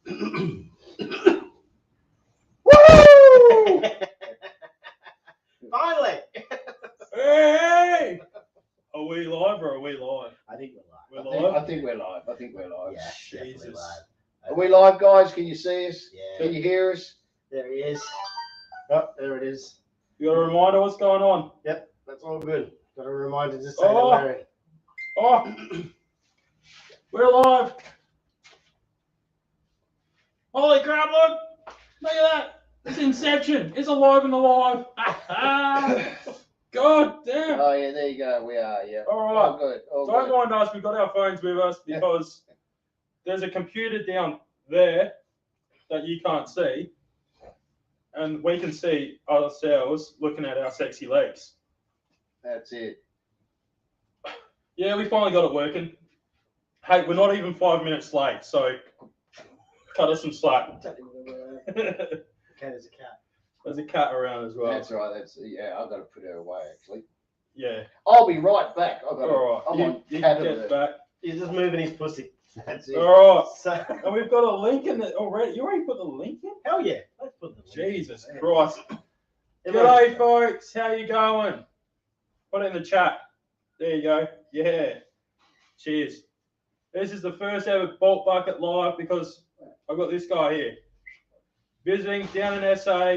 Woo! Finally! Hey! Are we live or are we live? I think we're live. We're live? I think we're live. I think we're live. Yeah, definitely Jesus. live. Are we live, guys? Can you see us? Yeah. Can you hear us? There he is. Oh, there it is. You got a reminder what's going on? Yep, that's all good. Got a reminder to say Oh. that we're in. Oh! We're live! Holy crap, look! Look at that! It's Inception! It's alive and alive! God damn! Oh yeah, there you go. We are. Yeah. Alright. All good. All Don't good. mind us, we've got our phones with us because there's a computer down there that you can't see, and we can see ourselves looking at our sexy legs. That's it. Yeah, we finally got it working. Hey, we're not even 5 minutes late, so cut us some slack. Okay, there's a cat. There's a cat around as well. That's right. That's I've got to put her away actually. Yeah. I'll be right back. I've got. All right. I'm You on cat get alert. back. He's just moving his pussy. That's it. All right. So, And we've got a link in it already. You already put the link in? hell yeah. Let's put the Jesus Christ. Everyone- G'day, folks. How you going? Put it in the chat. There you go. Yeah. Cheers. This is the first ever Bolt Bucket Live because I've got this guy here. Visiting down in SA.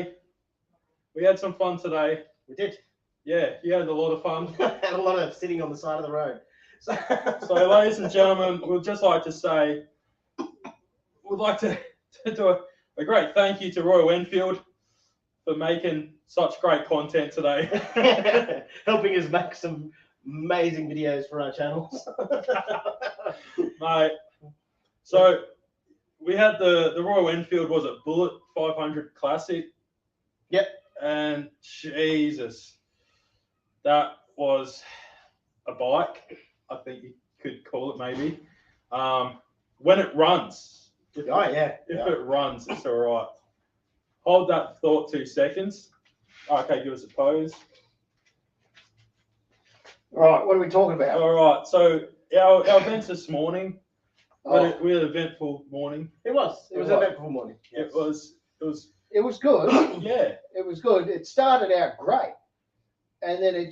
We had some fun today. We did. Yeah, you had a lot of fun. Had a lot of sitting on the side of the road. So, ladies and gentlemen, we'd just like to say, we'd like to do a great thank you to Royal Enfield for making such great content today. Helping us make some amazing videos for our channels. Mate, so we had the Royal Enfield, was it Bullet 500 Classic? Yep. And Jesus, that was a bike, I think you could call it maybe. When it runs, if it runs, it's all right. Hold that thought 2 seconds. Okay, give us a pose. Right. What are we talking about? All right, so our events this morning, Oh, we had an eventful morning. It was an eventful morning. Yes. It was, it was good. yeah. It was good. It started out great, and then it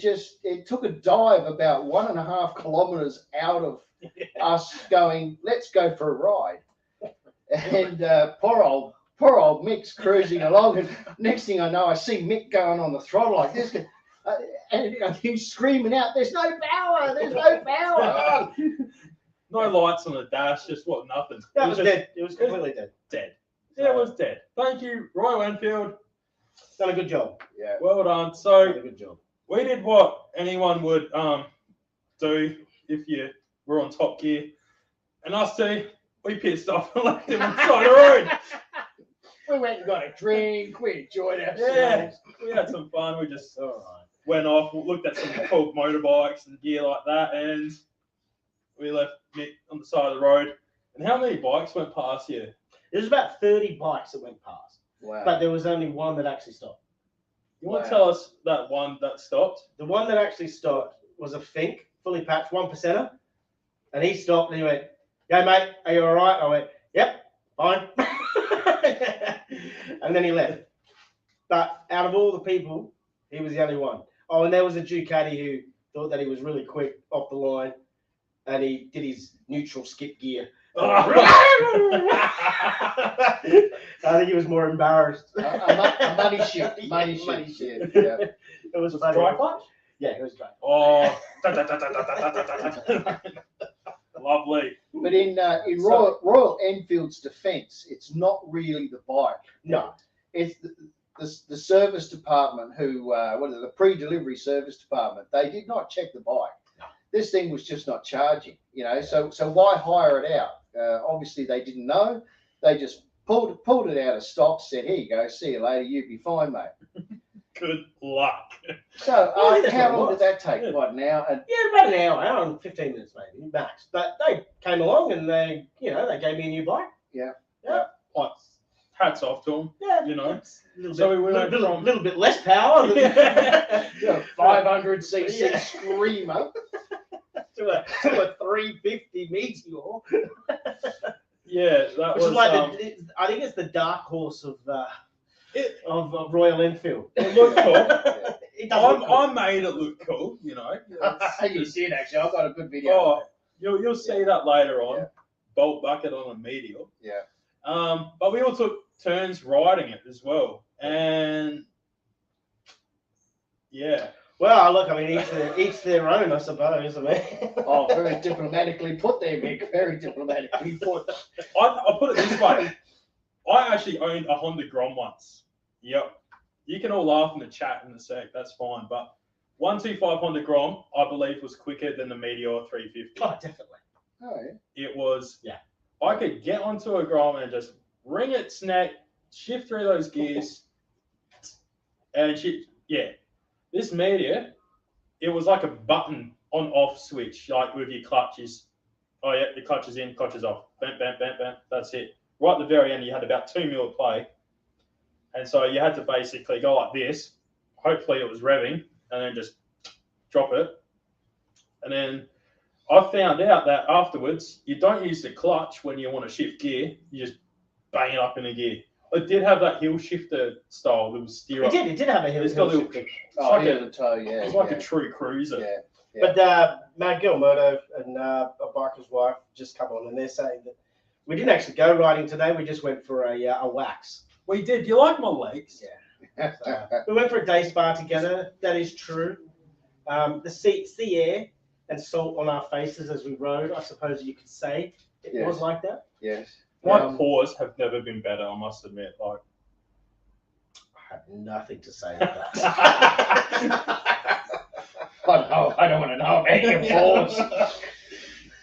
took a dive about 1.5 kilometers out of us going, let's go for a ride. And poor old Mick's cruising along, and next thing I know, I see Mick going on the throttle like this, and he's screaming out, "There's no power! There's no power!" No lights on the dash, just nothing. That It was just dead. It was completely dead. dead. Yeah, it was dead. Thank you, Royal Enfield. Done a good job. Yeah. Well done. Done So a good job. we did what anyone would do if you were on Top Gear, and us two, we pissed off and left him on the side of the road. We went and got a drink. We enjoyed ourselves. Yeah, we had some fun. We just All right. went off, looked at some cool motorbikes and gear like that, and we left Mick on the side of the road. And how many bikes went past you? There's about 30 bikes that went past, Wow. but there was only one that actually stopped. You want Wow. to tell us that one that stopped? The one that actually stopped was a Fink, fully patched, 1%er, and he stopped and he went, "Yo, mate, are you all right?" I went, "Yep, fine." And then he left. But out of all the people, he was the only one. Oh, and there was a Ducati who thought that he was really quick off the line, and he did his neutral skip gear. I think he was more embarrassed. a money shit. Money shit. Yeah. It was Was funny. dry clutch? Yeah, it was dry. Oh, lovely. But in Royal Enfield's defence, it's not really the bike. No. It's the service department who, the pre-delivery service department, they did not check the bike. No. This thing was just not charging, so why hire it out? Obviously they didn't know. They just pulled it out of stock, said, "Here you go, see you later, you'll be fine, mate." Good luck. So Well, I think that's how what it long was. did that take? What, an hour? And Yeah, about an hour and 15 minutes maybe, max. But they came along and they gave me a new bike. Like, hats off to them. Yeah, You know. it's a little So bit, we went little bit less power than a 500cc Yeah. screamer. to a 350 Meteor. Yeah, that Which was is like I think it's the dark horse of Royal Enfield. it looked cool. It does look cool. I made it look cool, you know. You did actually. I've got a good video. Oh, you'll see that later on. Yeah. Bolt bucket on a Meteor. Yeah. But we all took turns riding it as well, and yeah. Well, look, I mean, each their own, I suppose. I mean. Oh, very diplomatically put there, Mick. Very diplomatically put. I'll put it this way. I actually owned a Honda Grom once. Yep. You can all laugh in the chat in a sec. That's fine. But 125 Honda Grom, I believe, was quicker than the Meteor 350. Oh, definitely. Oh, yeah. It was. Yeah. I could get onto a Grom and just wring its neck, shift through those gears, and yeah. This Meteor, it was like a button on-off switch, like with your clutches. Oh yeah, the clutch is in, clutch is off. Bam, bam, bam, bam. That's it. Right at the very end, you had about 2 mil of play, and so you had to basically go like this. Hopefully, it was revving, and then just drop it. And then I found out that afterwards, you don't use the clutch when you want to shift gear. You just bang it up in a gear. It did have that hill shifter style, little steer up. It did have a hill It's got a little. shifter. Oh, like yeah, the toe, yeah. It's like yeah. a true cruiser. Yeah. But Matt Gilmoto and a biker's wife just come on, and they're saying that we didn't actually go riding today. We just went for a wax. We did. You like my legs? Yeah. We went for a day spa together. That is true. The sea air and salt on our faces as we rode, I suppose you could say. It was like that. Yes. My paws have never been better, I must admit. Like, I have nothing to say about that. I don't want to know about your paws.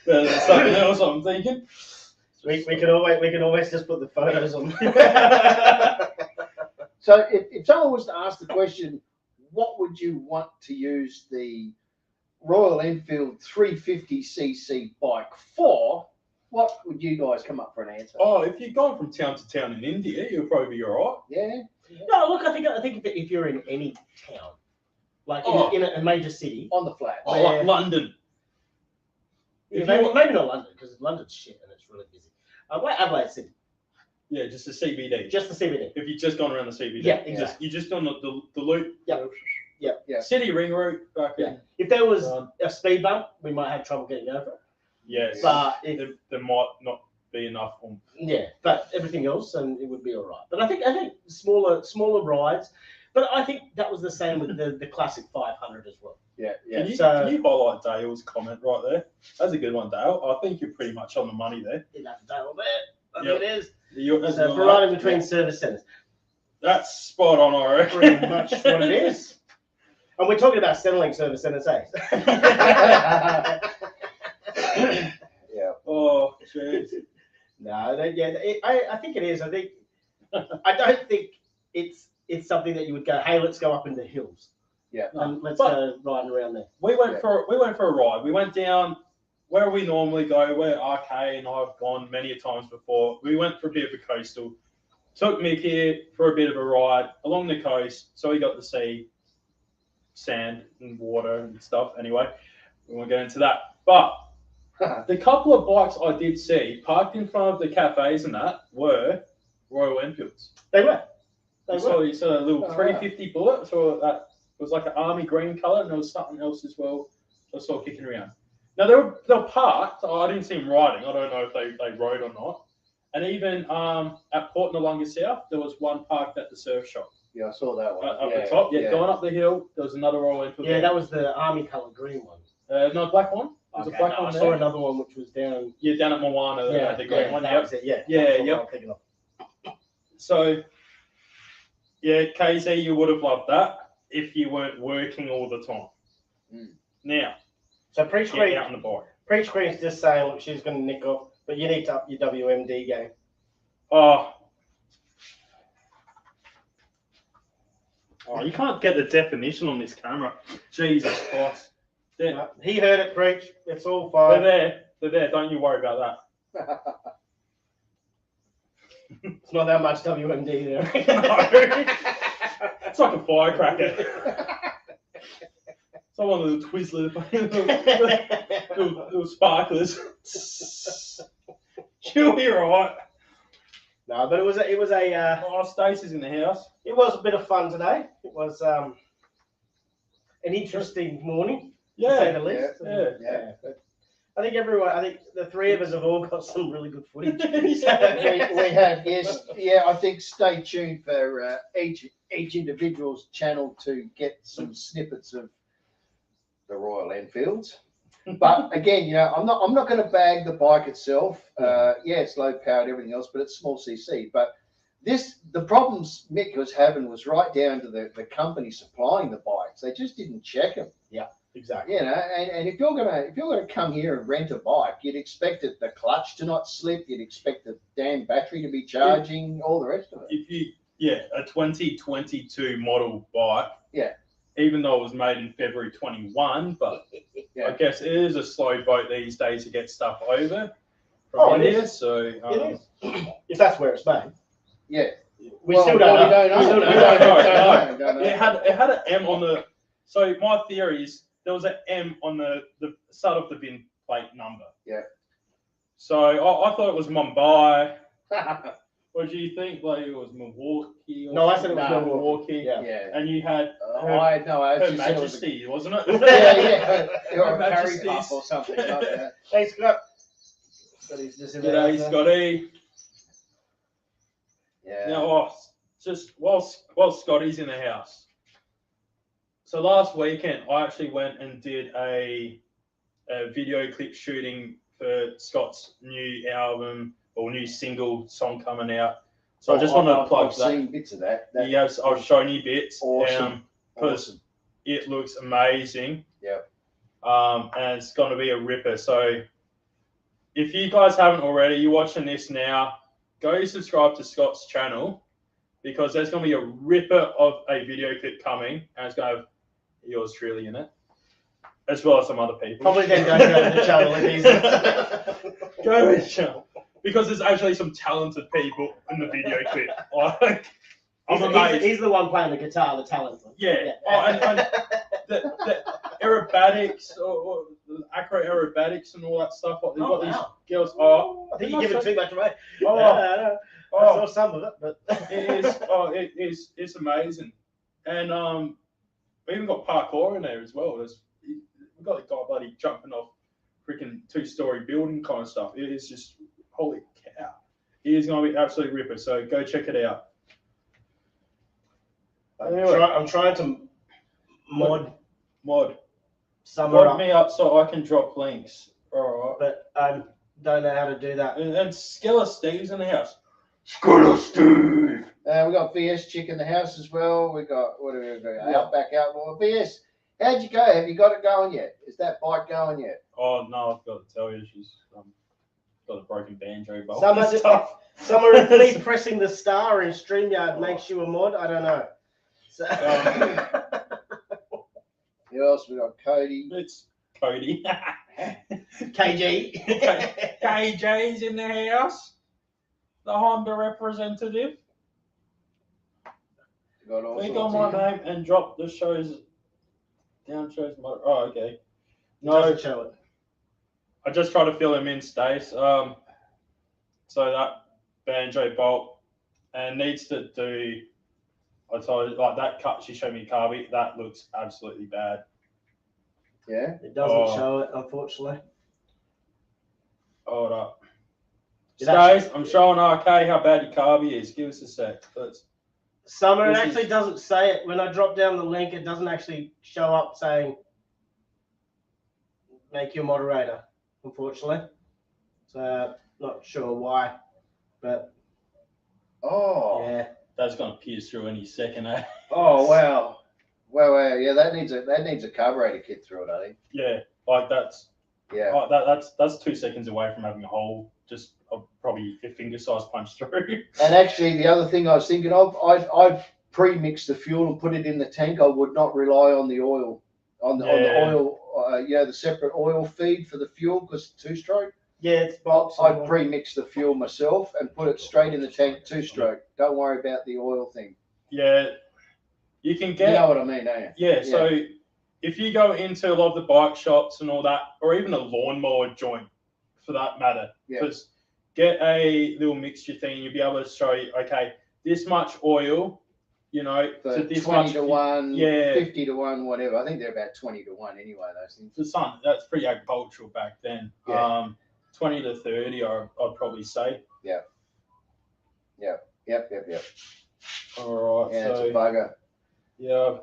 There's something else I'm thinking. We can always just put the photos on. So if someone was to ask the question, what would you want to use the Royal Enfield 350cc bike for? What would you guys come up for an answer? Oh, if you're going from town to town in India, you'll probably be all right. Yeah. No, look, I think if you're in any town, like in a major city, On the flat. Oh, like London. maybe not London, because London's shit and it's really busy. Adelaide City, Yeah, just the CBD. just the CBD. If you've just gone around the CBD. Yeah, exactly. You're just on the loop. Yep. Yeah. City ring route. Yeah. If there was a speed bump, we might have trouble getting over it. Yes. But there might not be enough on. Yeah, but everything else, and it would be all right. But I think smaller rides. But I think that was the same with the classic 500 as well. Yeah. Can you highlight Dale's comment right there? That's a good one, Dale. I think you're pretty much on the money there. That's Dale there. I think it is. That's So for riding between service centres. That's spot on, I reckon. Pretty much what it is. And we're talking about Centrelink service centres, eh? Yeah. Oh, jeez. No, I think it is. I don't think it's something that you would go, hey, let's go up in the hills. Yeah. And let's go riding around there. We went for a ride. We went down where we normally go, where RK and I've gone many a times before. We went for a bit of a coastal. Took Mick here for a bit of a ride along the coast, so we got to see sand and water and stuff. Anyway, we won't get into that. But the couple of bikes I did see parked in front of the cafes and that were Royal Enfields. They were. So you saw a little 350 Bullet. So that was like an army green colour, and there was something else as well. I saw kicking around. Now they were parked. I didn't see them riding. I don't know if they rode or not. And even at Port Noarlunga South, there was one parked at the surf shop. Yeah, I saw that one. Up the top, going up the hill, there was another Royal Enfield. Yeah, that was the army colour green one. No, black one. There's a black one I there. saw another one which was down. Yeah, down at Moana, the green one. That was it, yeah. Yep. So, yeah, KZ, you would have loved that if you weren't working all the time. Mm. Now, So Preach get Queen, out on the bike. Preach Queen's just saying, look, she's going to nick off, but you need to up your WMD game. Oh, you can't get the definition on this camera. Jesus Christ. He heard it, Preach. It's all They're fine. there. They're there. Don't you worry about that. It's not that much WMD there. It's like a firecracker. It's like one of the Twizzlers, little sparklers. She'll be right. No, but it was Oh, Stacey's in the house. it was a bit of fun today. It was an interesting morning, to say the least. Yeah. But I think the three of us have all got some really good footage. we have, yes. Yeah, I think stay tuned for each individual's channel to get some snippets of the Royal Enfields. But again, I'm not going to bag the bike itself. Yeah, it's low powered, everything else, but it's small CC. But the problems Mick was having was right down to the company supplying the bikes. They just didn't check them. Yeah, exactly. And if you're gonna come here and rent a bike, you'd expect the clutch to not slip. You'd expect the damn battery to be charging, all the rest of it. A 2022 model bike. Yeah. Even though it was made in February 21, but Yeah. I guess it is a slow boat these days to get stuff over from It India. is. So It is. If that's where it's made. Yeah. We still don't know. We don't know. Don't know. It had an M on the. So my theory is there was an M on the start of the bin plate number. Yeah. So I thought it was Mumbai. What do you think? Like it was Milwaukee? No, I said it was Milwaukee. Yeah. Yeah. And you had Her Majesty, wasn't it? Yeah. Or Her a Curry Majesty's. Puff or something like that. Hey, Scott. Scotty's just in there. G'day, Scotty. Yeah. Now, just while Scotty's in the house. So last weekend, I actually went and did a video clip shooting for Scott's new album or new single song coming out. So I just wanted to plug I've that. seen bits of that. Yes, I've shown you bits. Awesome. Because it looks amazing. Yep. And it's going to be a ripper. So if you guys haven't already, you're watching this now, go subscribe to Scott's channel because there's going to be a ripper of a video clip coming, and it's going to have yours truly in it, as well as some other people. Probably then don't go to the channel if he's Go to the channel. Because there's actually some talented people in the video clip. Like, I'm amazed. He's the one playing the guitar, the talented. Yeah. Oh, and the aerobatics or the acro aerobatics and all that stuff. Like, they've got these girls. Oh, I think you're giving too much away. Oh, I saw some of it, but it is. Oh, it's amazing. And we even got parkour in there as well. We've got the guy bloody jumping off freaking 2-story building kind of stuff. It is just holy cow. It is going to be absolute ripper. So go check it out. I'm trying to mod me up so I can drop links. All right. But I don't know how to do that. And Skilla Steve's in the house. Skilla Steve. We got VS Chick in the house as well. We got Outback Outlaw. VS, how'd you go? Have you got it going yet? Is that bike going yet? Oh no, I've got to tell you, she's got a broken banjo bolt. Someone really pressing the star in StreamYard makes you a mod. I don't know. So. Who else? We got Cody. It's Cody. KG. KJ's in the house. The Honda representative. Click on my name and drop the shows. Oh, okay. No, show it. I just try to fill him in, Stace. So that banjo bolt and needs to do. I told you, like that cut she showed me, Carby. That looks absolutely bad. Yeah, it doesn't show it, unfortunately. Hold up. Stace, I'm showing RK how bad your Carby is. Give us a sec. Summer, it actually doesn't say it. When I drop down the link, it doesn't actually show up saying make you a moderator, unfortunately. So, not sure why, but yeah. That's going to pierce through any second, eh? Oh, wow. Well, yeah, that needs a carburetor kit through it, I think. Yeah, like that's... Yeah. Oh, that's 2 seconds away from having a hole, just probably a finger-sized punch through. And actually, the other thing I was thinking of, I'd pre-mix the fuel and put it in the tank. I would not rely on the oil, on the oil, the separate oil feed for the fuel because 2-stroke. Yeah, it's box. I'd pre-mix the fuel myself and put it straight in the tank 2-stroke. Don't worry about the oil thing. Yeah, you can get... You know what I mean, don't you? Yeah, so if you go into a lot of the bike shops and all that, or even a lawnmower joint for that matter, because get a little mixture thing. You'll be able to show you, okay, this much oil, you know, For to this 20 much to 1, yeah. 50 to 1, whatever. I think they're about 20 to 1 anyway, those things. For some, that's pretty agricultural back then. Yeah. 20 to 30, I'd probably say. Yep. All right. Yeah, so, it's a bugger. Yeah.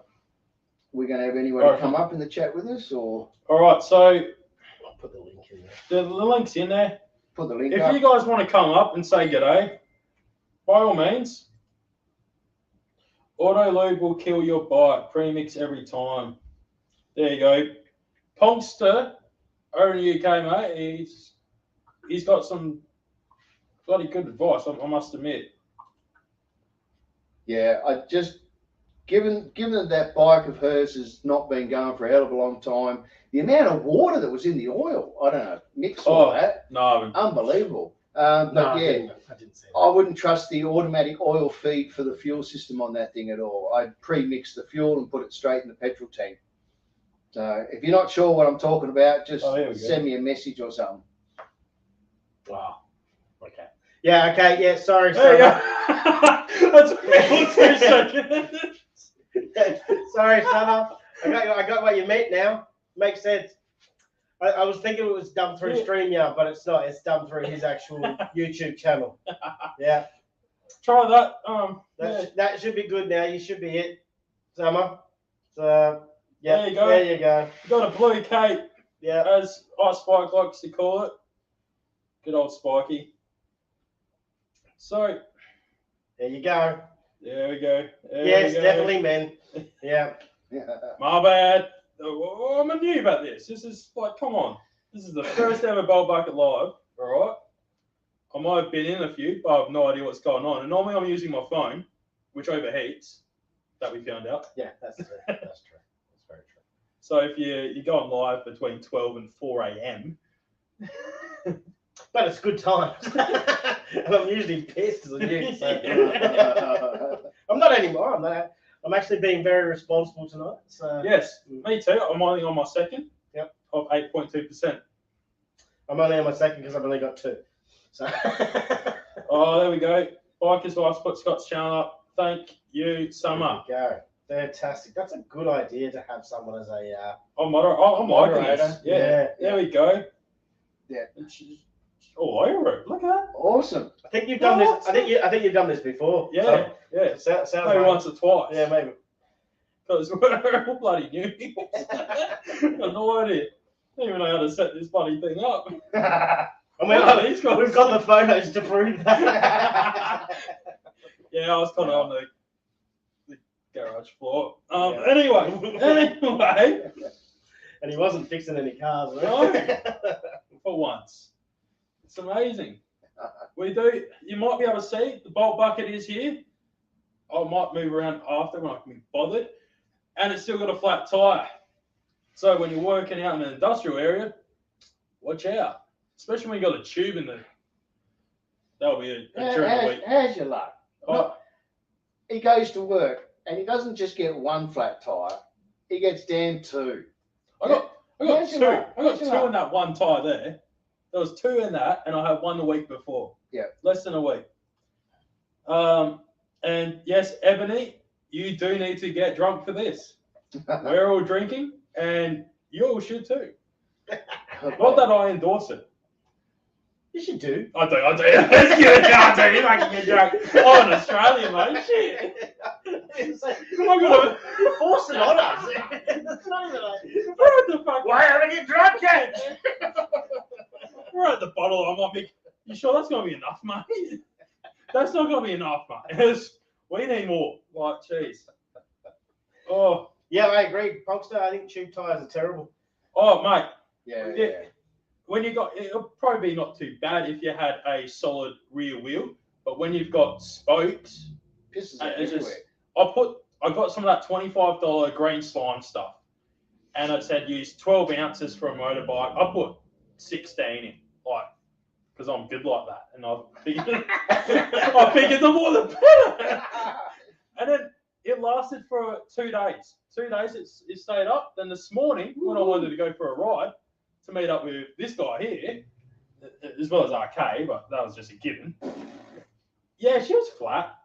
We're going to have anybody come up in the chat with us, or? All right. So, I'll put the link in there. the link's in there. Put the link If up. you guys want to come up and say g'day, by all means. Auto lube will kill your bike. Premix every time. There you go. Pongster over in the UK, mate. He's got some bloody good advice. I must admit. Yeah, I just given that that bike of hers has not been going for a hell of a long time, the amount of water that was in the oil, I don't know, mix all that, No. unbelievable. No, But I yeah, didn't say I wouldn't trust the automatic oil feed for the fuel system on that thing at all. I'd pre-mix the fuel and put it straight in the petrol tank. So if you're not sure what I'm talking about, just send me a message or something. Wow. Okay. Yeah. Okay. Yeah. Sorry. There Sorry. you go. That's a 2 seconds. Sorry, Summer. I got what you meant now. Makes sense. I was thinking it was done through StreamYard, but it's not. It's done through his actual YouTube channel. Yeah. Try that. That should be good now. You should be it, Summer. So yeah. There you go. There you go. You got a blue cape, Yeah. as Ice Spike likes to call it. Good old Spikey. So There you go. there we go. Yes, definitely, men. Yeah. My bad. I'm a noob at this. This is like, come on. This is the first ever Bolt Bucket Live, all right? I might have been in a few, but I have no idea what's going on. And normally I'm using my phone, which overheats, that we found out. Yeah, that's true. That's true. That's very true. So if you're going live between 12 and 4 a.m. But it's good times. And I'm usually pissed as a youth. So. I'm not anymore. I'm actually being very responsible tonight. So Yes, me too. I'm only on my second. Yep. Of 8.2%. I'm only on my second because I've only got 2. So Oh, there we go. Bikers Life, put Scott's channel up. Thank you, Summer. There you go. Fantastic. That's a good idea to have someone as a I'm liking moderator. this. Yeah. There we go. Yeah. It's all over it. Look at that. Awesome. I think you've done this. I think you've done this before. Yeah. So, Yeah. sounds Maybe like, once or twice. Yeah, maybe. Because we're all bloody new. Got no idea. I don't even know how to set this bloody thing up. And we've got the photos to prove that. Yeah, I was kind of on the garage floor. Yeah. Anyway. And he wasn't fixing any cars. No. For once. It's amazing. We do. You might be able to see the bolt bucket is here. I might move around after when I can be bothered. And it's still got a flat tire. So when you're working out in an industrial area, watch out. Especially when you got a tube in there. That'll be a during the week. How's your luck? Oh, He goes to work and he doesn't just get one flat tire. He gets damn 2. I got How's two. your luck? I got How's your 2 luck? in that one tire there. There was 2 in that, and I had 1 the week before. Yeah. Less than a week. And yes, Ebony, you do need to get drunk for this. We're all drinking, and you all should too. Not that I endorse it. You should do. I do. Let's give it down, dude. You're making me drunk. I'm an Australian, mate. Shit. You're forcing on us. It's not even like, Why haven't you drunk yet? We're at the bottle. I'm like, you sure that's going to be enough, mate? That's not going to be enough, mate. We need more. Like, jeez. Oh. Yeah, I agree. Pongster, I think tube tires are terrible. Oh, mate. Yeah. When you got, it'll probably be not too bad if you had a solid rear wheel, but when you've got spokes, Pisses it's everywhere. just, I got some of that $25 green slime stuff, and it said use 12 ounces for a motorbike. I put 16 in, like, because I'm good like that, and I figured the more the better. And then it lasted for 2 days. 2 days it stayed up. Then this morning, when I wanted to go for a ride to meet up with this guy here, as well as RK, but that was just a given. Yeah, she was flat.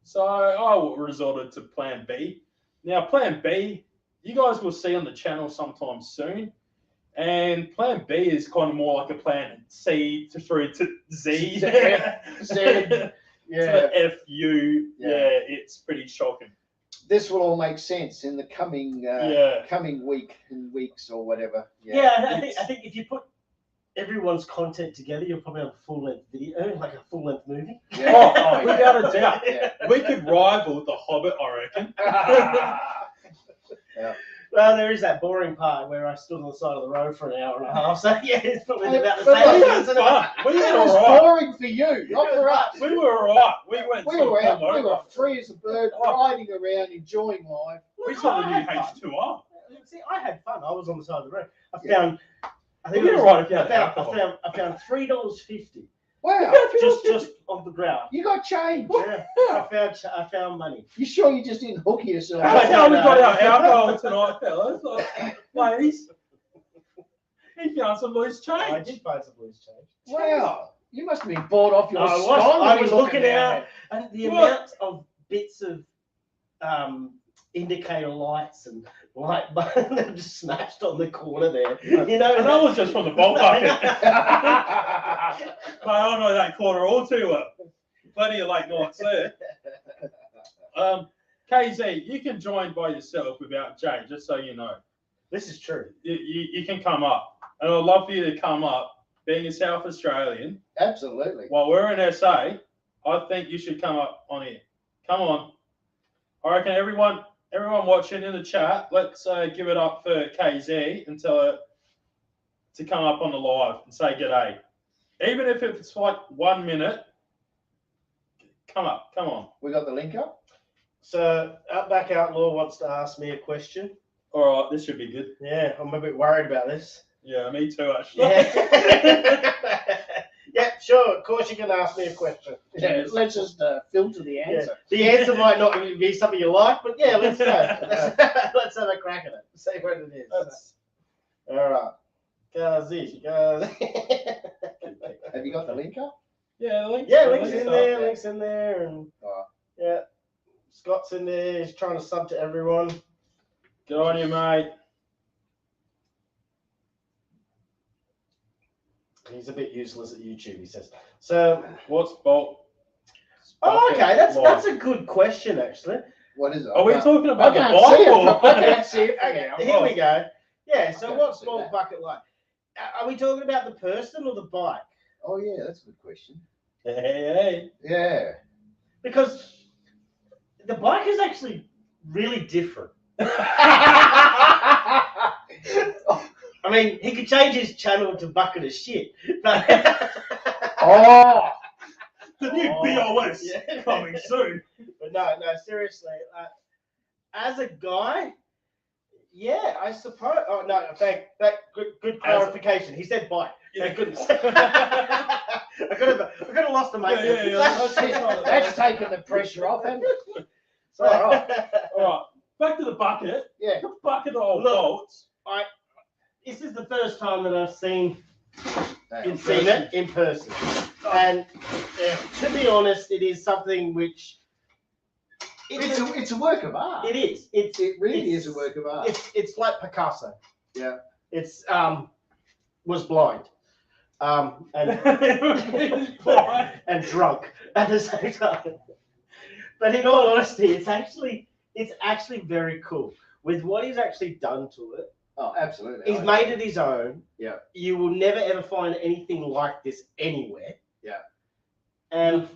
So I resorted to plan B. Now, plan B, you guys will see on the channel sometime soon. And plan B is kind of more like a plan C through to Z. Z. Yeah. To FU. Yeah, it's pretty shocking. This will all make sense in the coming coming weeks or whatever. I think if you put everyone's content together, you'll probably have a full-length video, like a full-length movie. Yeah. Without a doubt. Yeah. We could rival The Hobbit, I reckon. Yeah. Well, there is that boring part where I stood on the side of the road for an hour and a half. So yeah, it's probably about the But same. we had isn't it? fun. We It were was alright. boring for you, not for us. We were alright. We went. We to were out, Colombo. we were free as a bird, riding around, enjoying life. We Look, saw the I new had fun. H2R. See, I had fun. I was on the side of the road. I Yeah. found. I think Well, it you're was- right if you had alcohol. I found $3.50 Wow, just on the ground. you got change. Yeah, I found money. You sure you just didn't hook yourself? That's how we got our alcohol tonight, fellas. Ladies, he found some loose I change. did find some loose change. Wow, you must have been bought off your I was- scone I when was you looking down out. And the What? amount of bits of indicator lights and light buttons that just smashed on the corner there. You know, And that was just from the bolt bucket. there. But I know that corner all too well. Plenty of late nights there. KZ, you can join by yourself without Jay, just so you know. this is true. You can come up. And I'd love for you to come up. Being a South Australian, Absolutely. while we're in SA, I think you should come up on here. Come on. I reckon everyone watching in the chat, let's give it up for KZ and tell her to come up on the live and say g'day. Even if it's like 1 minute, come up, come on. We got the link up. So Outback Outlaw wants to ask me a question. All right, this should be good. Yeah, I'm a bit worried about this. Yeah, me too, actually. Yeah. Yeah, sure. Of course, you can ask me a question. Yeah, let's just filter the Yeah. answer. The answer might not be something you like, but yeah, let's go. Let's have a crack at it. See what it is. All right. Gazi. Have you got the link up? Yeah, links, Yeah, the links in up. there, links in there, and Oh. yeah, Scott's in there. He's trying to sub to everyone. Good on you, mate. He's a bit useless at YouTube, he says. So, What's bolt? oh, okay, Bucket that's a good question, actually. What is it? Are we talking about the I can't see it. Bible? I can't see it. Okay, Okay, here we go. Yeah, so Okay, what's see Bolt that. Bucket like? Are we talking about the person or the bike? Oh yeah, that's a good question. Hey, Yeah. Because the bike is actually really different. I mean, he could change his channel to Bucket of Shit. But Oh. the new Oh, BOS yeah. coming soon. But no, seriously. As a guy, yeah, I suppose. Oh no, thank good clarification. He said bike. Thank goodness. I could have lost the mate. Yeah. That's taking the pressure off, hasn't it? So, All right, back to the bucket. Yeah. The bucket of Look. bolts. This is the first time that I've seen In it in person, and to be honest, it is something which It's a work of art. it is. It really it's- is a work of art. It's like Picasso. Yeah. It's was blind, and and drunk at the same time. But in all honesty, it's actually very cool with what he's actually done to it. Oh, absolutely. He's made it his own. Yeah. You will never ever find anything like this anywhere. Yeah. And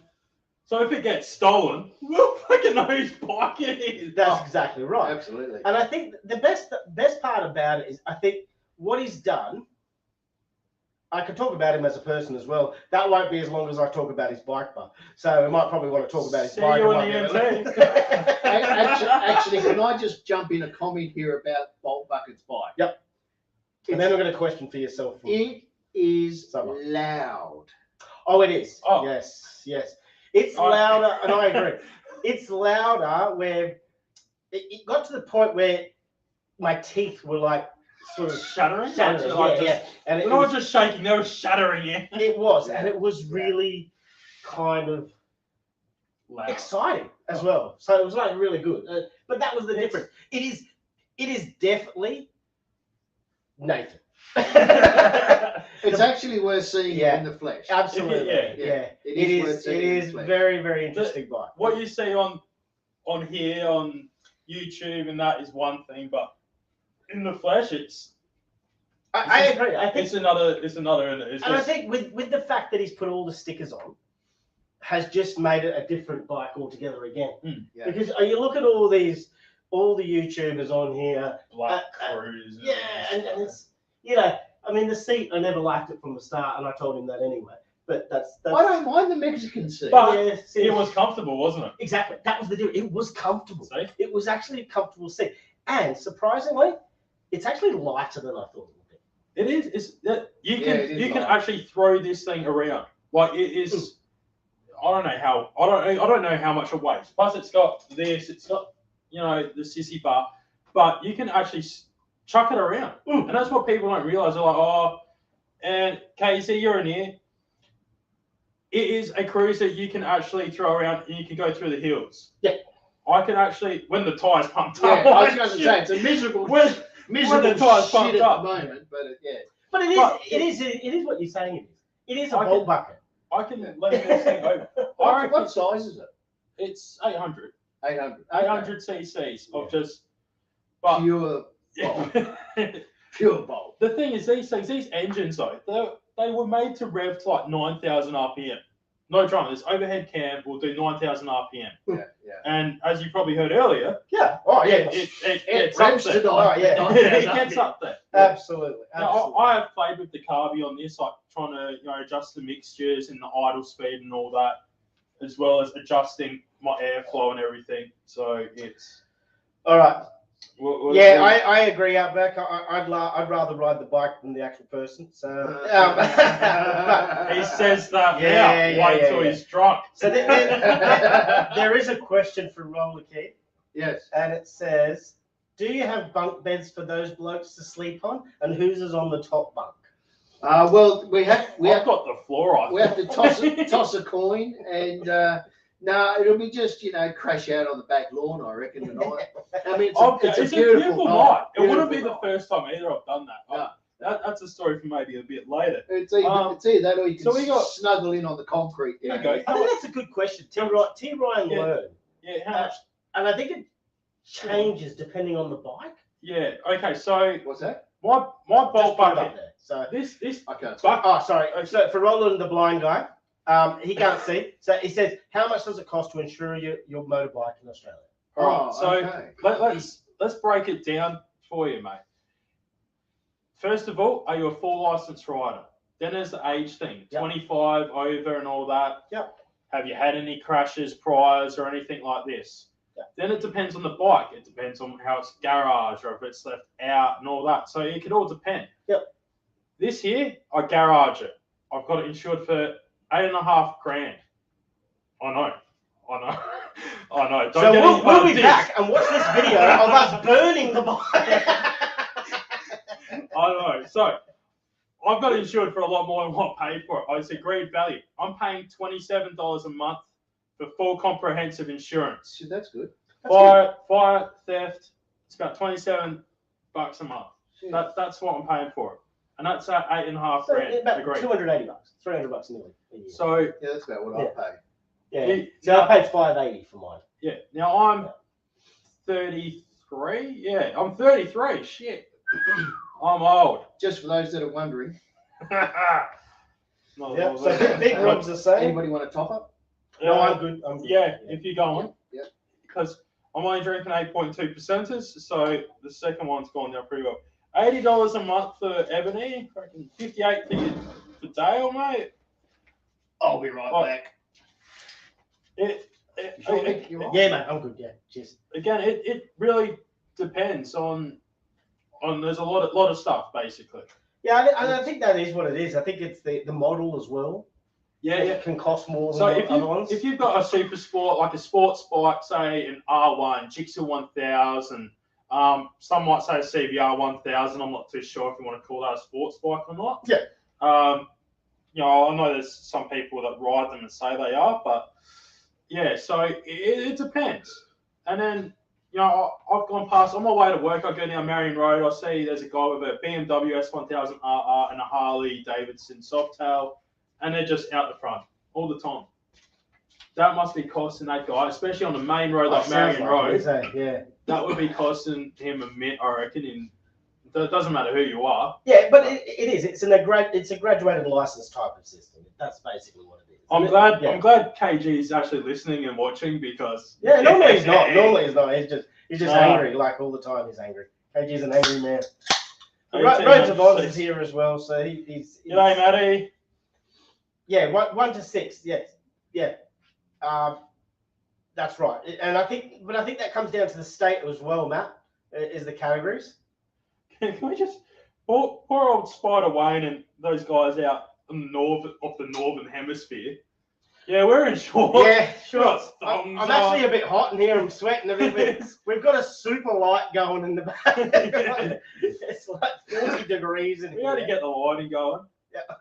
So if it gets stolen, we'll fucking know whose bike it is. that's exactly right. Absolutely. And I think the best part about it is I think what he's done. I could talk about him as a person as well. That won't be as long as I talk about his bike bar. So I might probably want to talk about his See bike. you It on might the be a MT. little- Actually, can I just jump in a comment here about Bolt Bucket's bike? Yep. And then I've got a question for yourself. It is Summer. loud. Oh, it is. Oh. Yes. It's Oh. louder, and I agree. It's louder where it got to the point where my teeth were like sort of shattering. shattering. Like Yeah, just, and they're not just shaking; they were shattering it. it was, and it was really kind of Loud. exciting as well. So it was like really good. But that was the difference. It is definitely Nathan. It's actually worth seeing Yeah. in the flesh. Absolutely. Yeah. It is. worth It seeing in the is flesh. very, very interesting bike. What you see on here on YouTube and that is one thing, but in the flesh, I agree. I think it's another. It's and I think with the fact that he's put all the stickers on, has just made it a different bike altogether again. Yeah. Because you look at all the YouTubers on here, Black Cruise. and it's I mean the seat. I never liked it from the start, and I told him that anyway. But that's I don't mind the Mexican seat. But yeah, it was comfortable, wasn't it? exactly. That was the deal. It was comfortable. See? It was actually a comfortable seat, and surprisingly, it's actually lighter than I thought it would be. It is. You can it is you can light. actually throw this thing around. Like it is. I don't know how much it weighs. Plus, it's got this. It's got the sissy bar, but you can actually chuck it around, and that's what people don't realize. They're like, oh, and KC, you're in here. It is a cruiser you can actually throw around, and you can go through the hills. Yeah. I can actually, when the tires pumped Yeah, up. I was going to say it's a miserable, miserable the tire's shit pumped at up. the moment, but yeah. But it is what you're saying. It is. It is a I bolt bucket. I can let this thing over. What size is it? It's 800. 800. 800 cc's of just. But Pure bolt. the thing is, these engines though, they were made to rev to like 9,000 RPM. No drama. This overhead cam will do 9,000 RPM. Yeah. And as you probably heard earlier, Yeah. Oh yeah. it It gets up revs to there. Oh, yeah. It gets up there. Absolutely. Now, I have played with the carby on this, like trying to adjust the mixtures and the idle speed and all that, as well as adjusting my airflow and everything. So it's All right. we'll I agree, Outback. I'd rather ride the bike than the actual person. So he says that Yeah, now. Wait till he's drunk. So there is a question from Roller Key, Yes. and it says, "Do you have bunk beds for those blokes to sleep on, and whose is on the top bunk?" Well, we I've have got the fluoride. we have to toss a coin, and no, it'll be just crash out on the back lawn, I reckon tonight. I mean, it's a beautiful night. It wouldn't be the Beautiful first time either I've done that. No. That's a story for maybe a bit later. It's either that or you can so we got- snuggle in on the concrete. There you go. I think that's a good question. T. Ryan Yeah. learned, Yeah, how much? and I think it changes depending on the bike. Yeah. Okay. So What's that? my Just bolt put it up bucket. there. So This I can't see. bucket. Oh, sorry. So for Roland, the blind guy, he can't see. So he says, "How much does it cost to insure your motorbike in Australia?" All right. Oh, So okay. let's break it down for you, mate. First of all, are you a full licensed rider? Then there's the age thing, Yep. 25 over and all that. Yep. Have you had any crashes, priors, or anything like this? Yep. Then it depends on the bike. It depends on how it's garaged or if it's left out and all that. So it could all depend. Yep. This here, I garage it. I've got it insured for $8.5 grand. I know. Don't So get any we'll be dicks. back and watch this video of us burning the bike. I know. So I've got it insured for a lot more than what I paid for it. It's agreed value. I'm paying $27 a month for full comprehensive insurance. Shit, that's good. Fire theft, it's about $27 a month. Shit. That's what I'm paying for it. And that's at $8.5 So grand. about Agreed. $280, $300 nearly a year. So Yeah, that's about what I pay. Yeah. So I paid $580 for mine. yeah. Now I'm 33. Yeah, I'm 33. Shit. I'm old. Just for those that are wondering, No, Yeah. So Big Rob's the same. anybody want to top up? No, I'm good. I'm good. Yeah, if you go on. Yeah. Because I'm only drinking 8.2 percenters, so the second one's gone down pretty well. $80 a month for Ebony, fucking 58 for Dale, mate. I'll be right Oh. back. Yeah, mate, I'm good. Yeah, cheers. Again, it really depends on there's a lot of stuff basically. Yeah, I think that is what it is. I think it's the model as well. Yeah, It can cost more than So the other ones. if you've got a super sport, like a sports bike, say an R1, Jigsaw 1000, Some might say CBR 1000. I'm not too sure if you want to call that a sports bike or not. Yeah. You know, I know there's some people that ride them and say they are, but yeah, so it depends. And then, you know, I've gone past, on my way to work, I go down Marion Road, I see there's a guy with a BMW S1000RR and a Harley Davidson Softail, and they're just out the front all the time. That must be costing that guy, especially on the main road like Marion Road. Yeah. That would be costing him a mint, I reckon. It doesn't matter who you are. Yeah, but it is. It's a graduated license type of system. That's basically what it is. I'm glad KG is actually listening and watching because normally he's not. Normally he's not. He's just angry. Like all the time, he's angry. KG's an angry man. Roads of Oz is here as well, so he's. G'day, Matty. Yeah, 1 to 6. Yes, yeah. That's right. And I think that comes down to the state as well, Matt. Is the categories. Can we just poor old Spider Wayne and those guys out in the northern hemisphere? Yeah, we're in shorts. Yeah, sure. I'm actually a bit hot in here. I'm sweating a bit. We've got a super light going in the back. It's like 40 degrees in here. We had to get the lighting going. Yeah.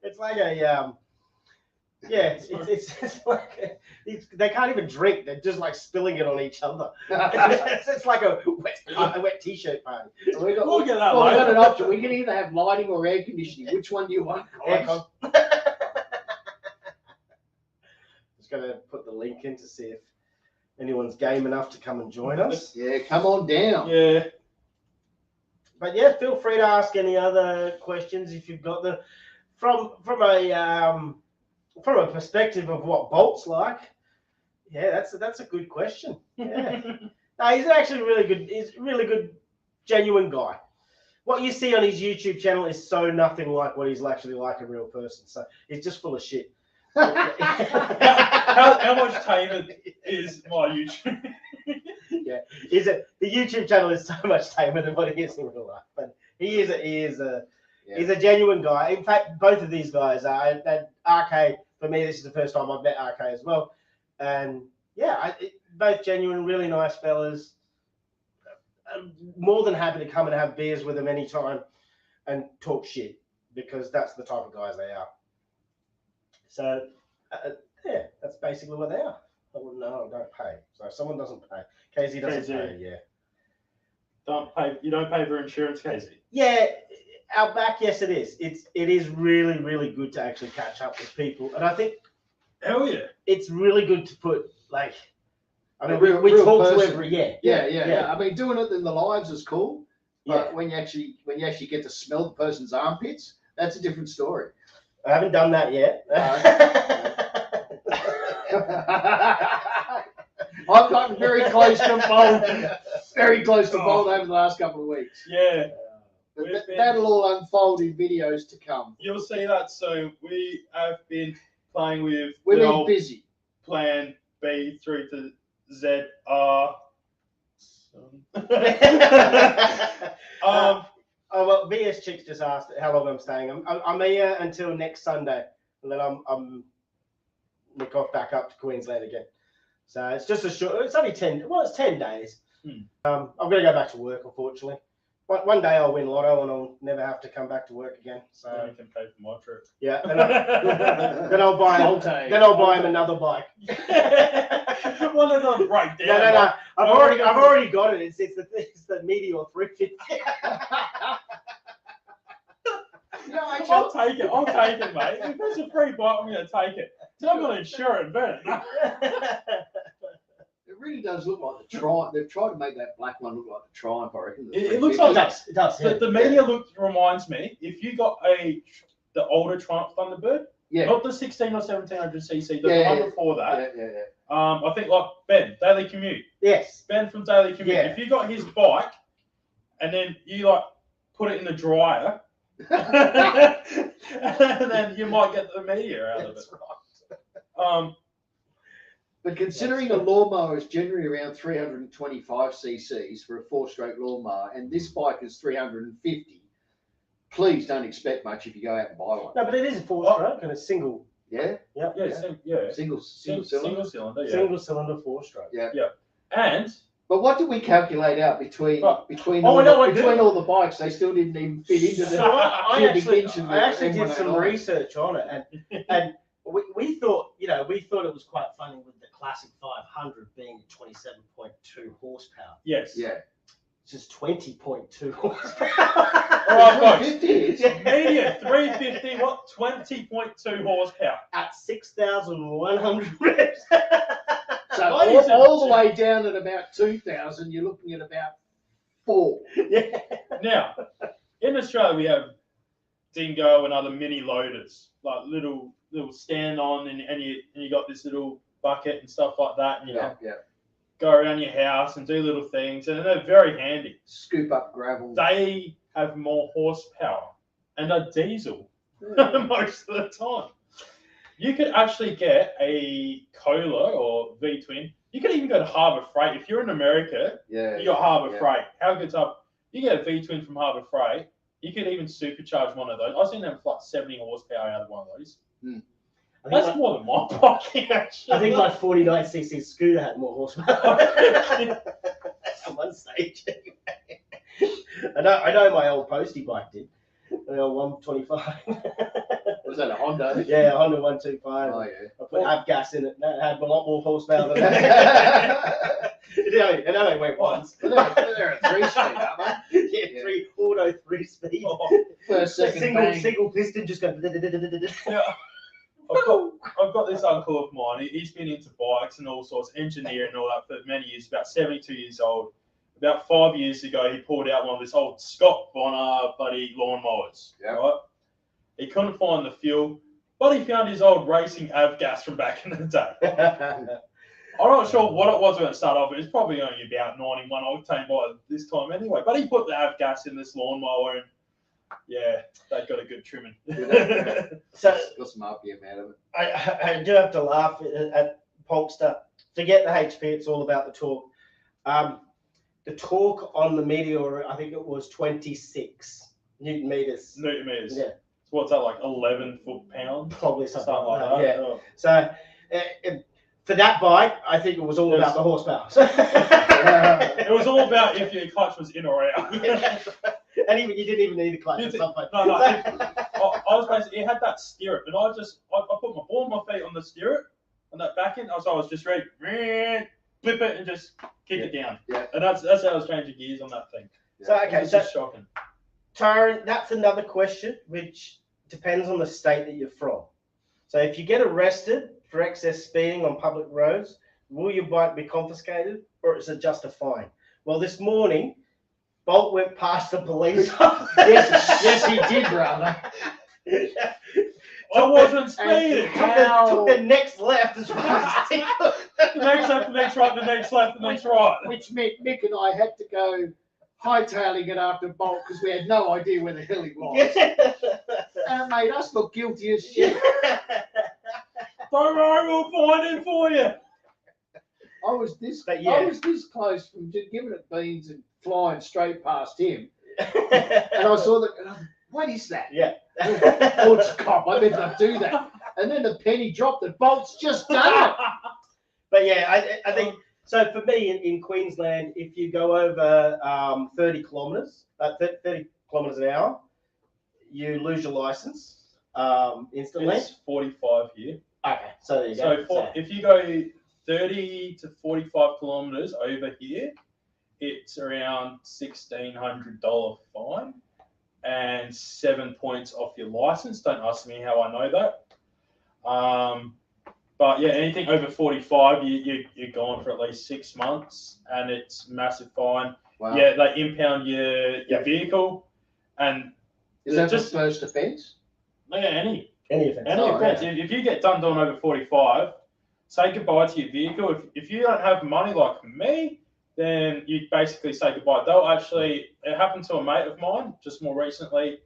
It's like a it's like they can't even drink. They're just like spilling it on each other. It's like a wet t-shirt party. We'll get that. Well, we've got an option. We can either have lighting or air conditioning. Which one do you want? Aircon. Just gonna put the link in to see if anyone's game enough to come and join us. Yeah, come on down. Yeah. But yeah, feel free to ask any other questions if you've got them from a perspective of what Bolt's like. Yeah, that's a good question. Yeah. No, he's actually really good. He's a really good, genuine guy. What you see on his YouTube channel is so nothing like what he's actually like in real person. So he's just full of shit. How much tamer is my YouTube? Yeah, the YouTube channel is so much tamer than what he is in real life. But he is a genuine guy. In fact, both of these guys are. RK, for me, this is the first time I've met RK as well. And yeah, both genuine, really nice fellas. I'm more than happy to come and have beers with them anytime and talk shit because that's the type of guys they are. So, yeah, that's basically what they are. No, don't pay. So if someone doesn't pay, KZ doesn't pay. Yeah. Don't pay. You don't pay for insurance, KZ. Yeah, out back, yes, it is. It is really, really good to actually catch up with people, and I think. Hell yeah. It's really good to put like. I mean, we talk person. to every Yeah. I mean, doing it in the lives is cool, but Yeah. when you actually get to smell the person's armpits, that's a different story. I haven't done that yet. I've gotten very close to Bolt over the last couple of weeks. Yeah. That'll all unfold in videos to come. You'll see that soon. We have been playing with We've been busy. Plan B through to ZR. Oh well, VS Chicks just asked how long I'm staying. I'm here until next Sunday, and then I'm nick off back up to Queensland again. So it's just a short. It's only 10. Well, it's 10 days. I'm gonna go back to work, unfortunately. One day I'll win lotto and I'll never have to come back to work again. So you can pay for my trip. Yeah, then I'll buy him another bike. One of them break down. No. I've already got it. It's the Meteor 350. I'll take it, mate. If there's a free bike, I'm gonna take it. So I'm gonna insure it, but It really does look like the Triumph. They've tried to make that black one look like the Triumph, I reckon. It looks like that. It does. Yeah. The media reminds me. If you got the older Triumph Thunderbird, not the 16 or 1700cc, the one before that. Yeah. I think like Ben Daily Commute. Yes. Ben from Daily Commute. Yeah. If you got his bike, and then you like put it in the dryer, and then you might get the media out of it. Right. But considering a lawnmower is generally around 325 cc's for a 4-stroke lawnmower, and this bike is 350, please don't expect much if you go out and buy one. No, but it is a 4-stroke and it's single. Yeah. Yeah. Single cylinder. Single cylinder. Yeah. Single cylinder 4-stroke. Yeah. And But what did we calculate out between all the bikes? They still didn't even fit into the. So I actually did some M109. research on it, and we thought it was quite funny with the classic 500 being 27.2 horsepower. Yes. Yeah. It's just 20.2 horsepower. All right, folks. 350. Medium 350. What? 20.2 horsepower At 6,100 reps. So all the way down at about 2,000, you're looking at about 4. Yeah. Now, in Australia, we have dingo and other mini loaders, like little stand on, and you got this little bucket and stuff like that, and you can go around your house and do little things, and they're very handy. Scoop up gravel. They have more horsepower and are diesel most of the time. You could actually get a Cola or V-twin. You could even go to Harbour Freight. If you're in America, you got Harbour Freight. How good's up? You get a V-twin from Harbour Freight. You could even supercharge one of those. I've seen them for like 70 horsepower out of one of those. That's more than my bike, actually. I think my 49cc scooter had more horsepower at one stage. I know my old postie bike did. The old 125. Was that a Honda? Yeah, a Honda 125. Oh, yeah. I put ab-gas in it. That had a lot more horsepower than that. It only went once. They're a 3-speed, aren't they? Yeah, auto 3-speed. First, second, single piston just go. Yeah. I've got this uncle of mine. He's been into bikes and all sorts, engineering and all that for many years. About 72 years old. About 5 years ago, he pulled out one of this old Scott Bonner bloody lawnmowers. Yeah. Right? He couldn't find the fuel, but he found his old racing avgas from back in the day. I'm not sure what it was when it started off. It was probably only about 91 octane by this time anyway. But he put the avgas in this lawnmower, and yeah, they got a good trimming. So got some RPM out of it. I do have to laugh at Polkster. Forget the HP. It's all about the torque. The torque on the Meteor, I think it was 26 Newton meters. Newton meters. Yeah. So what's that, like 11 foot-pounds? Probably something like that. Yeah. Oh. So for that bike, I think it was all about the horsepower. It was all about if your clutch was in or out. Yeah. And even you didn't even need a clutch at some point. No. I was basically, it had that stirrup, and I put all my feet on the stirrup, on that back end. So I was just ready, flip it and just kick it down. Yeah. And that's how I was changing gears on that thing. So okay, It's just shocking. Tyrone, that's another question which depends on the state that you're from. So if you get arrested for excess speeding on public roads, will your bike be confiscated or is it just a fine? Well, this morning, Bolt went past the police officer. Yes, he did, brother. I wasn't speeding. Took the next left as fast as he could. The next left, the next right, the next left, the next right. Which meant Mick and I had to go hightailing it after Bolt because we had no idea where the hell he was. And it made us look guilty as shit. Don't worry, we'll find him for you. I was this close from just giving it beans and flying straight past him. And I saw that, what is that? Yeah. Oh, it's a cop. I better not do that. And then the penny dropped and Bolt's just done it. But yeah, I think, so for me in Queensland, if you go over 30 kilometres, 30 kilometres an hour, you lose your licence instantly. It's 45 here. Okay, so there you go. So if you go 30 to 45 kilometres over here, it's around $1,600 fine and 7 points off your licence. Don't ask me how I know that. But yeah, anything over 45, you're gone for at least 6 months, and it's massive fine. Wow. Yeah, they impound your vehicle, and is that just first offence? Yeah, any offence. offence. If you get done over 45, say goodbye to your vehicle. If you don't have money like me, then you basically say goodbye. It happened to a mate of mine just more recently.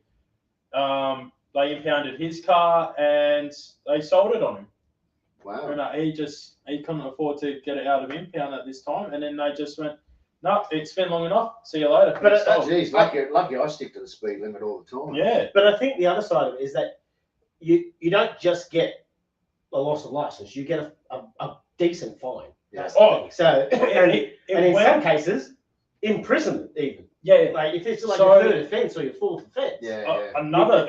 They impounded his car and they sold it on him. Wow. And he couldn't afford to get it out of impound at this time, and then they just went, no, it's been long enough. See you later. But geez, lucky I stick to the speed limit all the time. Yeah. But I think the other side of it is that you don't just get a loss of license, you get a decent fine. That's Oh, the thing. So, and in some cases, imprisonment even. Yeah. Like if it's like So- your third offence or your fourth offence. Another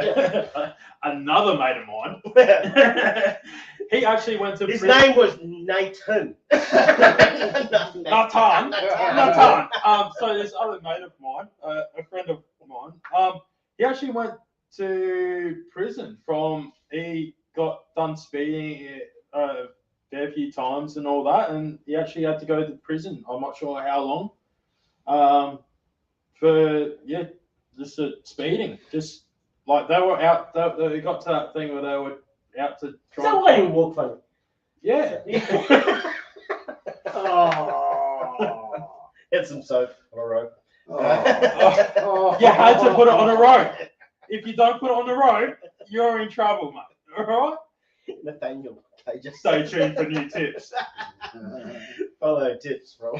mate of mine. He actually went to His prison. name was Nathan. Nathan. So this other mate of mine, a friend of mine, he actually went to prison he got done speeding a fair few times and all that, and he actually had to go to prison. I'm not sure how long. For just speeding. Just like they were out, they got to that thing where they were out to try. Is that why you walk funny? Yeah. Oh. Get some soap on a rope. You had to put it on a rope. If you don't put it on the rope, you're in trouble, mate. All right? Nathaniel, just Stay tuned for new tips. Follow tips from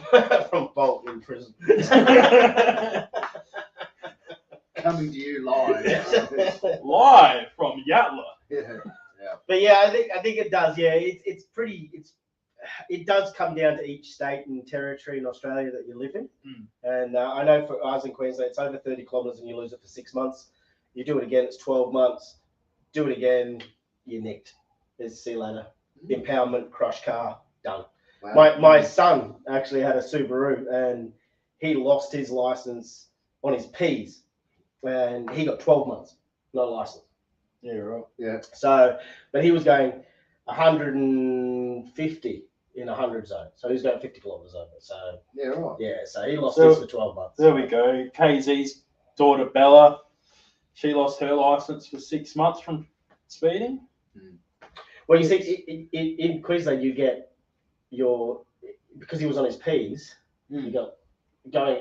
Bolt in prison. Coming to you live. Live from Yatla. Yeah. But yeah, I think it does. Yeah, it does come down to each state and territory in Australia that you live in. And I know for us in Queensland, it's over 30 kilometres and you lose it for 6 months. You do it again, it's 12 months. Do it again, you're nicked. See you later. Impoundment, crush car, done. Wow. My son actually had a Subaru and he lost his license on his P's and he got 12 months, no license. Yeah, right. Yeah. So, but he was going 150 in 100 zone. So he was going 50 kilometres over. So, Yeah, right. yeah, so he lost his for 12 months. There we go. KZ's daughter Bella, she lost her license for 6 months from speeding. Well, you see, in Queensland, you get because he was on his P's, you got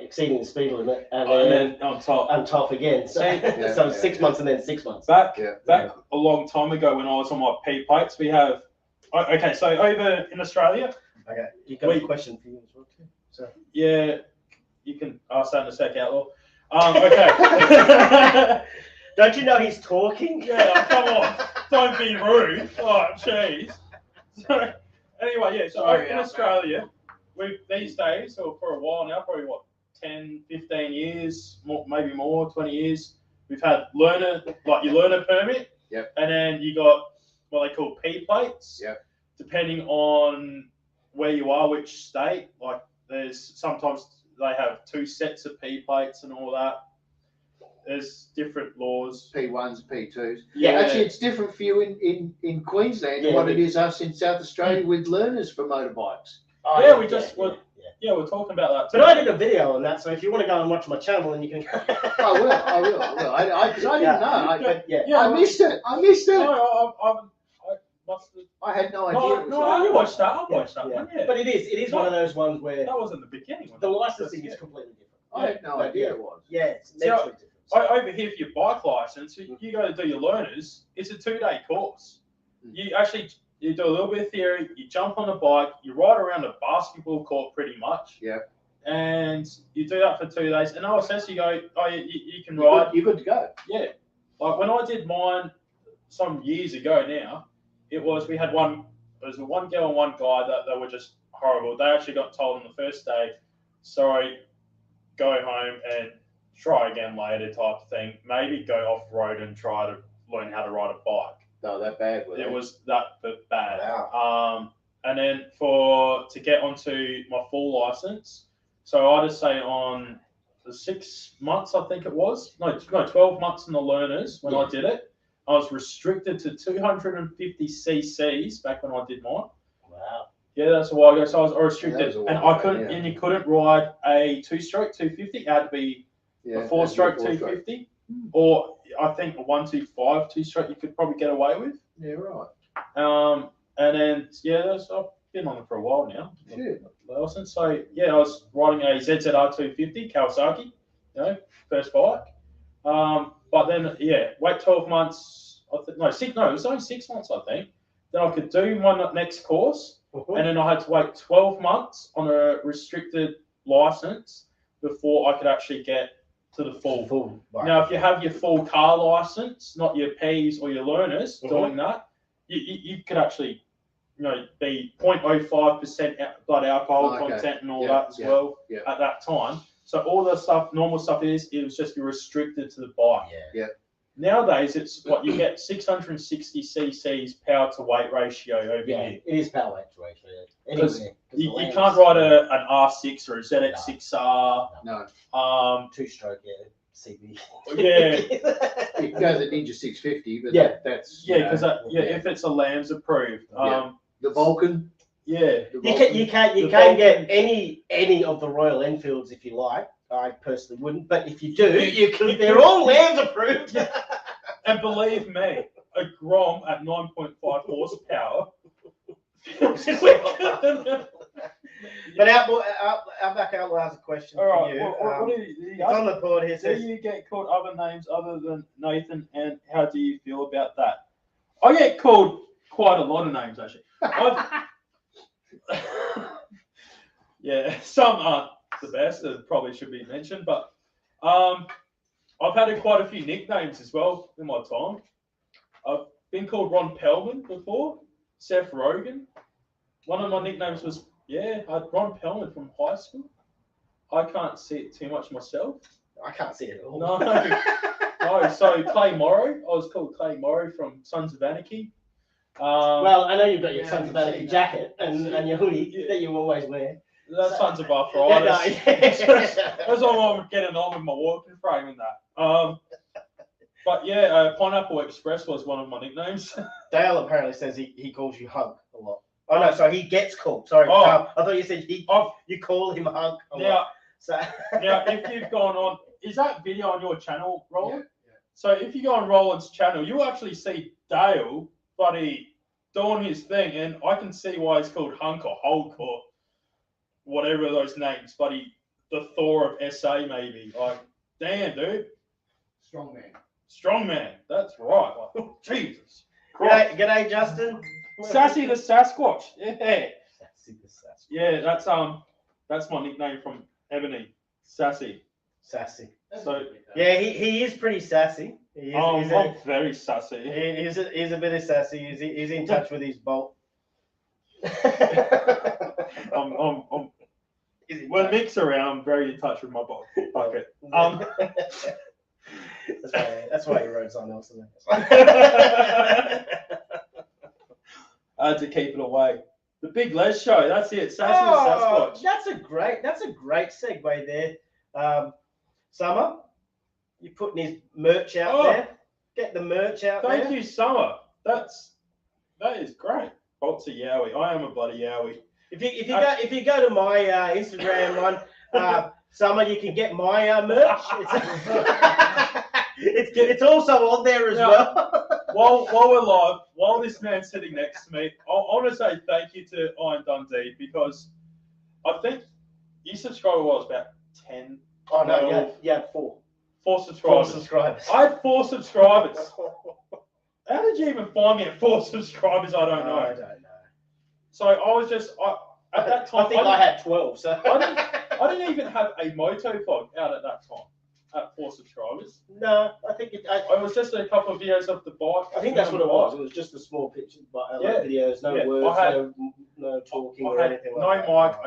exceeding the speed limit and then on top again. So, Yeah, so yeah, 6 months and then 6 months. Back a long time ago when I was on my P plates, we have. Okay, so over in Australia. Okay, you got a question for you as well too. So yeah, you can ask that in a sec, Outlaw. Okay. Don't you know he's talking? Yeah, come on. Don't be rude. Oh, jeez. So, anyway, yeah, so in Australia, these days, or for a while now, probably 10, 15 years, maybe more, 20 years, we've had your learner permit. Yep. And then you got what they call P plates. Yep. Depending on where you are, which state. Like, sometimes they have 2 sets of P plates and all that. There's different laws. P1s, P2s. Yeah. Actually, it's different for you in Queensland than what it is us in South Australia with learners for motorbikes. Oh, Yeah, we're talking about that too. But I did a video on that, so if you want to go and watch my channel, then you can. I will. Because I didn't know. I missed it. No, I must have. I had no idea. No, I watched that. I watched that one. Yeah. But it is one of those ones where That wasn't the beginning. the licensing is completely different. I had no idea it was. Yeah, it's So, mentally different. Over here for your bike license, you go to do your learners. It's a 2-day course. You do a little bit of theory. You jump on the bike. You ride around a basketball court pretty much. Yeah. And you do that for 2 days. And OSS, you go, you can ride. You're good to go. Yeah. Like when I did mine some years ago now, we had one girl and one guy that were just horrible. They actually got told on the first day, sorry, go home and try again later type of thing. Maybe go off road and try to learn how to ride a bike. No, that bad. It was that bad. Wow. And then to get onto my full license, so I just say on the 6 months, I think it was, no, 12 months in the learners when I did it, I was restricted to 250 cc's back when I did mine. Wow. Yeah, that's a while ago. So I was restricted, and I couldn't, and you couldn't ride a 2-stroke 250. It had to be a 4-stroke 250, or I think a 125 2-stroke you could probably get away with. Yeah, right. And then I've been on it for a while now. Shit. License. So I was riding a ZZR 250 Kawasaki, first bike. But then wait 12 months. It was only 6 months I think. Then I could do my next course, and then I had to wait 12 months on a restricted license before I could actually get to the full. Now, if you have your full car license, not your P's or your learners, doing that, you could actually be 0.05% blood alcohol content and all that as well at that time. So all the stuff, normal stuff it was just restricted to the bike. Yeah. Nowadays, it's what you get 660 cc's power to weight ratio over here. It is power weight ratio. Anyway, you can't ride an R6 or a ZX6R. No. Two-stroke, CB. Yeah. You can go the Ninja 650, but that's because if it's a Lambs approved. The Vulcan. Yeah. You can get any of the Royal Enfields if you like. I personally wouldn't, but if you do, they're all Lambs approved. And believe me, a Grom at 9.5 horsepower. But Outback Outlaw has a question for you. It's on the board here. Do you get called other names other than Nathan, and how do you feel about that? I get called quite a lot of names, actually. Yeah, some aren't the best, that probably should be mentioned, but I've had quite a few nicknames as well in my time. I've been called Ron Pellman before, Seth Rogen. One of my nicknames was Ron Pellman from high school. I can't see it too much myself. I can't see it at all. No. So Clay Morrow, I was called Clay Morrow from Sons of Anarchy. Well, I know you've got your Sons of Anarchy jacket and your hoodie that you always wear. That's Sons of Arthritis. That's all I'm getting on with my walking frame and that. But Pineapple Express was one of my nicknames. Dale apparently says he calls you Hunk a lot. Oh no, sorry, he gets called. Sorry, I thought you said you call him Hunk a lot. So now, if you've gone on, is that video on your channel, Roland? Yeah. So if you go on Roland's channel, you'll actually see Dale, buddy, doing his thing, and I can see why he's called Hunk or Hulk or whatever those names, buddy. The Thor of SA, maybe. Like, damn, dude. Strongman. That's right. Like, Jesus. G'day, Justin. Sassy the Sasquatch. Yeah. Sassy the Sasquatch. Yeah, that's my nickname from Ebony. Sassy. So he is pretty sassy. I'm very sassy. He's a bit of sassy. He's in touch with his bolt. When Mick's around, I'm very in touch with my bucket. That's why he rode something else. I had to keep it away. The Big Les Show. That's it. Sassy the Sasquatch. That's a great segue there. Summer, you're putting his merch out there. Get the merch out there. Thank you, Summer. That is great. Bolt's a yowie. I am a bloody yowie. If you go to my Instagram one, Summer, you can get my merch. It's also on there as well. While we're live, while this man's sitting next to me, I want to say thank you to Iron Dundee, because I think you subscribed was about 10. Oh no, yeah, 4. 4 subscribers. I had 4 subscribers. How did you even find me at 4 subscribers? I don't know. I don't know. So I was just at that time. I think I had 12. So I didn't even have a motovlog out at that time. At 4 subscribers. No, I think it was just a couple of videos of the bike. I think that's what it was. It was just a small picture, videos, no words, no talking or anything like that. No mic.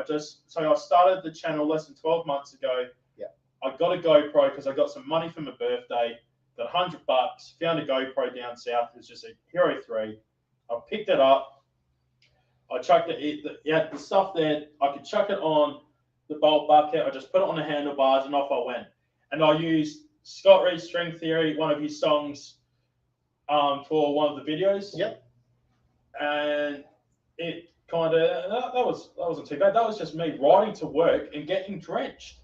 I started the channel less than 12 months ago. Yeah. I got a GoPro because I got some money for my birthday. Got $100. Found a GoPro down south. It was just a Hero 3. I picked it up. I chucked it. The stuff there. I could chuck it on the bolt bucket. I just put it on the handlebars and off I went. And I used Scott Reed's String Theory, one of his songs, for one of the videos. Yep. And it kind of that wasn't too bad. That was just me riding to work and getting drenched.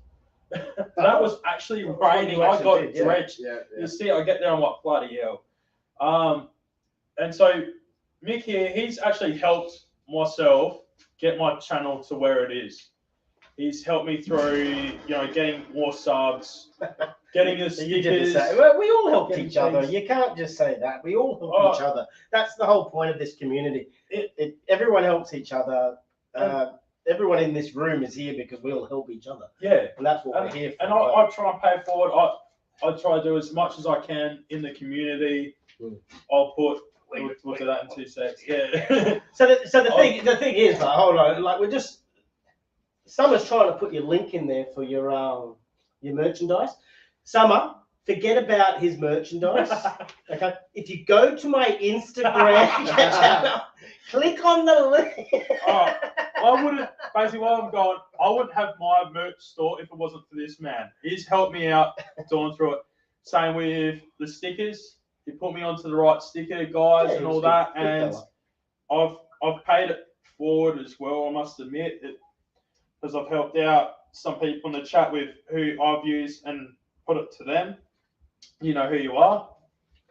That was actually raining. I got drenched. Yeah. You see, I get there, I'm like, bloody hell. And so Mick here, he's actually helped myself get my channel to where it is. He's helped me through, getting more subs, getting the stickers. Well, we all help each other. You can't just say that. We all help each other. That's the whole point of this community. Everyone helps each other. Everyone in this room is here because we all help each other. Yeah. And that's what we're here for. And I try and pay it forward. I try to do as much as I can in the community. I'll put We'll do that in 2 seconds. Yeah. So the thing is, like, hold on, like we're just Summer's trying to put your link in there for your merchandise. Summer, forget about his merchandise. Okay, if you go to my Instagram channel, click on the link. Oh, I wouldn't. Basically, while I'm going, I wouldn't have my merch store if it wasn't for this man. He's helped me out doing through it. Same with the stickers. He put me onto the right sticker, guys, Yeah, and all that. And I've paid it forward as well. I must admit, because I've helped out some people in the chat with who I've used and put it to them. You know who you are.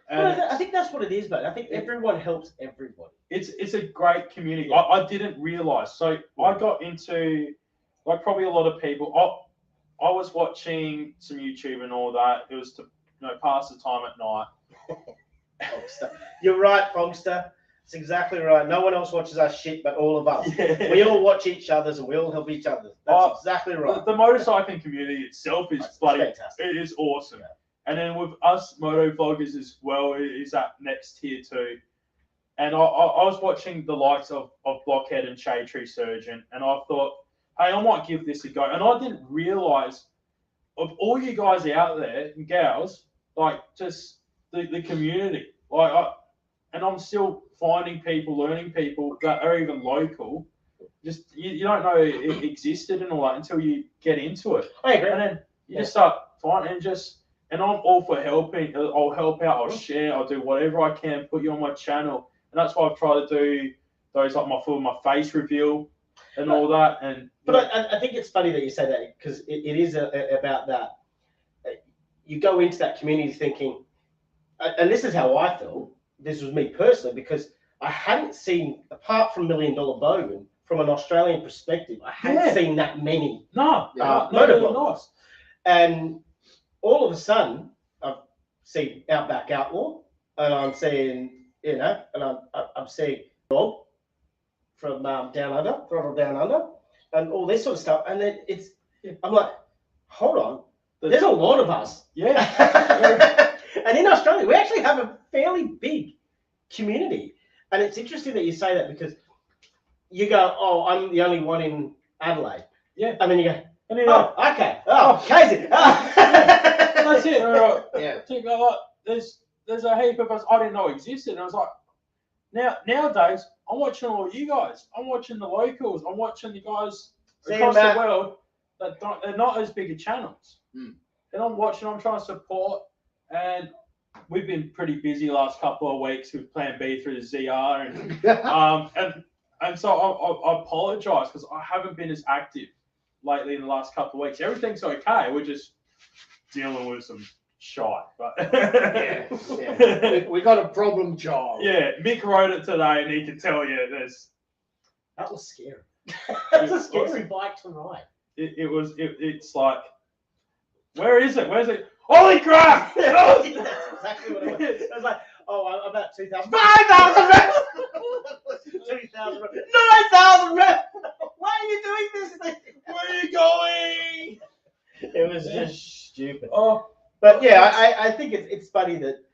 And I think that's what it is, mate. I think everyone helps everybody. It's a great community. Yeah. I didn't realise. So I got into, like probably a lot of people, I was watching some YouTube and all that. It was to pass the time at night. Prongster. You're right, Prongster. It's exactly right. No one else watches our shit but all of us. Yeah. We all watch each other's and we all help each other. That's exactly right. The motorcycling community itself is fantastic. It is awesome. Yeah. And then with us moto vloggers as well, is that next tier too. And I was watching the likes of Blockhead and Shade Tree Surgeon, and I thought, hey, I might give this a go. And I didn't realise, of all you guys out there and gals, like just the community. And I'm still finding people, learning people that are even local. Just you don't know it existed and all that until you get into it. I agree. And then you just start finding and I'm all for helping. I'll help out. I'll share. I'll do whatever I can. Put you on my channel, and that's why I've tried to do those like my face reveal and all that. But I think it's funny that you say that because it is about that. You go into that community thinking, and this is how I felt. This was me personally because I hadn't seen, apart from $1 Million Bogan, from an Australian perspective, I hadn't seen that many motovlogs. And all of a sudden, I've seen Outback Outlaw, and I'm seeing, and I'm seeing Rob from Down Under, Throttle Down Under, and all this sort of stuff. And then I'm like, hold on, there's a lot of us. Yeah. And in Australia, we actually have a fairly big community. And it's interesting that you say that because you go, oh, I'm the only one in Adelaide. Yeah. And then you go, oh, okay. Oh, crazy. Oh. That's it. Yeah. Think like there's a heap of us I didn't know existed. And I was like, nowadays, I'm watching all you guys. I'm watching the locals. I'm watching the guys across the world that they're not as big a channels. Mm. And I'm trying to support. And we've been pretty busy last couple of weeks with Plan B through the ZR, and so I apologise because I haven't been as active lately in the last couple of weeks. Everything's okay. We're just dealing with some shite, but we got a problem child. Yeah, Mick wrote it today, and he can tell you that was scary. That's a scary bike to ride. It's like, where is it? Where's it? Holy crap! That's exactly what it was. It was like, I'm about 2,000. 5,000 reps! 2,000 reps. 9,000 reps! Why are you doing this thing? Where are you going? It was just stupid. Oh, but yeah, I think it's funny that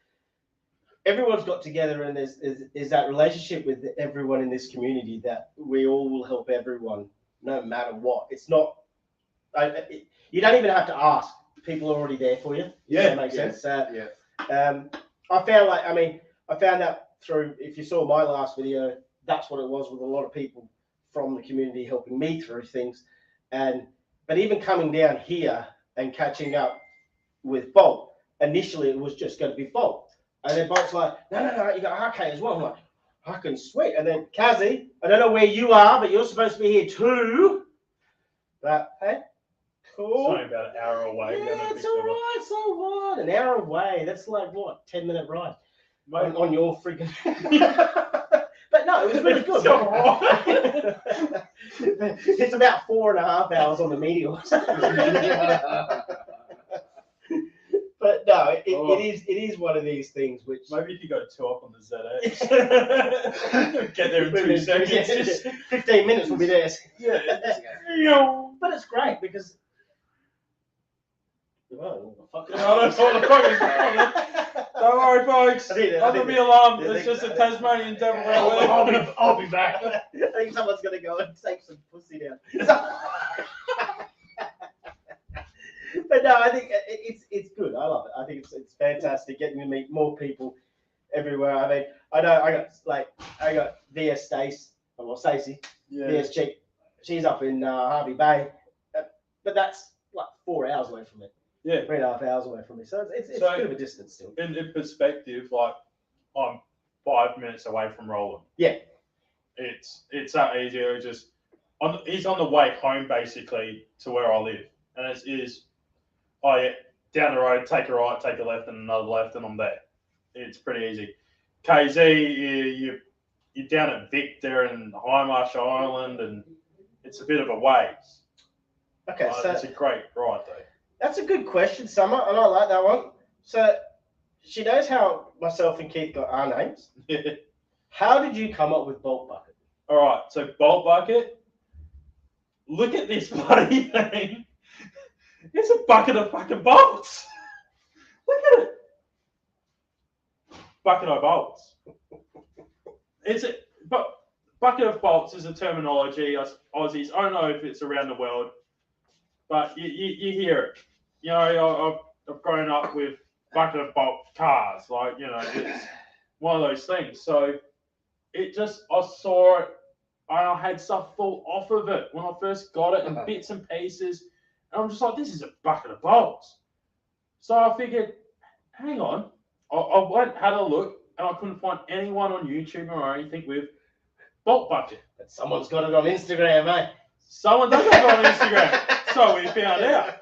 everyone's got together and there's that relationship with everyone in this community that we all will help everyone no matter what. It's not, you don't even have to ask. People are already there for you. Yeah, that makes sense. I found out through, if you saw my last video, that's what it was with a lot of people from the community helping me through things. But even coming down here and catching up with Bolt, initially it was just going to be Bolt. And then Bolt's like, no, you got RK as well. I'm like, fucking sweet. And then Kazi, I don't know where you are, but you're supposed to be here too. But hey, cool. It's only about an hour away. Yeah, it's all right. So what? An hour away. That's like what? 10-minute ride on your freaking. But no, it was really good. It's about 4.5 hours on the medial. But no, it is one of these things which maybe if you go 2 up on the ZX, get there in 2 seconds. 15 minutes will be there. Yeah. But it's great because Oh, fuck. I don't know what the fuck is going on. Don't worry, folks. Don't be alarmed. It's just a Tasmanian devil. I'll be back. I think someone's gonna go and take some pussy down. But no, I think it's good. I love it. I think it's fantastic getting to meet more people everywhere. I mean, I know I got VS Stacey, VS Chick. She's up in Harvey Bay, but that's like 4 hours away from me. Yeah, 3.5 hours away from me. So it's a bit of a distance still. In perspective, like I'm 5 minutes away from Roland. Yeah, it's that easy. He's on the way home basically to where I live, and it is down the road, take a right, take a left, and another left, and I'm there. It's pretty easy. KZ, you're down at Victor and Highmarsh Island, and it's a bit of a ways. Okay, so it's a great ride though. That's a good question, Summer, and I like that one. So she knows how myself and Keith got our names. How did you come up with Bolt Bucket? All right, so Bolt Bucket. Look at this bloody thing. It's a bucket of fucking bolts. Look at it. Bucket of bolts. Bucket of bolts is a terminology Aussies. I don't know if it's around the world, but you hear it. You know, I've grown up with bucket of bolt cars. Like, you know, it's one of those things. So I saw it. I had stuff fall off of it when I first got it, and bits and pieces. And I'm just like, this is a bucket of bolts. So I figured, hang on. I went, had a look, and I couldn't find anyone on YouTube or anything with Bolt Bucket. But someone's got it on Instagram, mate. Someone does have it on Instagram. So we found out.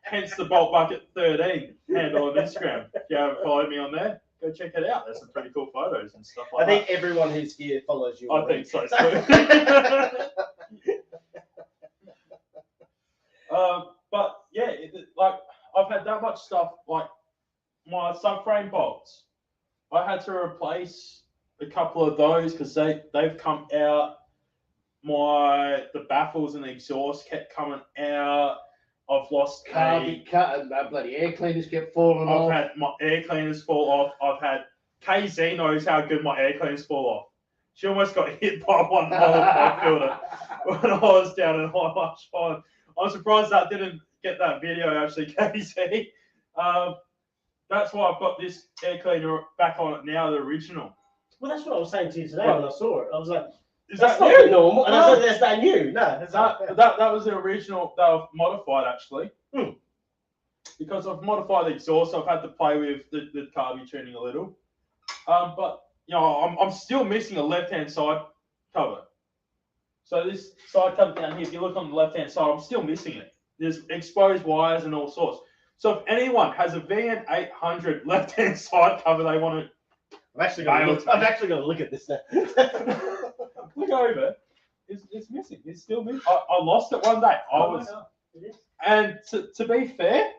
Hence the Bolt Bucket 13 handle on Instagram. If you haven't followed me on there, go check it out. There's some pretty cool photos and stuff like that. I think everyone who's here follows you. I think so too. But yeah, like I've had that much stuff, like my subframe bolts. I had to replace a couple of those because they've come out. The baffles and the exhaust kept coming out. I've lost bloody air cleaners kept falling off. I've had my air cleaners fall off. I've had KZ knows how good my air cleaners fall off. She almost got hit by one pipe filter when I was down in Highmarsh Island. I'm surprised that didn't get that video actually, KZ. That's why I've got this air cleaner back on it now, the original. Well, that's what I was saying to you today when I saw it. I was like, is that's that not new? normal. And No. I was like, that's not new. No, that was the original that I've modified actually. Because I've modified the exhaust, I've had to play with the carby tuning a little. But you know, I'm still missing a left-hand side cover. So this side cover down here, if you look on the left-hand side, I'm still missing it. There's exposed wires and all sorts. So if anyone has a VN800 left-hand side cover they want to, I'm actually going to look at this now. look over. It's missing. It's still missing. I lost it one day. And to be fair,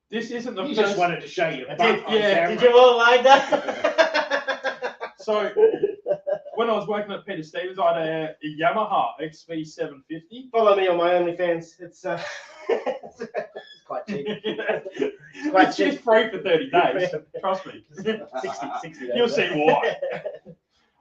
this isn't the You first. just wanted to show you. Did you all like that? So when I was working at Peter Stevens, I had a Yamaha XV750. Follow me on my OnlyFans. It's quite cheap. It's quite cheap. It's free for 30 days. Trust me. 60 days. You'll see why.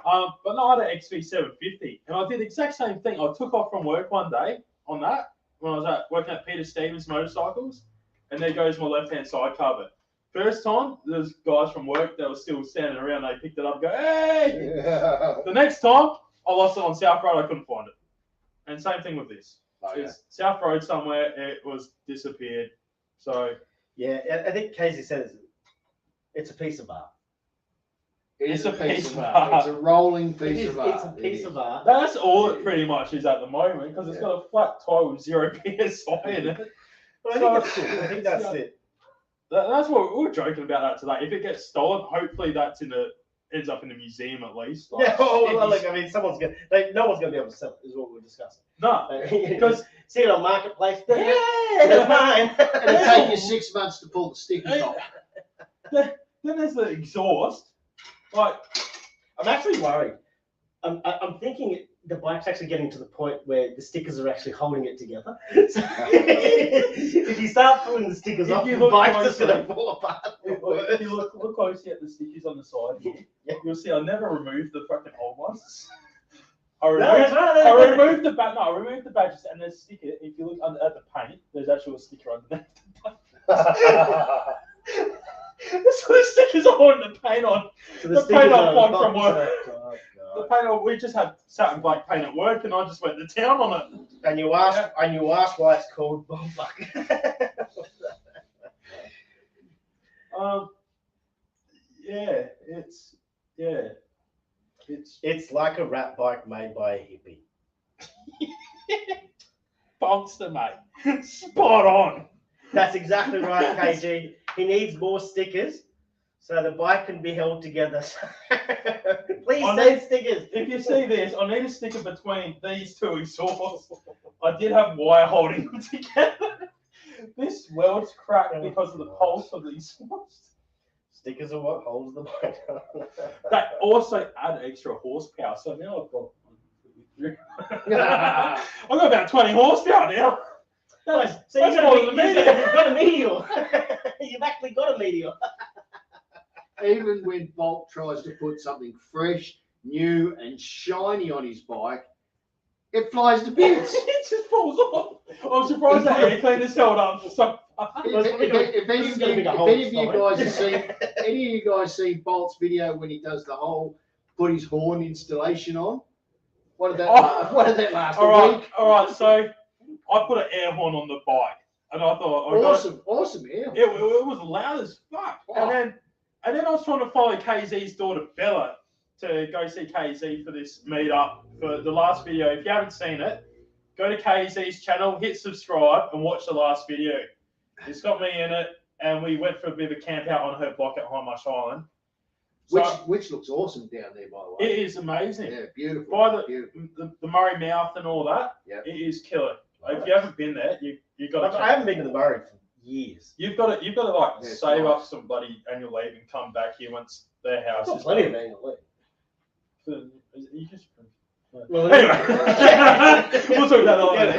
But no, I had an XV750, and I did the exact same thing. I took off from work one day on that when I was working at Peter Stevens Motorcycles, and there goes my left-hand side cover. First time, there's guys from work that were still standing around. They picked it up and go, hey! Yeah. The next time, I lost it on South Road. I couldn't find it. And same thing with this. It's South Road somewhere. It was disappeared. So yeah, I think Casey says it's a piece of art. It's a piece of art. It's a rolling piece of art. It's a piece of art. That's all it pretty much is at the moment because it's got a flat tire with 0 PSI in it. Well, I think that's it. That's what we were joking about that today. If it gets stolen, hopefully that's ends up in the museum at least. Like, yeah, well, look, I mean, no one's gonna be able to sell it. Is what we're discussing. No, because see it on marketplace. Yeah, that's mine. And it'll take you 6 months to pull the stickers off. Then there's the exhaust. Like, I'm actually worried. I'm thinking the bike's actually getting to the point where the stickers are actually holding it together. So if you start pulling the stickers off, the bike's just going to fall apart. If you look closely at the stickers on the side here, you'll see I never removed the fucking old ones. I removed the badges and the sticker. If you look at the paint, there's actually a sticker underneath the paint. So the stickers are holding the paint on. So the paint I bought from work. The paint we just had satin black paint at work, and I just went to town on it. And you asked why it's called Bullfuck. It's like a rat bike made by a hippie. Bolster, mate. Spot on. That's exactly right, KG. He needs more stickers so the bike can be held together. Please send stickers. If you see this, I need a sticker between these two exhausts. I did have wire holding them together. This weld's cracked because of the pulse of these exhausts. Stickers are what holds the bike. That also add extra horsepower. So now I've got about 20 horsepower now. So you've got a meteor. You've actually got a meteor. Even when Bolt tries to put something fresh, new, and shiny on his bike, it flies to bits. It just falls off. I'm surprised that air cleaner's held up for some. If any of you guys seen Bolt's video when he does the whole put his horn installation on? What did that last? All right. So I put an air horn on the bike, and I thought, awesome air horn. It was loud as fuck. Oh. And then I was trying to follow KZ's daughter Bella to go see KZ for this meetup for the last video. If you haven't seen it, go to KZ's channel, hit subscribe, and watch the last video. It's got me in it, and we went for a bit of a camp out on her block at Highmarsh Island. So, which looks awesome down there, by the way. It is amazing. Yeah, beautiful. By the Murray Mouth and all that, it is killer. If you haven't been there, you got to. I haven't been to the Murray for years. You've got to like save up some bloody annual leave and come back here once their house is plenty of annual leave. So, you just. Well, anyway, we'll talk about that later.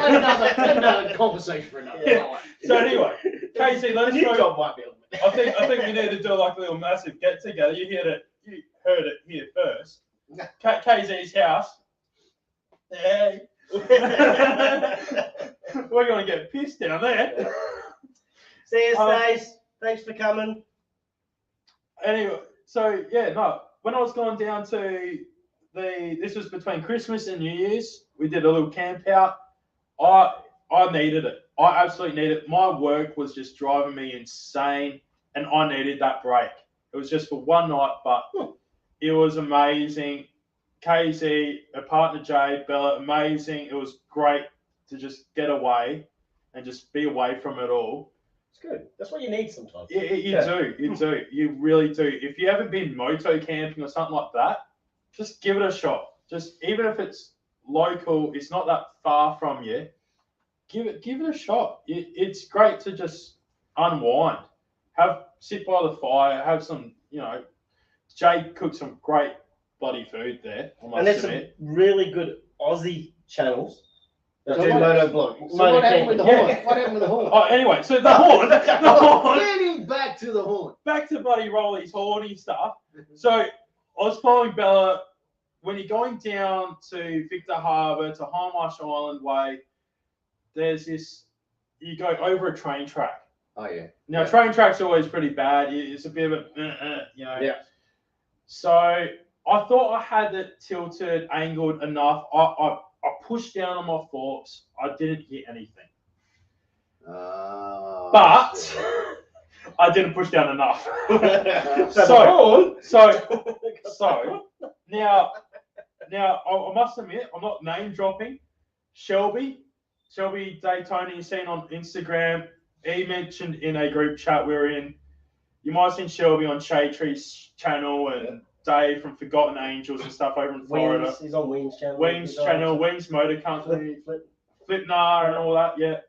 Another conversation for another time. So anyway, KZ, let us know. Job might be I think we need to do like a little massive get together. You heard it here first. KZ's house. Hey. We're gonna get pissed down there. See you, Stace. Thanks for coming. Anyway, so when I was going down to this was between Christmas and New Year's, we did a little camp out. I needed it. I absolutely needed it. My work was just driving me insane, and I needed that break. It was just for one night, but it was amazing. KZ, her partner Jay, Bella, amazing. It was great to just get away and just be away from it all. It's good. That's what you need sometimes. You do. You really do. If you haven't been moto camping or something like that, just give it a shot. Just even if it's local, it's not that far from you. Give it a shot. It's great to just unwind. Sit by the fire, have some, Jay cooked some great bloody food there. And there's some really good Aussie channels that do moto vlogs. So what happened with the horn? What happened with the horn? Oh, anyway, so the horn. Getting back to the horn. Back to bloody Rolly's horny stuff. So I was following Bella. When you're going down to Victor Harbour, to Highmarsh Island Way, there's this, you go over a train track. Oh, yeah. Now, train tracks are always pretty bad. It's a bit of a, Yeah. So I thought I had it tilted, angled enough. I pushed down on my forks. I didn't hit anything. But I didn't push down enough. So now I must admit, I'm not name dropping. Shelby Daytona, you've seen on Instagram. He mentioned in a group chat we're in. You might have seen Shelby on Shade Tree's channel and Dave from Forgotten Angels and stuff over in Florida. He's on Wings channel. Wings Motor Company, Flipnar and all that. Yeah,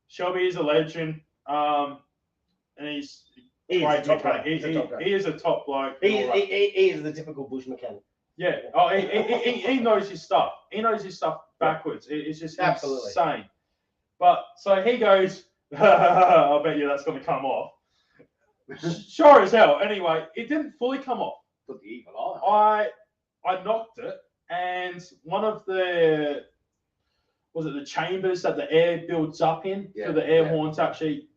Shelby is a legend. And he's He great is a top mechanic. guy. He is a top bloke. He is the typical bush mechanic. Yeah. Oh, he knows his stuff. He knows his stuff backwards. It's just Absolutely insane. But so he goes, I bet you that's going to come off. Sure as hell. Anyway, it didn't fully come off. Put the evil eye. I knocked it, and one of the the chambers that the air builds up in for the air horn to actually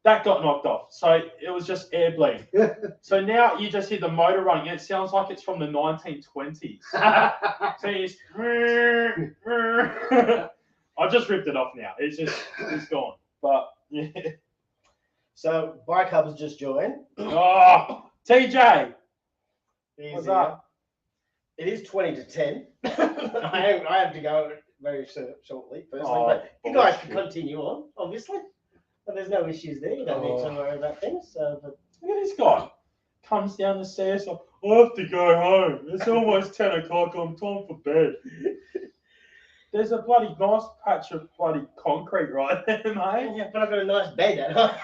that got knocked off. So it was just air bleeding. So now you just hear the motor running. It sounds like it's from the 1920s. So it's I just ripped it off now. It's gone. But yeah. So Bike Hub has just joined. Oh, TJ. What's up? It is 20 to 10. I have to go very shortly, personally. But you guys can continue on, obviously. But there's no issues there. You don't need to worry about things. But look at this guy. Comes down the stairs like, I have to go home. It's almost 10 o'clock. I'm time for bed. There's a bloody nice patch of bloody concrete right there, mate. Yeah, but I've got a nice bed at home.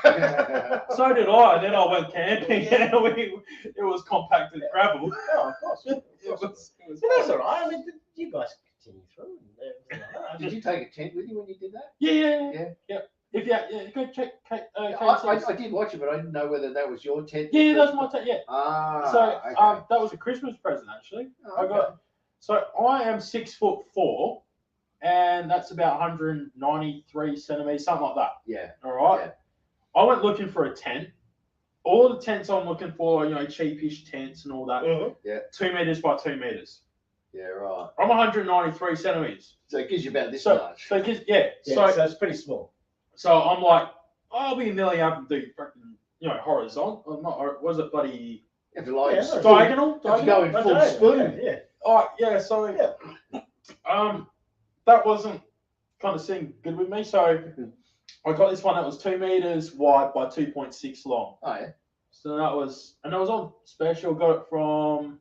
So did I. And then I went camping. Yeah. It was compacted gravel. Oh, of course. But that's all right. I mean, you guys continue through. Did you take a tent with you when you did that? Yeah. If go check. I did watch it, but I didn't know whether that was your tent. Yeah, that's my tent. Yeah. So okay. that was a Christmas present actually. Oh, okay. So I am 6'4", and that's about 193 centimeters, something like that. Yeah. All right. Yeah. I went looking for a tent. All the tents I'm looking for, cheapish tents and all that. Mm-hmm. Yeah. 2 meters by 2 meters. Yeah, right. I'm 193 centimeters. So it gives you about this much. So it gives, So it's pretty small. So I'm like, I'll be nearly able to do freaking, horizontal. Or not, was it bloody You have to like diagonal? You have to go in full spoon. Yeah. Oh yeah. So that wasn't kind of sitting good with me. So I got this one that was 2 meters wide by 2.6 long. Oh yeah. So that was on special. Got it from,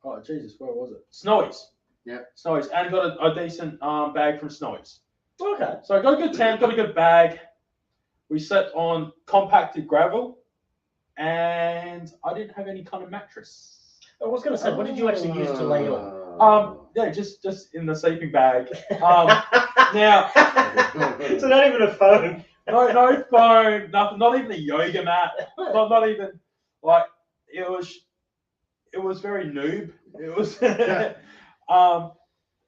oh Jesus, where was it? Snowy's. Yeah. Snowy's, and got a decent bag from Snowy's. Okay. So I got a good tent, got a good bag. We slept on compacted gravel, and I didn't have any kind of mattress. I was going to say, what did you actually use to lay on? Just in the sleeping bag. Now, so not even a phone. No phone, nothing. Not even a yoga mat. Not even like it was very noob. It was, and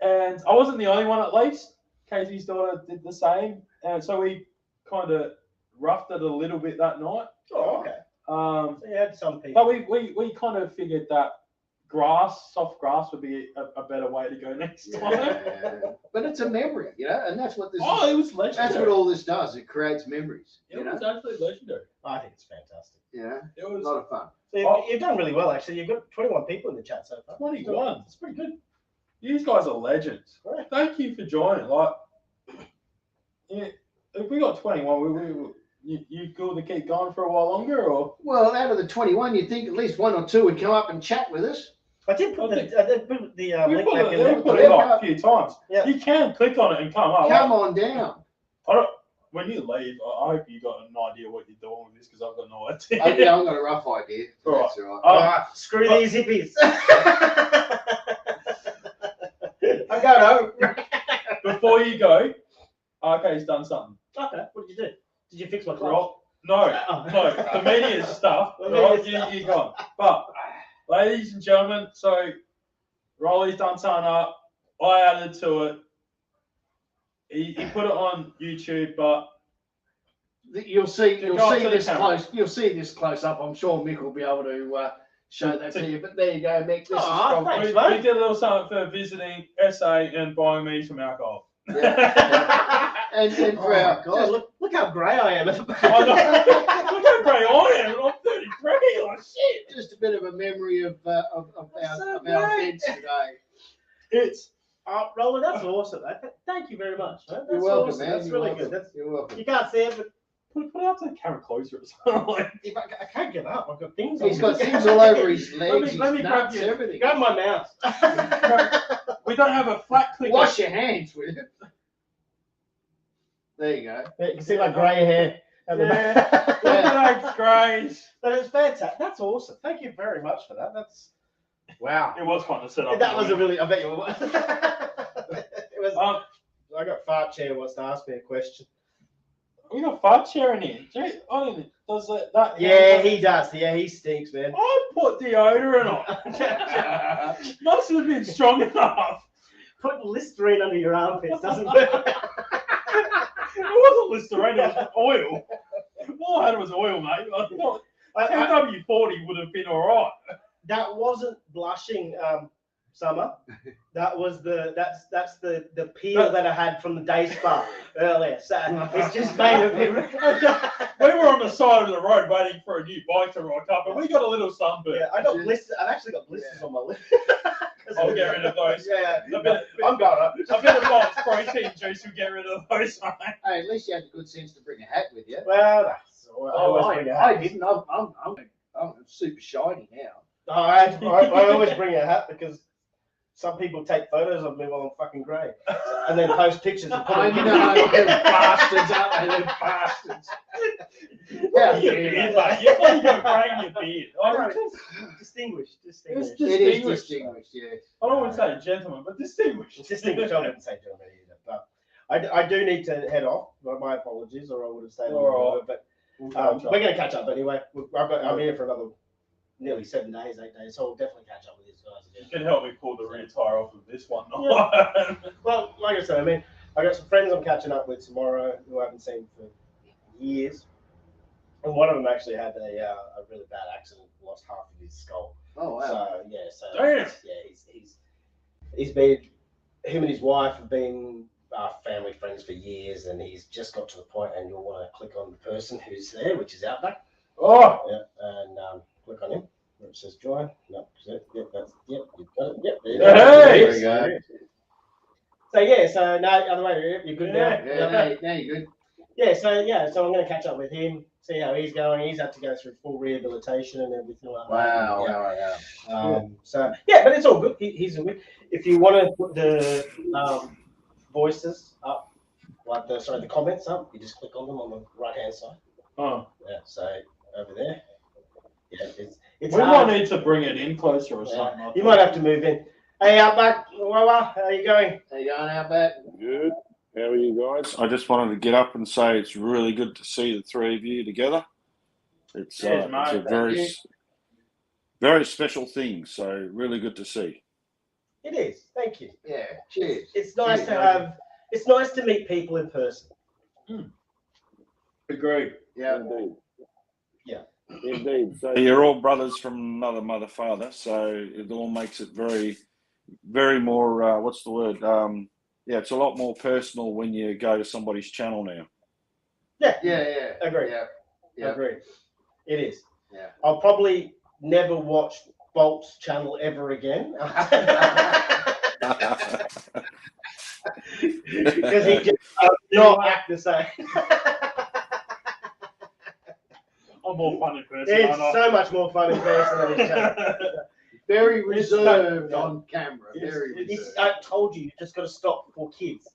I wasn't the only one. At least Casey's daughter did the same, and so we kind of roughed it a little bit that night. Oh, okay. So you had some people. But we kind of figured that soft grass would be a better way to go next time. Yeah. But it's a memory, and that's what this. Oh, it was legendary. That's what all this does. It creates memories. It was absolutely legendary. I think it's fantastic. Yeah, it was a lot of fun. So you've done really well, actually. You've got 21 people in the chat so far. 21. It's pretty good. You guys are legends. Right. Thank you for joining. If we got 21, you cool to keep going for a while longer, or? Well, out of the 21, you'd think at least one or two would come up and chat with us. I did put the link back in there. there. Put it up a few times. Yeah. You can click on it and come up. Come on down. When you leave, I hope you got an idea what you're doing with this, because I've got no idea. I've got a rough idea. All right. That's all right. Screw these hippies. I'm going home. Before you go, RK's done something. Okay, what did you do? Did you fix my clothes? No, the media stuff. You gone. But, ladies and gentlemen, so Rolly's done something up. I added to it. He put it on YouTube, but you'll see this close. You'll see this close up. I'm sure Mick will be able to show that to you. But there you go, Mick. This is from, thanks, we did a little something for visiting SA and buying me some alcohol. Yeah. and for our God, look how grey I am. Look how grey I am. I'm 33. Like shit. Just a bit of a memory of our events today. It's. Roland, that's awesome. Thank you very much. Man. You're welcome, awesome. man. That's You're really welcome. good. You're welcome. You can't see it, but Put it out to the camera closer or something. I can't get up. I've got things. He's got things all over his legs. Let me grab you. Everything. Grab my mouse. We don't have a flat clicker. Wash your hands with it. There you go. You can see my grey hair. Look at those greys. But it's fantastic. That's awesome. Thank you very much for that. Wow. It was fun to set up. That was a really. I bet you were. It was. I got Fart Chair wants to ask me a question. We got fart chair in here. Gee, I don't know, does that? Yeah, he does. Yeah, he stinks, man. I put deodorant on. Must have been strong enough. Putting Listerine under your armpits doesn't work. It wasn't Listerine, it was oil. All I had was oil, mate. I thought TW40 would have been all right. That wasn't blushing, Summer. That was that's the peel that I had from the day spa earlier. So it's just made of it. We were on the side of the road waiting for a new bike to rock up, and we got a little sunburn. Yeah, I got blisters. I've actually got blisters on my lip. I'll get rid of those. Yeah, I'm going. A bit of Bob's protein juice will get rid of those, mate. Hey, at least you had the good sense to bring a hat with you. Well, that's all right. I didn't. I'm super shiny now. I always bring a hat because some people take photos of me while I'm fucking grey and then post pictures and put I them. know, them bastards, aren't they? Them bastards. Yeah, your beard, mate. You're probably going to bring your beard. Distinguished. It's It is distinguished. distinguished, yeah. I don't want to say gentleman, but distinguished. Distinguished. I wouldn't say gentleman either, but I do need to head off. My apologies, or I would have stayed All longer. But we're going to catch up anyway. I'm here for another nearly 7 days, 8 days, so I'll definitely catch up with these guys again. You can help me pull the rear tire off of this one. Yeah. Well, like I said, I mean, I got some friends I'm catching up with tomorrow who I haven't seen for years, and one of them actually had a really bad accident, lost half of his skull. Oh, wow. So yeah, Damn. He's been, him and his wife have been family friends for years, and he's just got to the point, and you'll want to click on the person who's there, which is Outback. Oh, Yeah, and click on him where it says join. No, yep, you've got it. Yep, Hey! There we go. So yeah, so no, other way, you're good now. Yeah, now you're good. Yeah, so I'm going to catch up with him, see how he's going. He's had to go through full rehabilitation and everything like that. Wow. So yeah, but it's all good. He's all good. If you want to put the voices up, like the comments up, you just click on them on the right hand side. oh. Yeah, so over there. Yeah, it's We hard. might need to bring it in closer or something. I You think. might have to move in. Hey, Outback, how are you going? How you going, Outback? Good. How are you guys? I just wanted to get up and say it's really good to see the three of you together. It's Cheers, it's a mate. very special thing. So really good to see. It is. Thank you. Yeah, cheers. It's nice Cheers, to have. It's nice to meet people in person. Agreed. Yeah. Indeed. Yeah. Indeed. So you're all brothers from another mother father. So it all makes it very more. What's the word? Yeah, it's a lot more personal when you go to somebody's channel now. Yeah. Agreed. Yeah. Agreed. It is. Yeah. I'll probably never watch Bolt's channel ever again. Because he just does not act the same. I'm more fun in person. It's aren't I? so much more fun in person than his channel. Very reserved Yeah. on camera. Very reserved. I told you just got to stop for kids.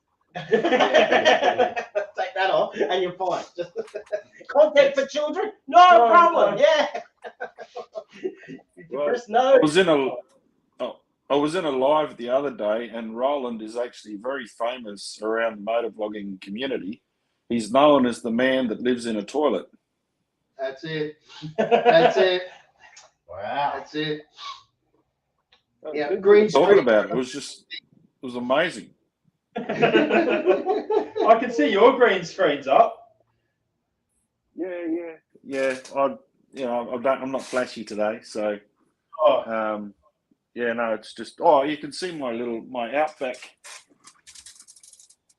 Take that off and you're fine. Just content for children, no problem. Yeah. You press no. I was in a live the other day, and Roland is actually very famous around the motovlogging community. He's known as the man that lives in a toilet. That's it. That's it. Wow. That's it. Yeah, People green were talking screen. about it. It was amazing. I can see your green screen's up. Yeah. I'm not flashy today, so. Oh, Yeah, no, it's just. Oh, you can see my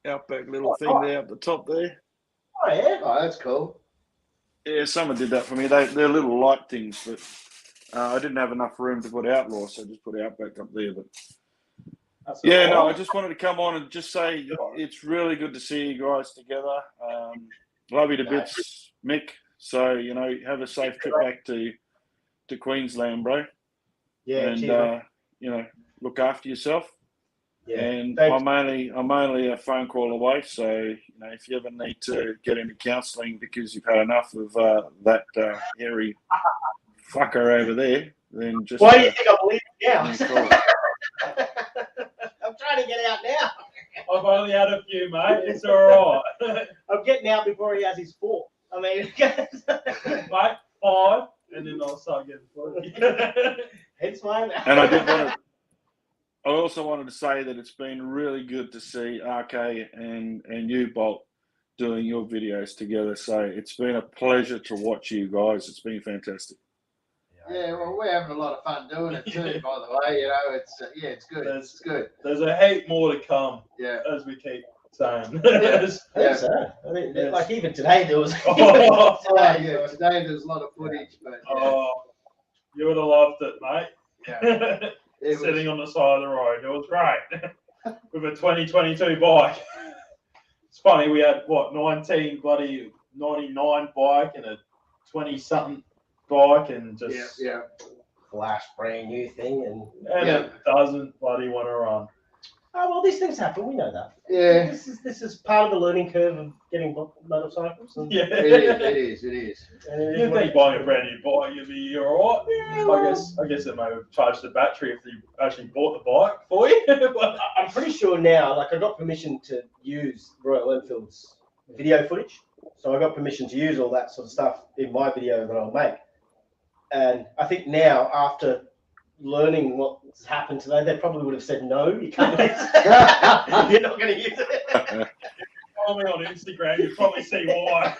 Outback little thing there at the top there. Oh yeah. Oh, that's cool. Yeah, someone did that for me. They're little light things, but I didn't have enough room to put Outlaw, so I just put Outback up there. But that's yeah, all no, I right. just wanted to come on and just say it's really good to see you guys together. Love you to bits, Mick. So have a safe trip back to Queensland, bro. Yeah. And cheers. look after yourself. Yeah. And Thanks. I'm only a phone call away. So if you ever need to get into counselling because you've had enough of that hairy fucker over there, then just. Why do you think I believe it now? Cool. I'm trying to get out now. I've only had a few, mate. It's all right. I'm getting out before he has his 4. I mean, Mate, 5, and then I'll start getting 40. it's fine. And I also wanted to say that it's been really good to see RK and you, Bolt, doing your videos together. So it's been a pleasure to watch you guys. It's been fantastic. Yeah, well, we're having a lot of fun doing it too. By the way, you know, it's it's good. It's good. There's a heap more to come. Yeah, as we keep saying. I think so. I mean, Yes. like even today there was. today there's a lot of footage, but Oh, you would have loved it, mate. yeah, it Sitting was, on the side of the road, it was great. With a 2022 bike. It's funny, we had what 99 bike and a 20-something bike, and just yeah. Flash brand new thing, and it doesn't bloody want to run. oh well, these things happen. We know that. Yeah. This is part of the learning curve of getting motorcycles. And, Yeah, It is. and it is you what think it buying a brand new bike, you'd be alright. Yeah, I guess it may have charged the battery if they actually bought the bike for you. But I'm pretty sure now, like I got permission to use Royal Enfield's video footage. So I got permission to use all that sort of stuff in my video that I'll make. And I think now, after learning what's happened today, they probably would have said, no, you can't use it. You're not going to use it. follow me on Instagram, you'll probably see why.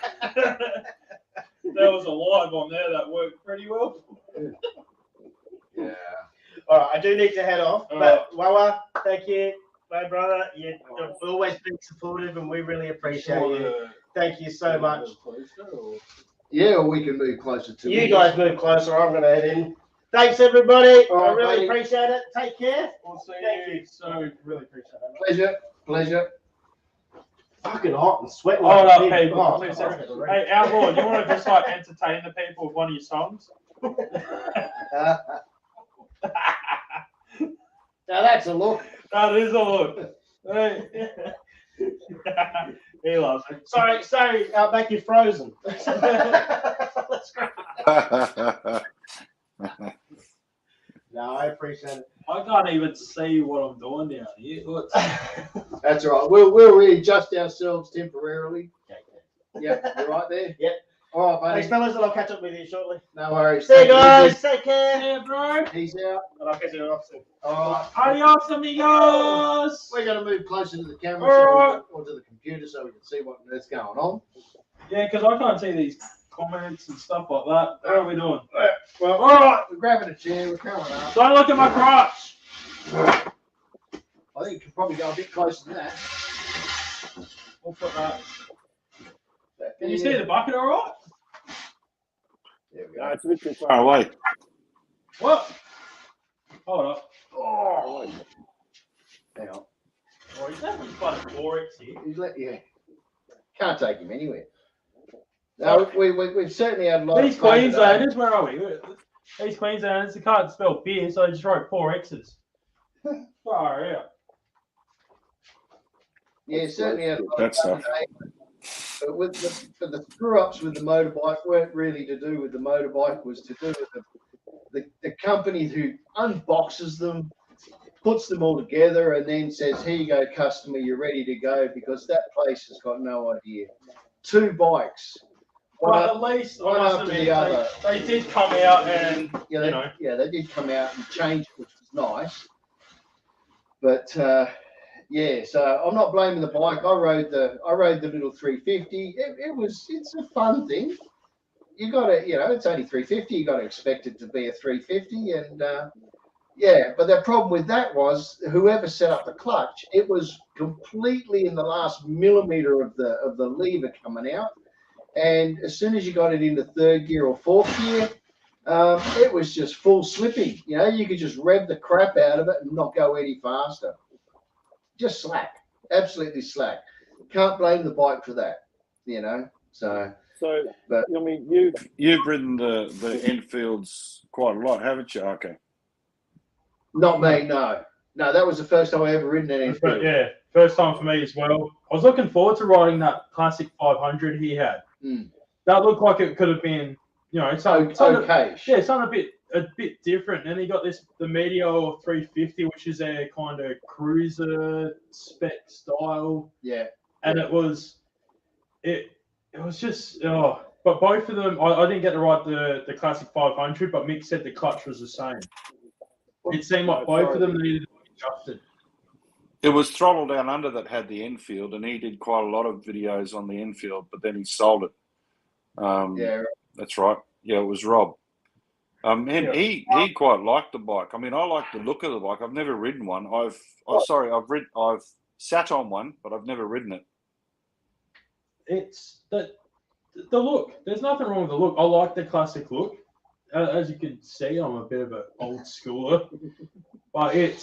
There was a live on there that worked pretty well. Yeah. All right, I do need to head off. All But Wawa, thank you, my brother. You've always been supportive, and we really appreciate you. Thank you so much. Yeah, or we can move closer to You it. guys move closer. I'm going to head in. Thanks, everybody. All I right, really buddy. appreciate it. Take care. We'll see Thank you you. soon. Really appreciate it. Pleasure. Fucking hot and sweating. Hold like up, a pig. people. Oh, 2 I'm seconds. gonna Hey, Outlaw, you want to just like entertain the people with one of your songs? Now that's a look. That is a look. Hey. He loves it. Sorry, Outback, you're frozen. Let's go. No, I appreciate it. I can't even see what I'm doing down here. Look. That's all right. We'll readjust ourselves temporarily. Yep, you're right there. Yep. All right, buddy. Thanks, fellas, and I'll catch up with you shortly. No worries. See you Take it guys. easy. Take care. Yeah, bro. He's out. And I'll catch you off soon. All right. Adios, amigos. We're going to move closer to the camera All right. or to the computer so we can see what on earth's going on. Yeah, because I can't see these comments and stuff like that. What are we doing? Well, All right. we're grabbing a chair. We're coming up. Don't look at my crotch. I think you could probably go a bit closer than that. We'll put that. Can you see the bucket all right? There we No, go. it's a bit too far away. What? Hold up. Oh. Hang on. Oh, he's definitely quite a 4X here. Yeah. Can't take him anywhere. No, we've certainly had a lot These of fun today. Queenslanders, where are we? These Queenslanders, they can't spell beer, so they just wrote 4Xs. Far out. Yeah, certainly had a lot That of fun stuff. today. But the screw ups with the motorbike weren't really to do with the motorbike, was to do with the company who unboxes them, puts them all together, and then says, "Here you go, customer, you're ready to go," because that place has got no idea. 2 bikes. But One at least, I one must after admit, the other. they did come out and, Yeah, you know. they did come out and change it, which was nice. But yeah, so I'm not blaming the bike. I rode the little 350. It's a fun thing. You got to, it's only 350. You got to expect it to be a 350, and yeah. But the problem with that was whoever set up the clutch, it was completely in the last millimeter of the lever coming out, and as soon as you got it into 3rd gear or 4th gear, it was just full slipping. You could just rev the crap out of it and not go any faster. Just slack, absolutely slack. Can't blame the bike for that, So, But I mean, you've ridden the Enfields quite a lot, haven't you, RK? not me, no. That was the first time I ever ridden an But Enfield. yeah, first time for me as well. I was looking forward to riding that classic 500 he had. Mm. That looked like it could have been, It's something okay. yeah, something a bit a bit different. Then he got the Meteor 350, which is a kind of cruiser spec style. Yeah. And it was just but both of them I didn't get to ride the classic 500, but Mick said the clutch was the same. It seemed like both of them needed to be adjusted. It was Throttle Down Under that had the Enfield, and he did quite a lot of videos on the Enfield, but then he sold it. Yeah. That's right. Yeah, it was Rob. And he quite liked the bike. I mean, I like the look of the bike. I've never ridden one. I've sat on one, but I've never ridden it. It's the look. There's nothing wrong with the look. I like the classic look. As you can see, I'm a bit of an old schooler, but I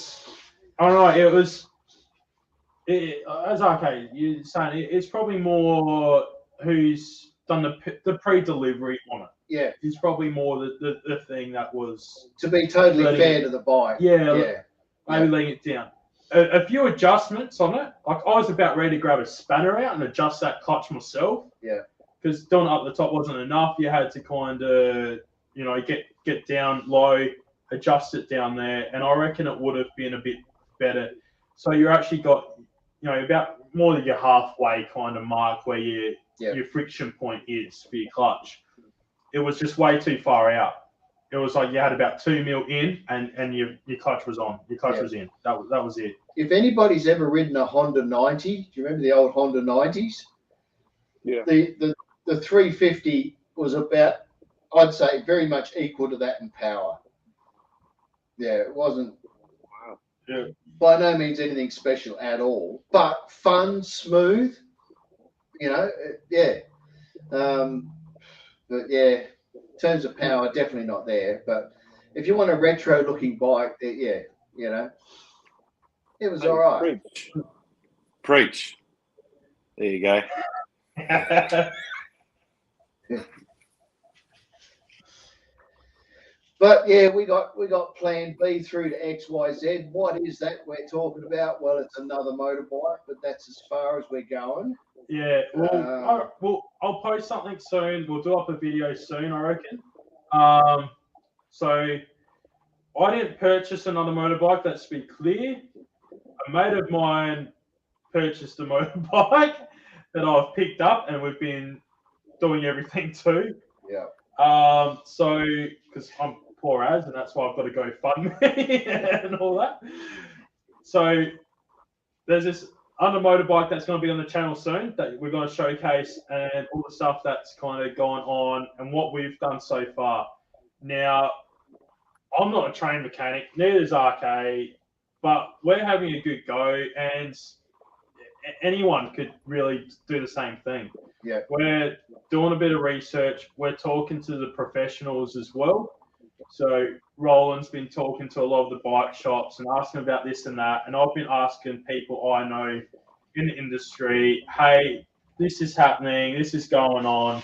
don't know. As RK, you're saying, it's probably more who's done the pre-delivery on it. Yeah. It's probably more the thing that was... To be totally fair to the bike. Yeah. Maybe letting it down. A few adjustments on it. Like, I was about ready to grab a spanner out and adjust that clutch myself. Yeah. Because doing it up the top wasn't enough. You had to kind of, get down low, adjust it down there. And I reckon it would have been a bit better. So you actually got, about more than your halfway kind of mark where your friction point is for your clutch. It was just way too far out. It was like you had about 2 mil in, and your clutch was on. Your clutch was in. That was it. If anybody's ever ridden a Honda 90, do you remember the old Honda 90s? Yeah. The 350 was about, I'd say, very much equal to that in power. Yeah, it wasn't. Wow. Yeah. By no means anything special at all, but fun, smooth. Yeah. But yeah, in terms of power, definitely not there. But if you want a retro-looking bike, it was all right. Preach. There you go. But yeah, we got Plan B through to XYZ. What is that we're talking about? Well, it's another motorbike, but that's as far as we're going. Yeah, I'll post something soon. We'll do up a video soon, I reckon. So I didn't purchase another motorbike, let's be clear. A mate of mine purchased a motorbike that I've picked up, and we've been doing everything too. Yeah. So, because I'm poor as, and that's why I've got to go fund me and all that. So there's this other motorbike that's going to be on the channel soon that we're going to showcase, and all the stuff that's kind of gone on and what we've done so far. Now, I'm not a trained mechanic, neither is RK, but we're having a good go, and anyone could really do the same thing. Yeah. We're doing a bit of research. We're talking to the professionals as well. So Roland's been talking to a lot of the bike shops and asking about this and that. And I've been asking people I know in the industry, hey, this is happening. This is going on.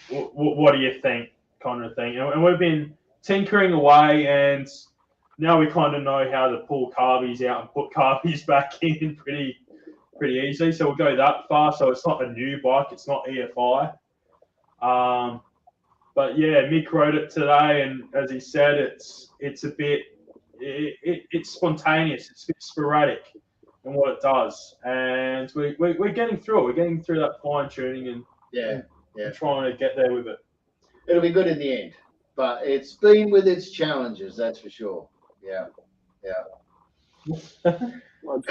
What do you think? Kind of thing. And we've been tinkering away, and now we kind of know how to pull carbies out and put carbies back in pretty easily. So we'll go that far. So it's not a new bike. It's not EFI. But yeah, Mick rode it today, and as he said, it's a bit it's spontaneous. It's a bit sporadic in what it does, and we're getting through it. We're getting through that fine tuning and trying to get there with it. It'll be good in the end, but it's been with its challenges, that's for sure. Yeah. Well,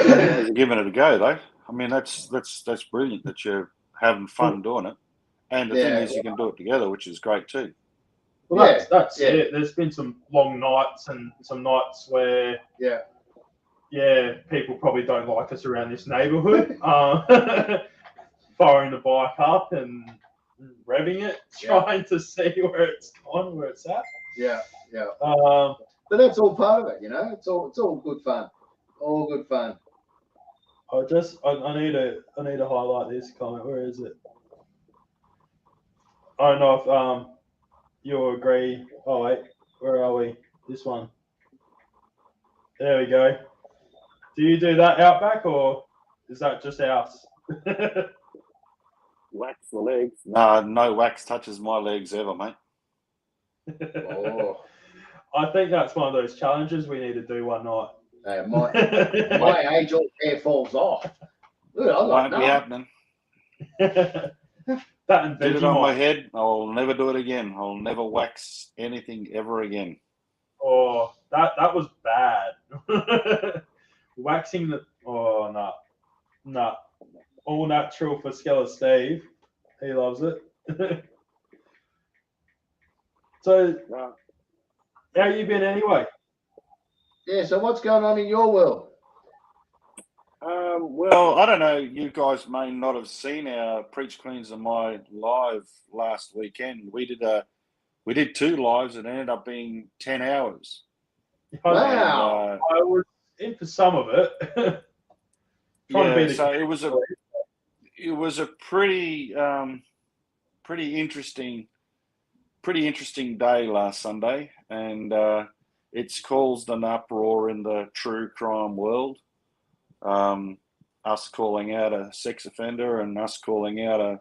giving it a go though. I mean, that's brilliant that you're having fun doing it, and the thing is, you can do it together, which is great too. Well, that's it. There's been some long nights and some nights where people probably don't like us around this neighbourhood, firing the bike up and revving it, trying to see where it's gone, where it's at. Yeah. But that's all part of it, It's all good fun. All good fun. I need to highlight this comment. Where is it? I don't know if you'll agree. Oh wait, where are we? This one. There we go. Do you do that Outback, or is that just ours? Wax the legs. No wax touches my legs ever, mate. Oh. I think that's one of those challenges we need to do one night. My age-old hair falls off. Look, I'm Won't like, be no. happening. That and Did it on my Vegemite. head. I'll never do it again. I'll never wax anything ever again. Oh, that was bad. Waxing the no. All natural for Skeller Steve. He loves it. So, how you been anyway? Yeah, so what's going on in your world? Well, I don't know. You guys may not have seen our Preach Queens and My live last weekend. We did 2 lives and it ended up being 10 hours. Wow. And, I was in for some of it. so it was a pretty interesting day last Sunday, and it's caused an uproar in the true crime world. Us calling out a sex offender and us calling out a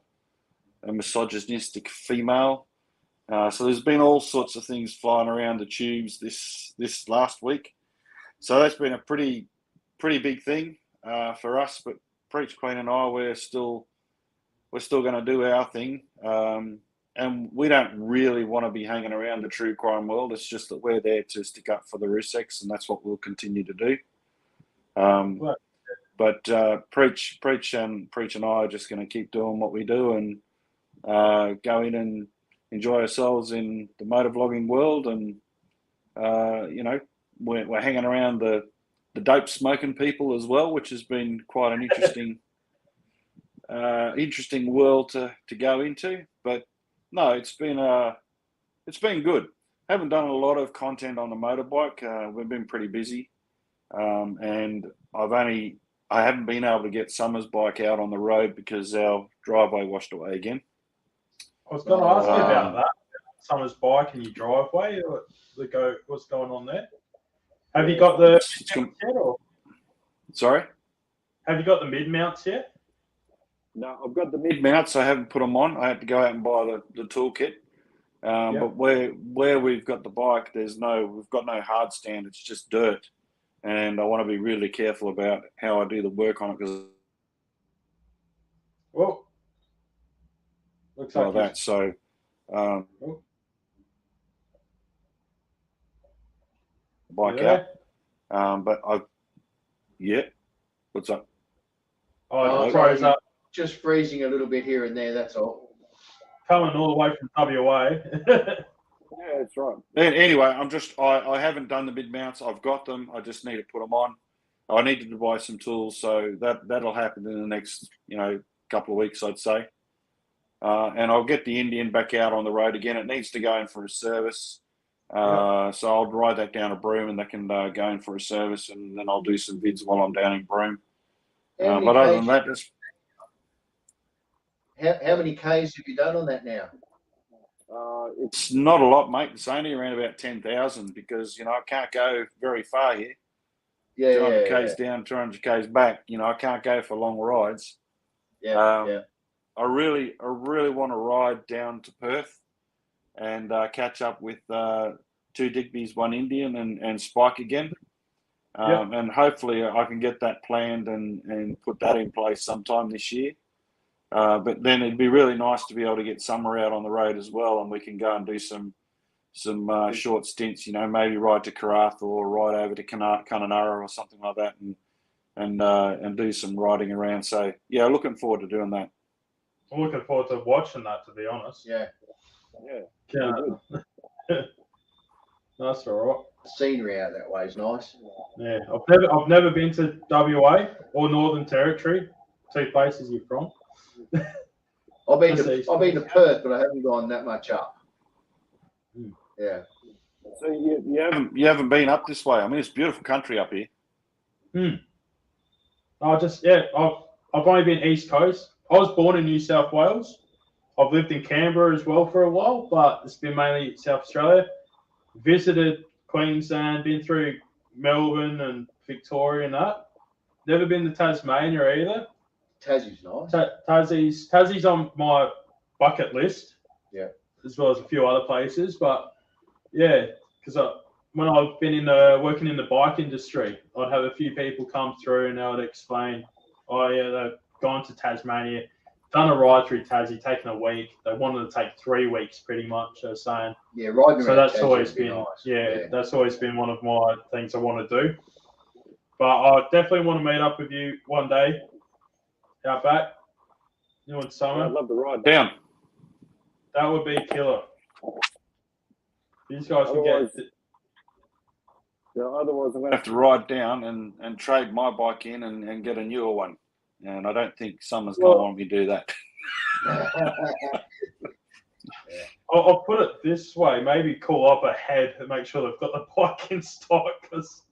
misogynistic female. So there's been all sorts of things flying around the tubes this last week. So that's been a pretty big thing for us. But Preach Queen and I, we're still going to do our thing. And we don't really want to be hanging around the true crime world. It's just that we're there to stick up for the Ruseks, and that's what we'll continue to do. But Preach and I are just going to keep doing what we do and go in and enjoy ourselves in the motovlogging world. And we're hanging around the dope smoking people as well, which has been quite an interesting world to go into. But no, it's been good. Haven't done a lot of content on the motorbike. We've been pretty busy, and I haven't been able to get Summer's bike out on the road because our driveway washed away again. I was going to ask you about that. Summer's bike and your driveway. What's going on there? Have you got the mid-mounts yet? Or? Sorry? Have you got the mid-mounts yet? No, I've got the mid-mounts. I haven't put them on. I had to go out and buy the toolkit. But where we've got the bike, we've got no hard stand. It's just dirt. And I want to be really careful about how I do the work on it because looks like that. So, bike out. But what's up? Oh, it froze up. Just freezing a little bit here and there. That's all. Coming all the way from WA. Yeah, that's right. Anyway, I haven't done the mid mounts. I've got them. I just need to put them on. I needed to buy some tools, so that'll happen in the next couple of weeks, I'd say. And I'll get the Indian back out on the road again. It needs to go in for a service. So I'll ride that down to Broome, and that can go in for a service, and then I'll do some vids while I'm down in Broome. But other than that, how many Ks have you done on that now? It's not a lot, mate. It's only around about 10,000 because I can't go very far here. 200 Ks down, 200 Ks back. I can't go for long rides. I really want to ride down to Perth and catch up with 2 Digby's, 1 Indian, and Spike again. And hopefully I can get that planned and put that in place sometime this year. But then it'd be really nice to be able to get Summer out on the road as well, and we can go and do some short stints. Maybe ride to Karratha or ride over to Kununurra or something like that, and do some riding around. So looking forward to doing that. I'm looking forward to watching that, to be honest. Yeah. That's all right. The scenery out that way is nice. Yeah, I've never been to WA or Northern Territory, 2 places you're from. I've been to Perth, but I haven't gone that much up. Yeah. So you haven't been up this way. I mean, it's beautiful country up here. I've only been East Coast. I was born in New South Wales. I've lived in Canberra as well for a while, but it's been mainly South Australia. Visited Queensland, been through Melbourne and Victoria and that. Never been to Tasmania either. Tassie's nice. Tassie's on my bucket list. Yeah. As well as a few other places, but because when I've been working in the bike industry, I'd have a few people come through and they would explain, oh yeah, they've gone to Tasmania, done a ride through Tassie, taken a week. They wanted to take 3 weeks pretty much, they're saying. Yeah, riding So around that's Tassie always would be been, nice. that's always been one of my things I want to do. But I definitely want to meet up with you one day out back. You and Summer. I'd love to ride down. That would be killer. These guys can get. Yeah, otherwise, I'm going to have to ride down and trade my bike in and get a newer one. And I don't think Summer's going to want me to do that. I'll put it this way: maybe call up ahead and make sure they've got the bike in stock. Cause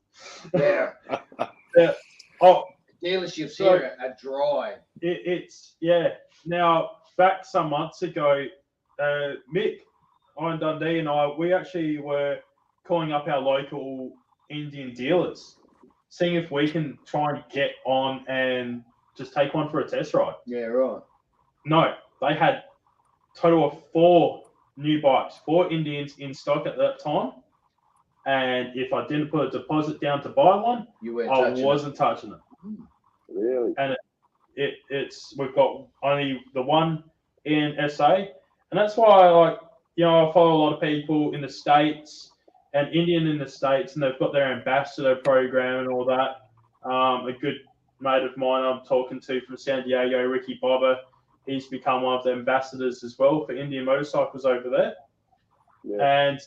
yeah. Oh, dealerships here are dry. It's Now back some months ago, Mick, Iron Dundee, and we actually were calling up our local Indian dealers, seeing if we can try and get on and just take one for a test ride. Yeah, right. No, they had total of 4 new bikes, 4 Indians in stock at that time. And if I didn't put a deposit down to buy one, I wasn't touching it. Really? And we've got only the one in SA, and that's why I follow a lot of people in the States and Indian in the States, and they've got their ambassador program and all that. A good mate of mine I'm talking to from San Diego, Ricky Bobber, he's become one of the ambassadors as well for Indian motorcycles over there. Yeah. And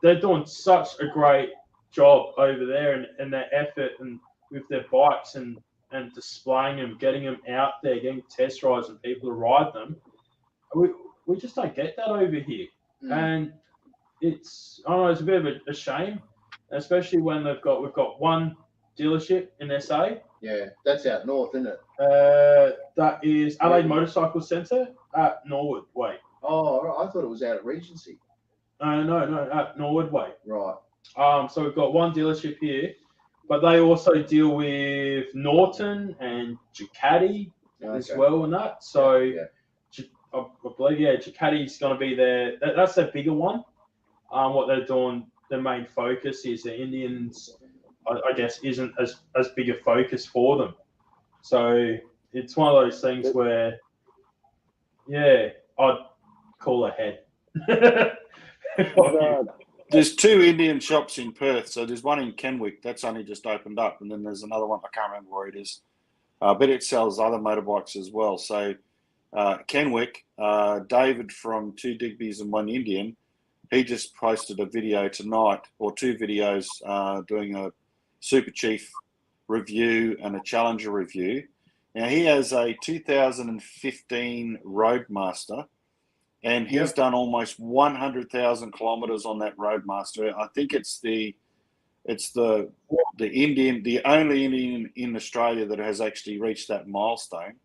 they're doing such a great job over there, and their effort and with their bikes and displaying them, getting them out there, getting test rides and people to ride them. We just don't get that over here. And it's a bit of a shame, especially when we've got one dealership in SA. Yeah, that's out north, isn't it? That is Adelaide Motorcycle Centre at Norwood Way. Oh, I thought it was out at Regency. No, at Norwood Way. Right. So we've got one dealership here, but they also deal with Norton and Ducati as well and that. So I believe, Ducati's going to be there. That's their bigger one. What they're doing, their main focus is the Indians, I guess, isn't as big a focus for them. So it's one of those things where, I'd call ahead. There's 2 Indian shops in Perth. So there's one in Kenwick that's only just opened up, and then there's another one, I can't remember where it is, but it sells other motorbikes as well. So Kenwick, David from 2 Digby's and 1 Indian, he just posted a video tonight, or 2 videos, doing a Super Chief review and a Challenger review. Now he has a 2015 Roadmaster, and he's done almost 100,000 kilometers on that Roadmaster. I think it's the Indian, the only Indian in Australia that has actually reached that milestone.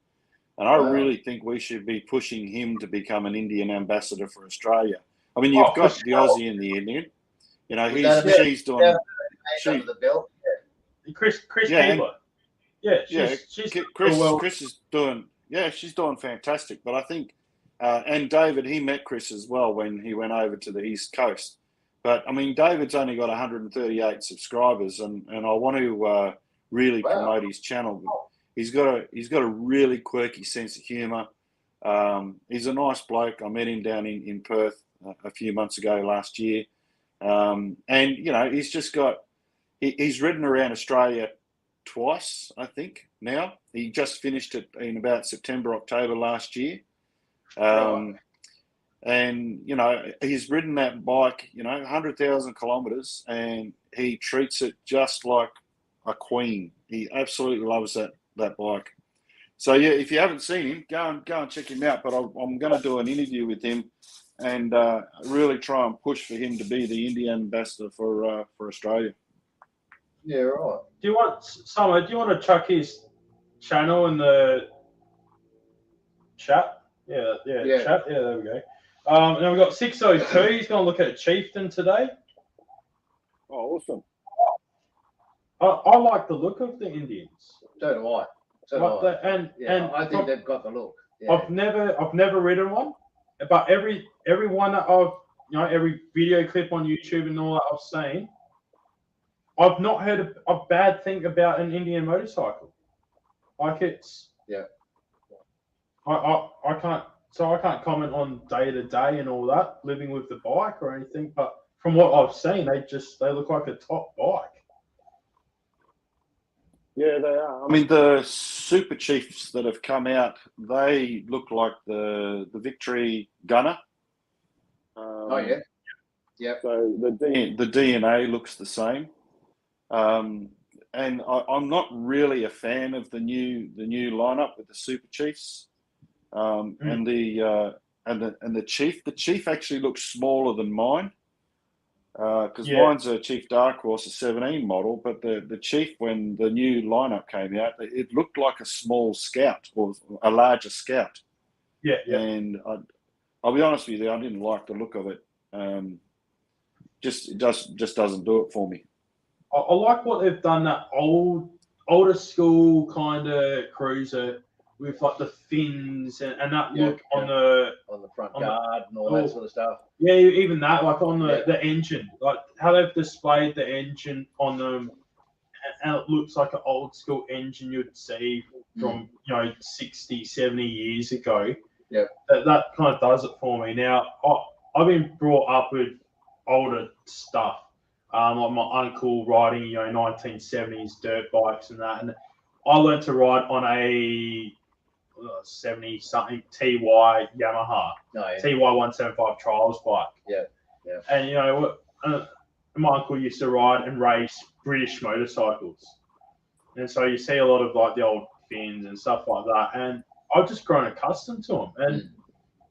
And I really think we should be pushing him to become an Indian ambassador for Australia. I mean, you've got the Aussie and the Indian. She's doing. The belt. Chris Keebler. Chris is doing. Yeah, she's doing fantastic. But I think, and David, he met Chris as well when he went over to the East Coast. But I mean, David's only got 138 subscribers, and I want to really promote his channel. He's got a really quirky sense of humour. He's a nice bloke. I met him down in Perth a few months ago last year, and he's just he's ridden around Australia twice, I think. Now he just finished it in about September, October last year, and he's ridden that bike 100,000 kilometres, and he treats it just like a queen. He absolutely loves that bike. So if you haven't seen him, go and check him out. But I'm going to do an interview with him and really try and push for him to be the Indian ambassador for Australia. Yeah, right. Do you want to chuck his channel in the chat? Yeah. Chat. Yeah, there we go. Now we've got 602. He's going to look at a Chieftain today. Oh, awesome. I like the look of the Indians. So do I. And I think they've got the look. Yeah. I've never ridden one, but every one that every video clip on YouTube and all that I've seen, I've not heard a bad thing about an Indian motorcycle. Like it's I can't comment on day to day and all that living with the bike or anything, but from what I've seen, they look like a top bike. Yeah, they are. I mean, the Super Chiefs that have come out, they look like the Victory Gunner. Oh yeah, yeah. So the DNA looks the same, and I'm not really a fan of the new lineup with the Super Chiefs, and the Chief. The Chief actually looks smaller than mine. Because mine's a Chief Dark Horse, a 17 model, but the Chief, when the new lineup came out, it looked like a small Scout or a larger Scout. Yeah. And I'll be honest with you, I didn't like the look of it. Just doesn't do it for me. I like what they've done, that older school kind of cruiser with like the fins and that look on the front guard and all that sort of stuff. Yeah, even that, like on the engine, like how they've displayed the engine on them, and it looks like an old school engine you'd see from 60, 70 years ago. Yeah, that kind of does it for me. Now, I've been brought up with older stuff, like my uncle riding 1970s dirt bikes and that, and I learned to ride on a 70-something TY Yamaha, TY 175 trials bike. Yeah. And my uncle used to ride and race British motorcycles, and so you see a lot of like the old fins and stuff like that. And I've just grown accustomed to them. And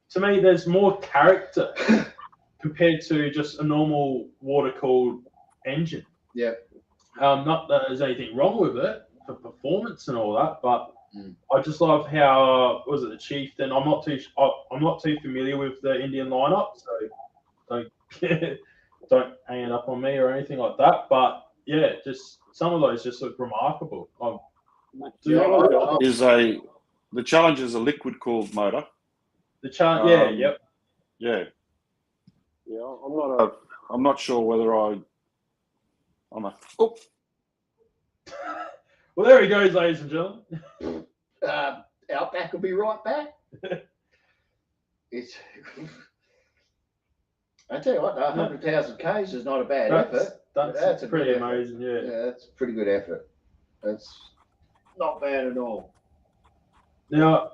to me, there's more character compared to just a normal water-cooled engine. Yeah. Not that there's anything wrong with it for performance and all that, but I just love how was it the Chieftain? I'm not too familiar with the Indian lineup, so don't hang it up on me or anything like that. But yeah, just some of those just look remarkable. The Challenge is a liquid cooled motor. The Challenge, yeah. I'm not sure whether Well, there he goes, ladies and gentlemen. Outback will be right back. I tell you what, 100,000 Ks is not a bad effort. That's pretty amazing, yeah, that's a pretty good effort. That's not bad at all. Now,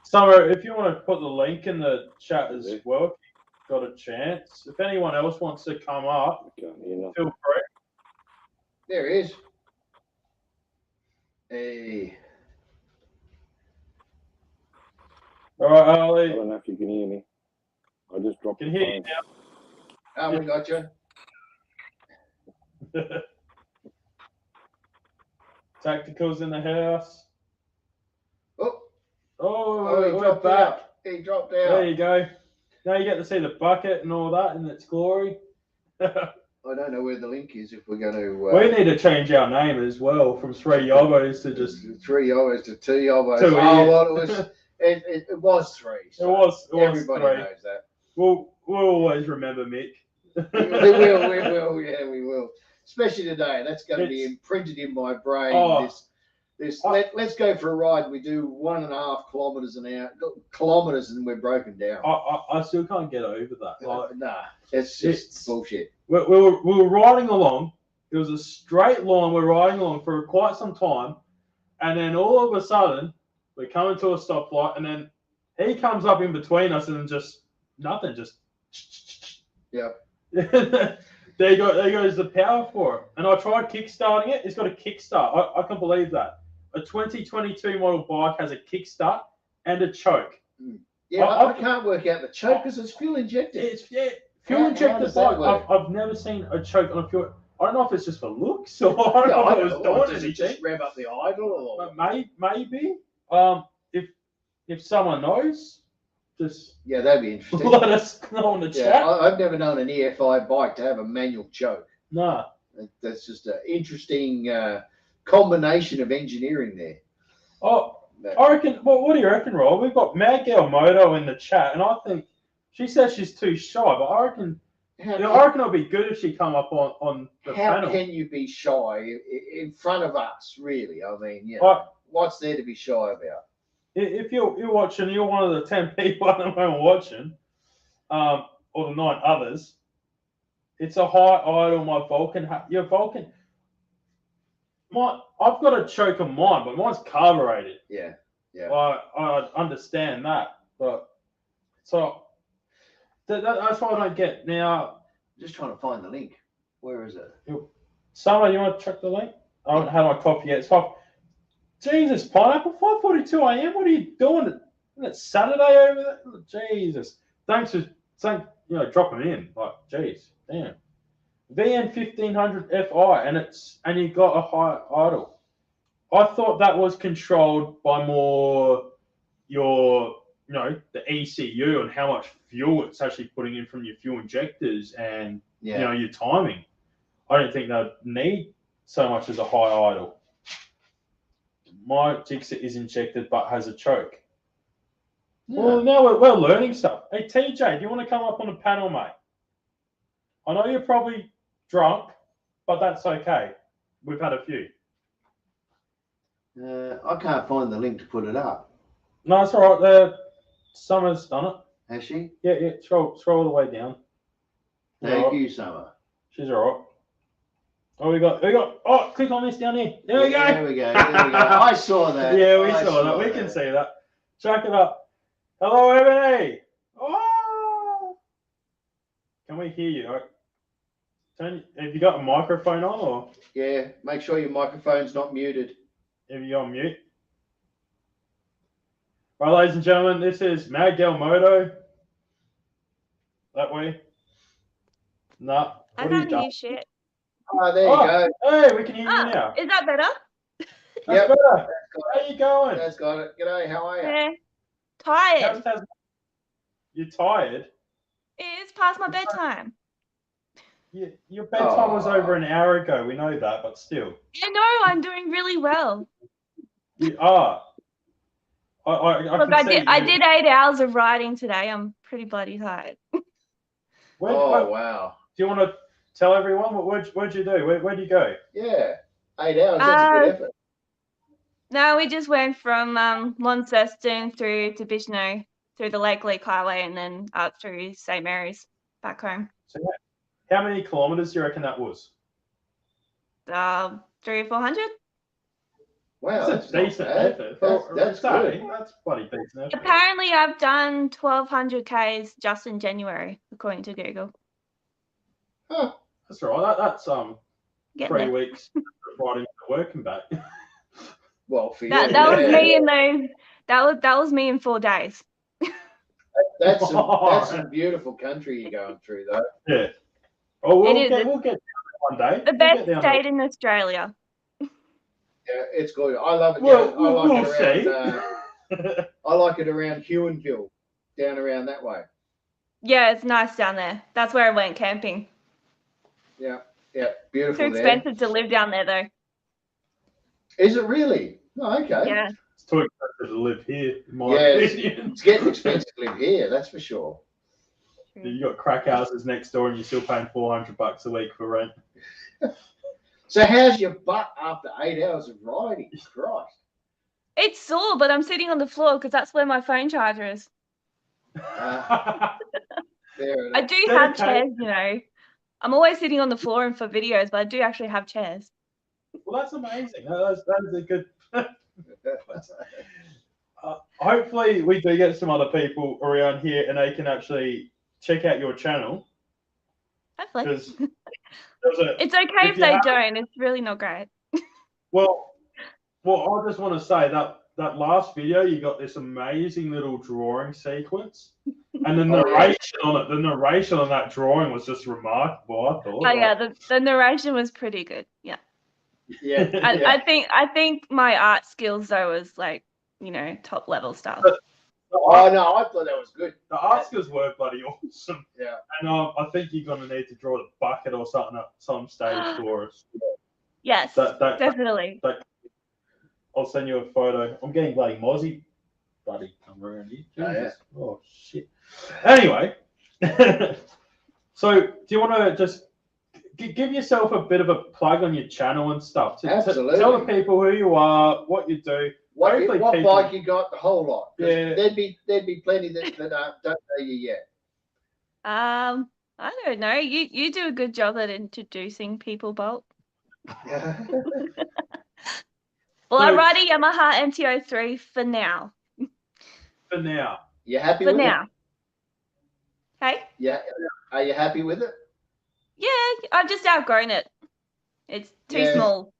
Summer, if you want to put the link in the chat as well, if you've got a chance. If anyone else wants to come up, feel free. There he is. Hey. All right, Ali. I don't know if you can hear me. I just dropped the phone. Can hear you now. Oh, we got you. Tacticals in the house. He dropped back. out. He dropped out. There you go. Now you get to see the bucket and all that in its glory. I don't know where the link is if we're going to... we need to change our name as well from 3 Yobos to just... 3 Yobos to 2 Yobos. It was 3. So everybody knows that. We'll always remember Mick. we will. Yeah, we will. Especially today. That's going to be imprinted in my brain. Let's go for a ride. We do 1.5 kilometers an hour, and we're broken down. I still can't get over that. Like, it's just bullshit. We were riding along. It was a straight line. We're riding along for quite some time, and then all of a sudden we're coming to a stoplight, and then he comes up in between us, and just nothing. Just there goes the power for it. And I tried kickstarting it. It's got a kickstart. I can't believe that. A 2022 model bike has a kickstart and a choke. Yeah, I can't work out the choke because it's fuel injected. It's fuel injected bike. I've never seen a choke on a fuel. I don't know if it's just for looks or I don't know if it was doing anything. Just rev up the idle or maybe. If someone knows, just that'd be interesting. Let us know in the chat. I've never known an EFI bike to have a manual choke. No, that's just an interesting combination of engineering there. I reckon. Well, what do you reckon, Rob? We've got Mad Girl Moto in the chat, and I think she says she's too shy, but I reckon I reckon it'll be good if she come up on the How panel. can you be shy in front of us, really? I mean, you know, what's there to be shy about? If you're watching, you're one of the 10 people at the moment watching, or the 9 others. It's a high idol, my Vulcan. Your Vulcan. I've got a choke on mine, but mine's carbureted. Yeah. I understand that, but so that's what I don't get now. Just trying to find the link. Where is it? Summer, you want to check the link? I haven't had my coffee yet. It's Jesus, Pineapple, 5:42 a.m. What are you doing? Isn't it Saturday over there? Jesus. Thanks for dropping in. Like, geez, damn. VN 1500 FI, and you got a high idle. I thought that was controlled by more the ECU and how much fuel it's actually putting in from your fuel injectors and your timing. I don't think they'd need so much as a high idle. My Gixxer is injected but has a choke. Yeah. Well, now we're learning stuff. Hey, TJ, do you want to come up on the panel, mate? I know you're probably drunk, but that's okay. We've had a few. I can't find the link to put it up. No, it's all right. Summer's done it. Has she? Yeah. Scroll all the way down. Thank you, Summer. She's all right. Oh, we got. Oh, click on this down here. There we go. There we go. I saw that. Yeah, we saw that. We can see that. Chuck it up. Hello, Ebony. Oh. Can we hear you? Have you got a microphone on, or? Yeah. Make sure your microphone's not muted. Have you on mute? Right, ladies and gentlemen, this is Magdal Moto. That way. Nah. I can't hear shit. Oh, there you go. Hey, we can hear you now. Is that better? That's better. How you going? That's got it. G'day, how are you? Yeah. Tired. You're tired? It's past my bedtime. Your bedtime was over an hour ago. We know that, but still. I know. I'm doing really well. You are. Look, I did 8 hours of riding today. I'm pretty bloody tired. Wow. Do you want to tell everyone what'd you do? Where'd you go? Yeah, 8 hours. That's a good effort. No, we just went from Launceston through to Bichno, through the Lake Leak Highway, and then up through St. Mary's back home. So how many kilometres do you reckon that was? 300 or 400. Wow, that's a decent effort. That's good. That's bloody decent effort. Apparently, I've done 1,200 Ks just in January, according to Google. Huh. That's right. That's 3 weeks riding to work and back. Well, for you, that was me in those. That was me in 4 days. That's some beautiful country you're going through, though. Yeah. Oh, we'll get down there one day. The best state in Australia. Yeah, it's good. I love it. I like it around Huonville, down around that way. Yeah, it's nice down there. That's where I went camping. Yeah, beautiful. Too expensive to live down there, though. Is it really? Oh, okay. Yeah. It's too expensive to live here, in my opinion. It's getting expensive to live here, that's for sure. You got crack houses next door, and you're still paying $400 a week for rent. So how's your butt after 8 hours of riding? Christ. It's sore, but I'm sitting on the floor because that's where my phone charger is. I do have chairs, you know. I'm always sitting on the floor and for videos, but I do actually have chairs. Well, that's amazing. That is a good. Hopefully, we do get some other people around here, and they can actually check out your channel. Hopefully. It's okay if they don't. It's really not great. Well, I just want to say that last video, you got this amazing little drawing sequence, and the narration on it. The narration on that drawing was just remarkable. I thought. Oh yeah, the narration was pretty good. Yeah. Yeah. I think my art skills though was like, you know, top level stuff. Oh no, I thought that was good. The art skills were bloody awesome. Yeah. And I think you're gonna need to draw the bucket or something at some stage for us. Yes, definitely. I'll send you a photo. I'm getting bloody mozzie. Bloody come around here. Jesus. Oh, yeah. Oh shit. Anyway. So, do you want to just give yourself a bit of a plug on your channel and stuff? Absolutely. Tell the people who you are, what you do. What bike you got, the whole lot. Yeah. There'd be plenty that don't know you yet. I don't know. You do a good job at introducing people, Bolt. Well, I ride a Yamaha MT-03 for now. For now. You happy For with now. it? Hey? Yeah. Are you happy with it? Yeah, I've just outgrown it. It's too small.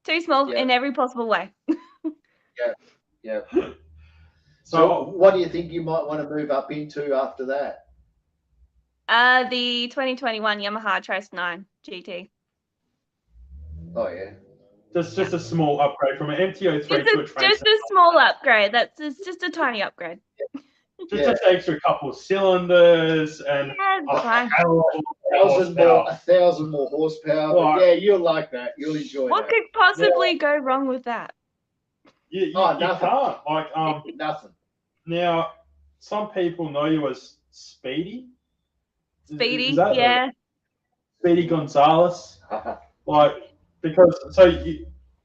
Too small in every possible way. Yeah. So what do you think you might want to move up into after that? The 2021 Yamaha Trace 9 GT. Oh yeah. Just a small upgrade from an MT-03 to a Trace. Just a small upgrade. It's just a tiny upgrade. Just an extra couple of cylinders and fine. 1,000 more horsepower. But yeah, you'll like that. You'll enjoy what that. could possibly go wrong with that? You can't. Like nothing. Now, some people know you as Speedy. Speedy, is that yeah. Speedy Gonzalez. Like, because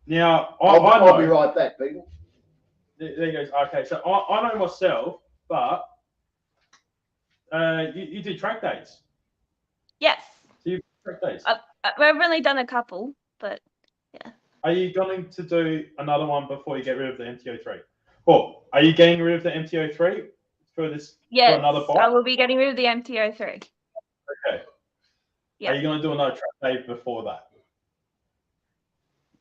now I'll be right back, people. There he goes. Okay, so I know myself, but you do track days. Yes. So you do track days. We've only done a couple, but yeah. Are you going to do another one before you get rid of the MT-03? Or are you getting rid of the MT-03 for this? Yes, for another bike? I will be getting rid of the MT-03. Okay. Yeah. Are you going to do another track day before that?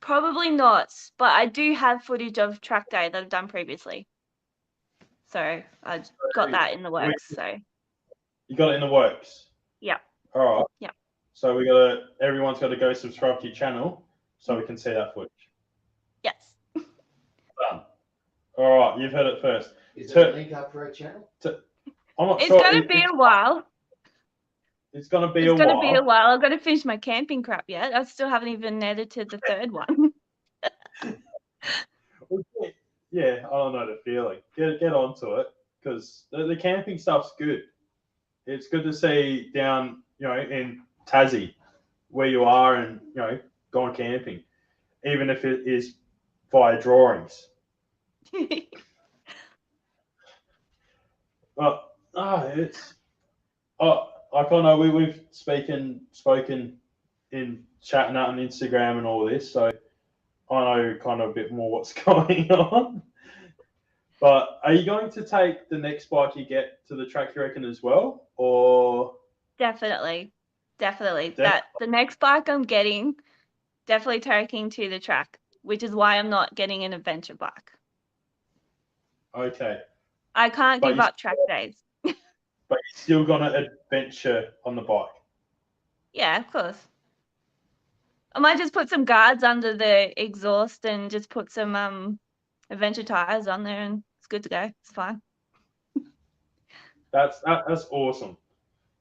Probably not, but I do have footage of track day that I've done previously. So I got that in the works. So you got it in the works. Yeah. All right. Yeah. So everyone's got to go subscribe to your channel so we can see that footage. Yes. Done. All right, you've heard it first. Is there a link up for a channel? I'm not it's sure. Going to be a while. It's going to be a while. It's going to be a while. I've got to finish my camping crap yet. I still haven't even edited the third one. Yeah, I don't know the feeling. Get onto it because the camping stuff's good. It's good to see down, in Tassie where you are and, going camping, even if it is via drawings. But like I know we've spoken in chatting out on Instagram and all this, so I know kind of a bit more what's going on. But are you going to take the next bike you get to the track, you reckon, as well, or? Definitely. That the next bike I'm getting, definitely taking to the track, which is why I'm not getting an adventure bike. Okay. I can't give up track days. But you're still gonna adventure on the bike. Yeah, of course. I might just put some guards under the exhaust and just put some adventure tires on there, and it's good to go. It's fine. That's awesome.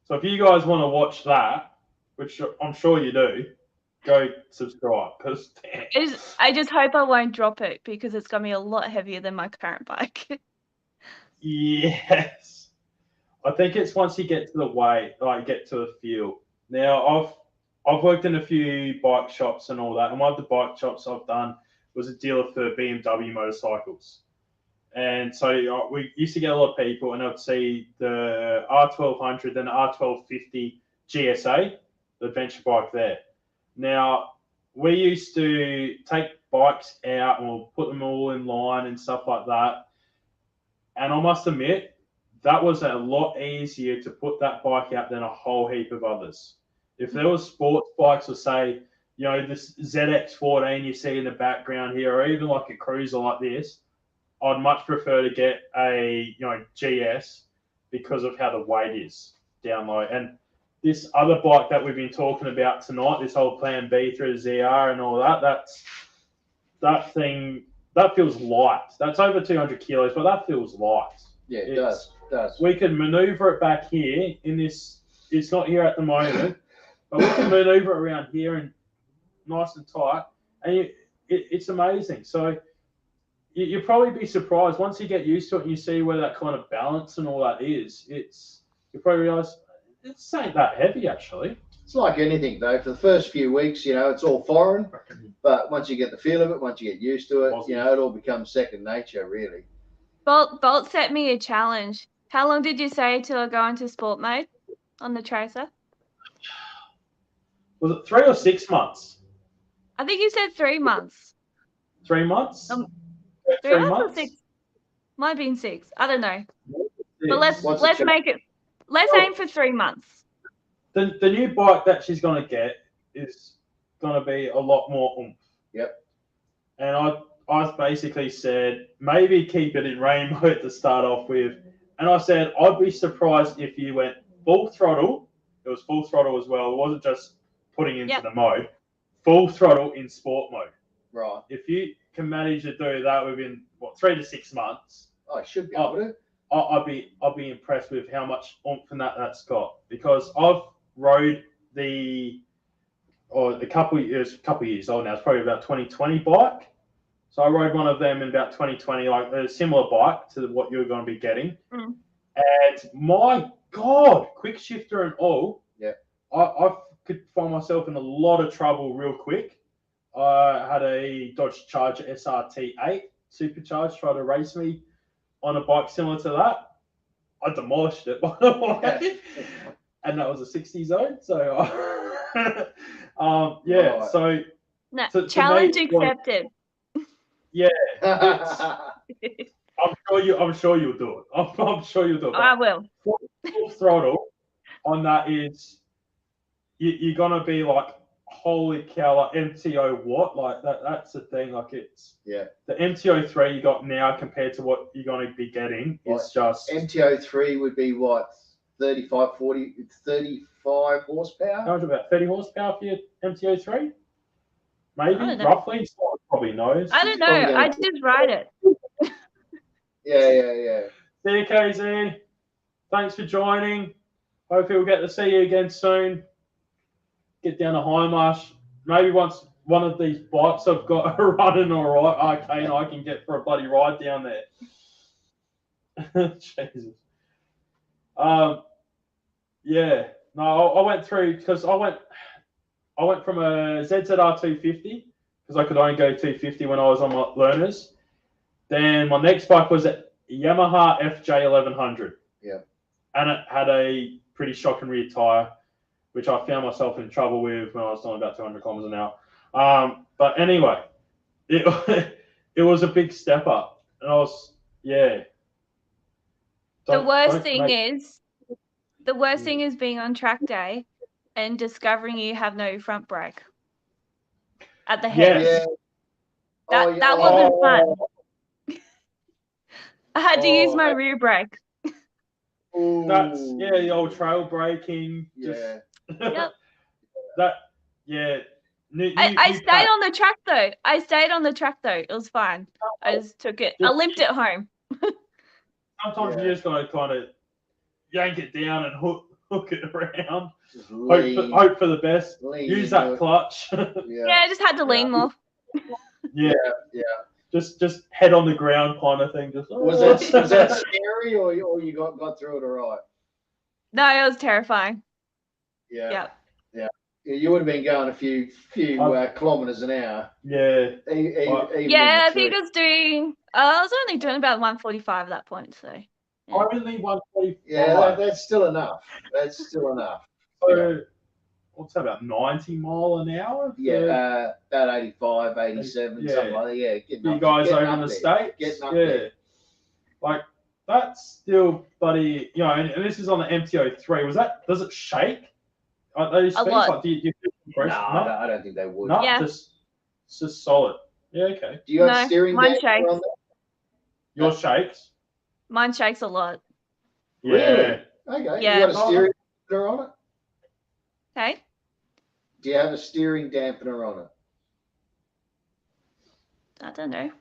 So if you guys want to watch that, which I'm sure you do, go subscribe because I just hope I won't drop it because it's gonna be a lot heavier than my current bike. Yes, I think it's once you get to the weight, like get to the feel. Now I've worked in a few bike shops and all that, and one of the bike shops I've done was a dealer for BMW motorcycles. And so we used to get a lot of people, and I'd see the R1200 and the R1250 GSA, the adventure bike there. Now, we used to take bikes out and we'll put them all in line and stuff like that. And I must admit, that was a lot easier to put that bike out than a whole heap of others. If there was sports bikes, or say, this ZX14 you see in the background here, or even like a cruiser like this, I'd much prefer to get a GS because of how the weight is down low. And this other bike that we've been talking about tonight, this whole Plan B through the ZR and all that, that thing that feels light. That's over 200 kilos, but that feels light. Yeah, it does. We can maneuver it back here in this. It's not here at the moment, but we can maneuver it around here and nice and tight, and it's amazing. So you'll probably be surprised once you get used to it and you see where that kind of balance and all that is. You probably realise It's ain't that heavy actually. It's like anything though. For the first few weeks, it's all foreign, but once you get the feel of it, once you get used to it, it all becomes second nature, really. Bolt set me a challenge. How long did you say till I go into sport mode on the tracer? Was it 3 or 6 months? I think you said 3 months. 3 months? 3 months or 6? Might have been 6. I don't know. But let's make it. Let's aim for 3 months. The new bike that she's gonna get is gonna be a lot more oomph. Yep. And I basically said maybe keep it in rain mode to start off with, and I said I'd be surprised if you went full throttle. It was full throttle as well. It wasn't just putting into the mode. Full throttle in sport mode. Right. If you can manage to do that within 3 to 6 months, I should be able to. I'll be impressed with how much oomph that's got, because I've rode a couple years old now. It's probably about 2020 bike. So I rode one of them in about 2020, like a similar bike to what you're going to be getting. Mm. And my God, quick shifter and all. Yeah. I could find myself in a lot of trouble real quick. I had a Dodge Charger SRT8 supercharged try to race me on a bike similar to that. I demolished it, by the way. And that was a 60 zone. So, Right. So challenge accepted. Yeah, I'm sure you'll do it. I'm sure you'll do it. I will. Full throttle on that is you're gonna be like, holy cow, like MTO what? Like that's the thing. Like it's the MTO3 you got now compared to what you're gonna be getting is just MTO3 would be what, 35 horsepower? How much, about 30 horsepower for your MTO3? Maybe roughly. Someone probably knows. I don't know. I just ride it. Yeah. See you, KZ. Thanks for joining. Hopefully we'll get to see you again soon. Get down to Highmarsh. Maybe once one of these bikes I've got running all right, RK, and I can get for a bloody ride down there. Jesus. Yeah. No, I went through because I went from a ZZR 250 because I could only go 250 when I was on my learners. Then my next bike was a Yamaha FJ 1100. Yeah. And it had a pretty shocking rear tyre, which I found myself in trouble with when I was doing about 200 kilometers an hour. But anyway, it was a big step up. And I was, The worst thing is being on track day and discovering you have no front brake at the head. Yes. That wasn't fun. I had to use my rear brake. That's the old trail braking. Yeah. Yep. I stayed on the track though. It was fine. I just took it. I limped it home. Sometimes you just gotta kind of yank it down and hook it around. Hope for the best. Use that clutch. I just had to lean more. Yeah. Just head on the ground kind of thing. Was that scary or you got through it all right? No, it was terrifying. Yeah. You would have been going a few kilometers an hour. Yeah. I think I was only doing about 145 at that point. So. Yeah. Only 145. Yeah, that's still enough. So, what's that, about 90 mile an hour? Yeah, about 85, 87, something like that. Yeah, you guys over in the States? Getting up there. Like, that's still bloody, and this is on the MTO3. Does it shake? Those a lot. Like, do you feel no, I don't think they would. No, yeah. just solid. Yeah, okay. Do you have steering mine shakes. on that? Your shakes? Mine shakes a lot. Yeah. Really? Okay. Yeah. You got a steering dampener on it? Okay. Do you have a steering dampener on it? I don't know.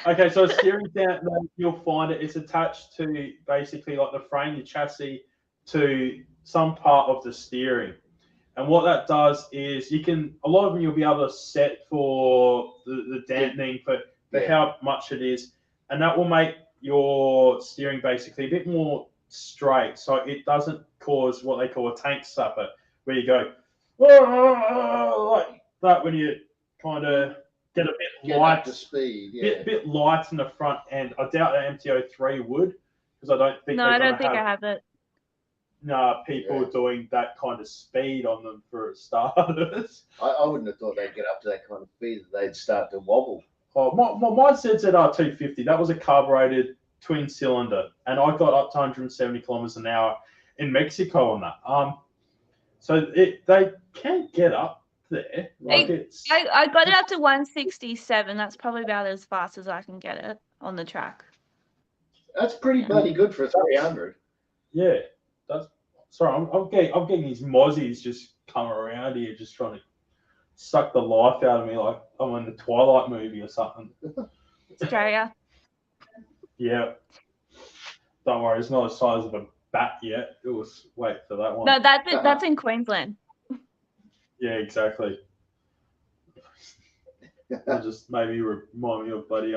Okay, so a steering dampener, you'll find it's attached to basically like the frame, the chassis, to some part of the steering. And what that does is a lot of them you'll be able to set for the dampening for how much it is. And that will make your steering basically a bit more straight, so it doesn't cause what they call a tank slapper, where you go like that when you kind of get a bit light to speed. Yeah. Bit light in the front end. I doubt the MT-03 would, because I don't think I don't think I have it. People doing that kind of speed on them for starters. I wouldn't have thought they'd get up to that kind of speed that they'd start to wobble. Oh, mine said ZR250. That was a carbureted twin cylinder, and I got up to 170 kilometers an hour in Mexico on that. So they can get up there. Like I got it up to 167. That's probably about as fast as I can get it on the track. That's pretty bloody good for a 300. Yeah, that's sorry. I'm getting these mozzies just coming around here, just trying to suck the life out of me, like I'm in the Twilight movie or something. Australia. Yeah. Don't worry, it's not the size of a bat yet. It was wait for that one. No, that's in Queensland. Yeah, exactly. It just maybe remind me of bloody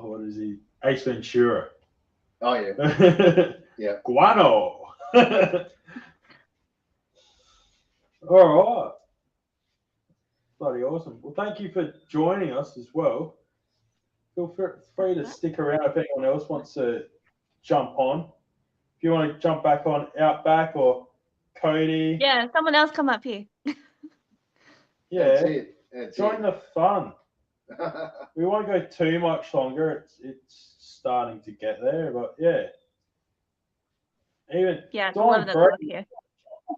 what is he? Ace Ventura. Oh yeah. Yeah. Guano. All right. Bloody awesome. Well, thank you for joining us as well. Feel free to stick around if anyone else wants to jump on. If you want to jump back on Outback or Cody. Yeah, someone else come up here. Yeah. Join the fun. We won't go too much longer. It's starting to get there, but yeah. Even yeah, Dawn Brody here.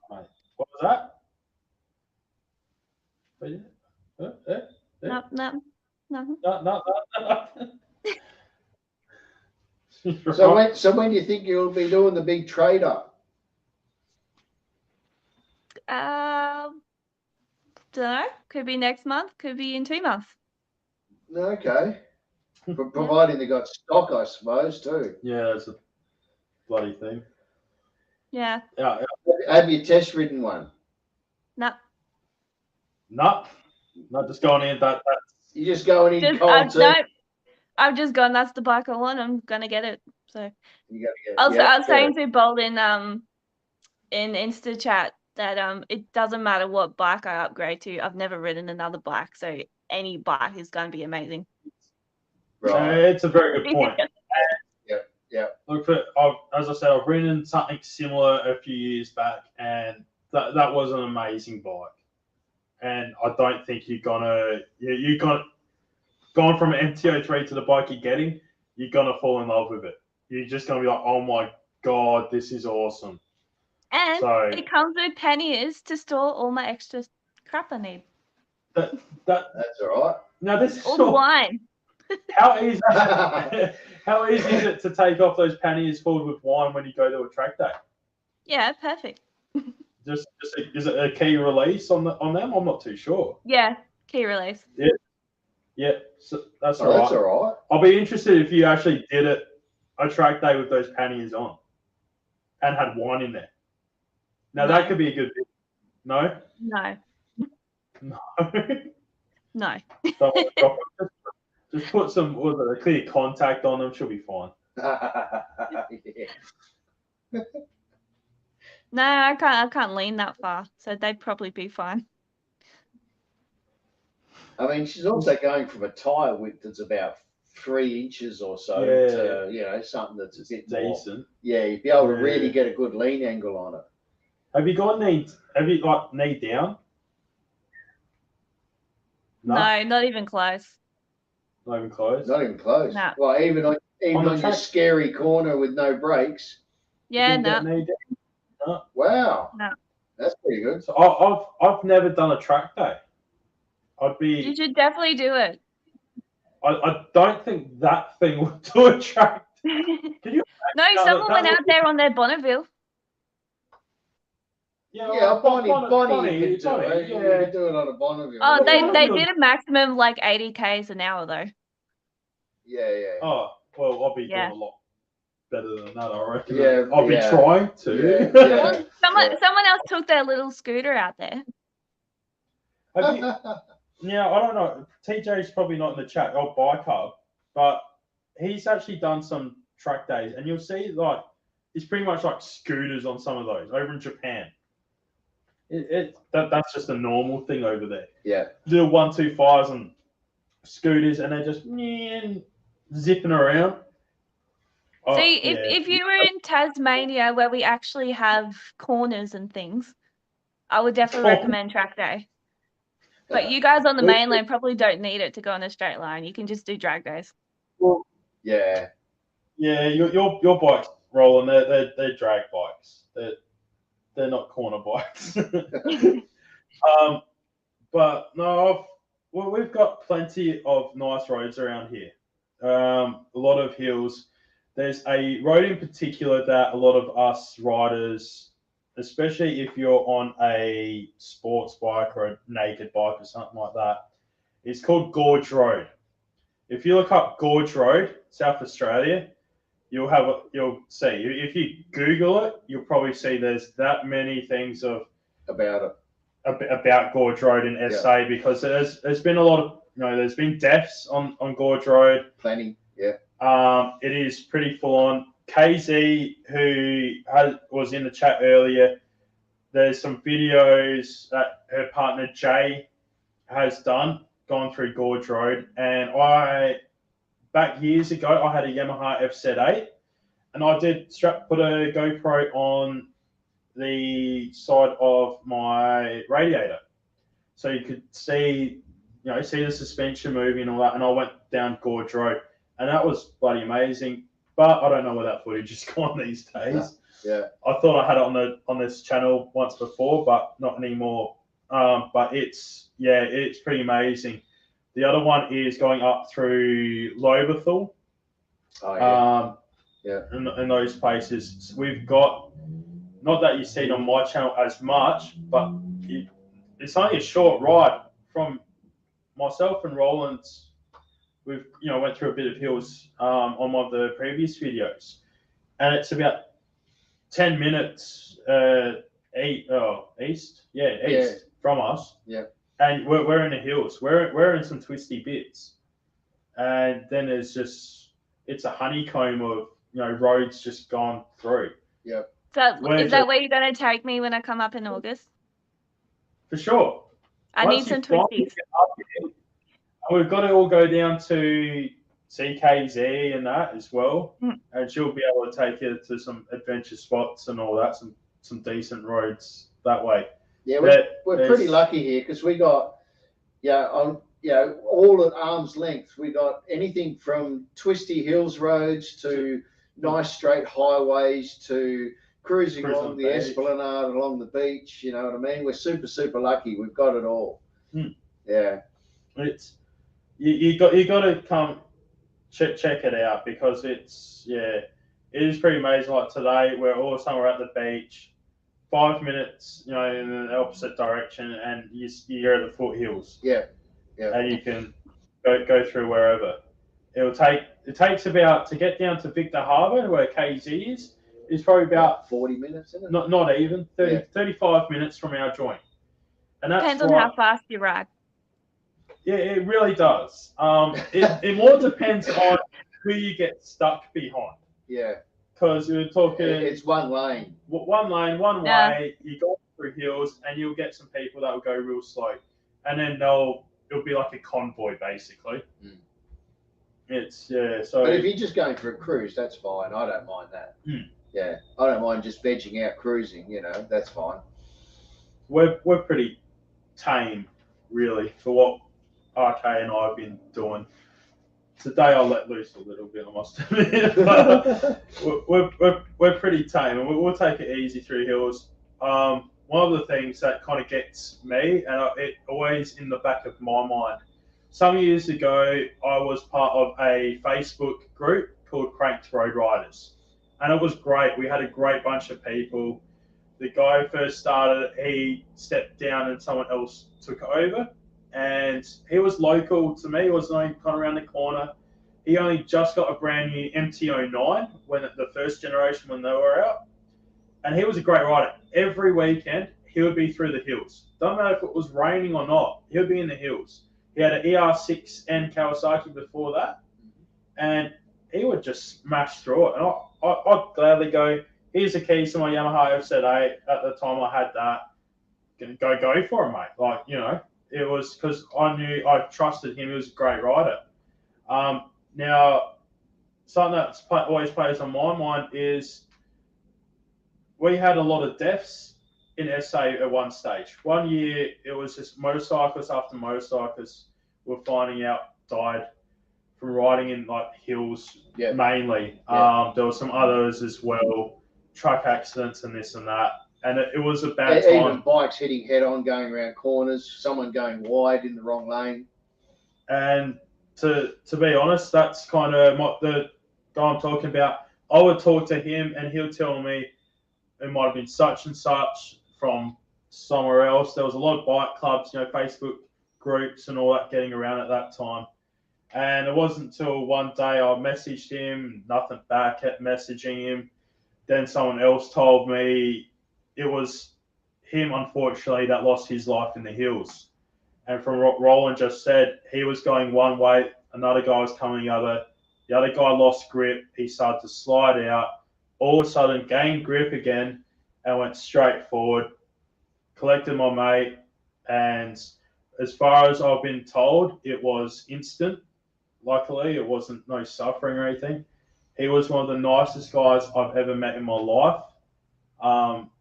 What was that? No. No. So when do you think you'll be doing the big trade up? Don't know. Could be next month. Could be in 2 months. Okay. Providing they got stock, I suppose, too. Yeah, that's a bloody thing. Yeah. Have you test ridden one? No. No. Not just going in that. You're just going in cold too? No. I've just gone, that's the bike I want. I'm going to get it. So you gotta get it. I was saying to Bold in Insta chat that it doesn't matter what bike I upgrade to. I've never ridden another bike, so any bike is going to be amazing. Right. It's a very good point. Yeah. Look, as I said, I've ridden something similar a few years back, and that was an amazing bike. And I don't think you're gone from an MT-03 to the bike you're getting, you're gonna fall in love with it. You're just gonna be like, oh my god, this is awesome. And it comes with panniers to store all my extra crap I need. That's all right. Now this is all the wine. How easy is it to take off those panniers filled with wine when you go to a track day? Yeah, perfect. Is it a key release on them? I'm not too sure. Yeah, key release. Yeah. So that's all right. That's all right. I'll be interested if you actually did a track day with those panniers on and had wine in there. Now that could be a good bit. No. No. Just put some a clear contact on them. She'll be fine. No, I can't lean that far, so they'd probably be fine. I mean, she's also going from a tyre width that's about 3 inches or so to something that's a bit decent. More, you'd be able to really get a good lean angle on it. Have you got knee down? No, not even close. Not even close. Not even close. No. Well, even on your scary corner with no brakes. Yeah, no. No. Wow. No. That's pretty good. So I've never done a track day. You should definitely do it. I don't think that thing would do a track. Can you? No, someone went out there on their Bonneville. Bonnie you can do it. Yeah. You can do it on a Bonneville. Oh, they did a maximum like 80 km an hour though. Yeah. Oh, well, I'll be doing a lot better than that, I reckon. Yeah, I'll be trying to. Well, someone else took their little scooter out there. Now, I don't know. TJ's probably not in the chat. Bike Hub, but he's actually done some track days, and you'll see like it's pretty much like scooters on some of those over in Japan. That's just a normal thing over there. Yeah. Little 125s and scooters, and they're just zipping around. See, if you were in Tasmania where we actually have corners and things, I would definitely recommend track day. But you guys on the mainland probably don't need it to go on a straight line. You can just do drag days. Well, yeah. Yeah, your bikes, Roland, they're drag bikes. They're not corner bikes. But no, we've got plenty of nice roads around here. A lot of hills. There's a road in particular that a lot of us riders, especially if you're on a sports bike or a naked bike or something like that, it's called Gorge Road. If you look up Gorge Road, South Australia, you'll see. If you Google it, you'll probably see there's that many things about Gorge Road in SA because there's been a lot of there's been deaths on Gorge Road. Plenty, yeah. It is pretty full on. KZ, who was in the chat earlier, there's some videos that her partner Jay has gone through Gorge Road, and back years ago I had a Yamaha FZ8, and I did put a GoPro on the side of my radiator, so you could see the suspension moving and all that. And I went down Gorge Road, and that was bloody amazing. But I don't know where that footage is gone these days. Yeah. I thought I had it on this channel once before, but not anymore. But it's pretty amazing. The other one is going up through Lobethal. Oh, yeah. In those places, we've got, not that you see it on my channel as much, but it's only a short ride from myself and Roland's. We've went through a bit of hills on one of the previous videos, and it's about 10 minutes east from us. Yeah. And we're in the hills. We're in some twisty bits, and then it's a honeycomb of roads just gone through. Yeah. So is that where you're going to take me when I come up in August? For sure. I need some twisties. We've got to all go down to CKZ and that as well, and she'll be able to take you to some adventure spots and all that, some decent roads that way. Yeah, we're pretty lucky here because we got all at arm's length. We got anything from twisty hills roads to nice straight highways to cruising along the Esplanade, along the beach. You know what I mean? We're super lucky. We've got it all. Yeah, it's you got to come check it out because it is pretty amazing. Like today, we're all somewhere at the beach, 5 minutes, in the opposite direction, and you're at the foothills. Yeah. And you can go through wherever. It takes about, to get down to Victor Harbour where KZ is probably about 40 minutes, isn't it? Not even 35 minutes from our joint. And that depends on how fast you ride. Yeah, it really does. It more depends on who you get stuck behind. Yeah. Because we're talking. It's one lane. One lane, one way. You go through hills, and you'll get some people that will go real slow, and then it'll be like a convoy basically. It's So. But if you're just going for a cruise, that's fine. I don't mind that. Yeah, I don't mind just vegging out cruising. That's fine. We're pretty tame, really, for what RK and I have been doing. Today I'll let loose a little bit, I must admit. But we're pretty tame, and we'll take it easy through hills. One of the things that kind of gets me, and it always in the back of my mind, some years ago I was part of a Facebook group called Cranked Road Riders, and it was great. We had a great bunch of people. The guy who first started, he stepped down and someone else took over. And he was local to me. He was only kind of around the corner. He only just got a brand new MT-09 when the first generation when they were out. And he was a great rider. Every weekend, he would be through the hills. Doesn't matter if it was raining or not. He would be in the hills. He had an ER6N Kawasaki before that. And he would just smash through it. And I'd gladly go, here's the keys to my Yamaha FZ8. At the time I had that. Go for it, mate. Like, you know, it was because I trusted him. He was a great rider. Now, something that's always plays on my mind is we had a lot of deaths in SA at one stage. One year, it was just motorcyclists after motorcyclists were finding out died from riding in like hills mainly. There were some others as well, truck accidents and this and that. And it was a bad time. Even bikes hitting head on, going around corners, someone going wide in the wrong lane. And to be honest, that's kind of the guy I'm talking about. I would talk to him and he'll tell me it might have been such and such from somewhere else. There was a lot of bike clubs, you know, Facebook groups and all that getting around at that time. And it wasn't until one day I messaged him, nothing back, kept messaging him. Then someone else told me it was him, unfortunately, that lost his life in the hills. And from what Roland just said, he was going one way, another guy was coming the other. The other guy lost grip. He started to slide out. All of a sudden, gained grip again and went straight forward. Collected my mate. And as far as I've been told, it was instant. Luckily, it wasn't no suffering or anything. He was one of the nicest guys I've ever met in my life.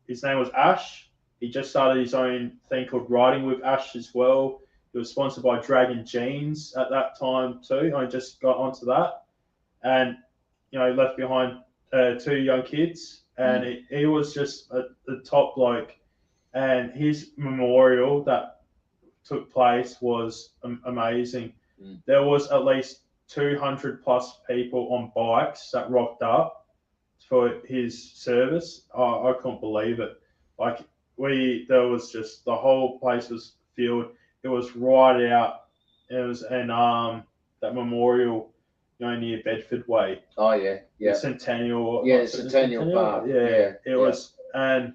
His name was Ash. He just started his own thing called Riding with Ash as well. He was sponsored by Dragon Jeans at that time too. I just got onto that, and you know, left behind 2 young kids, and he was just the top bloke. And his memorial that took place was amazing. There was at least 200 plus people on bikes that rocked up for his service. I couldn't believe it. Like there was just the whole place was filled. It was right out. It was in that memorial, you know, near Bedford Way. Oh yeah. The Centennial. Yeah, Centennial Park. Yeah, it was. And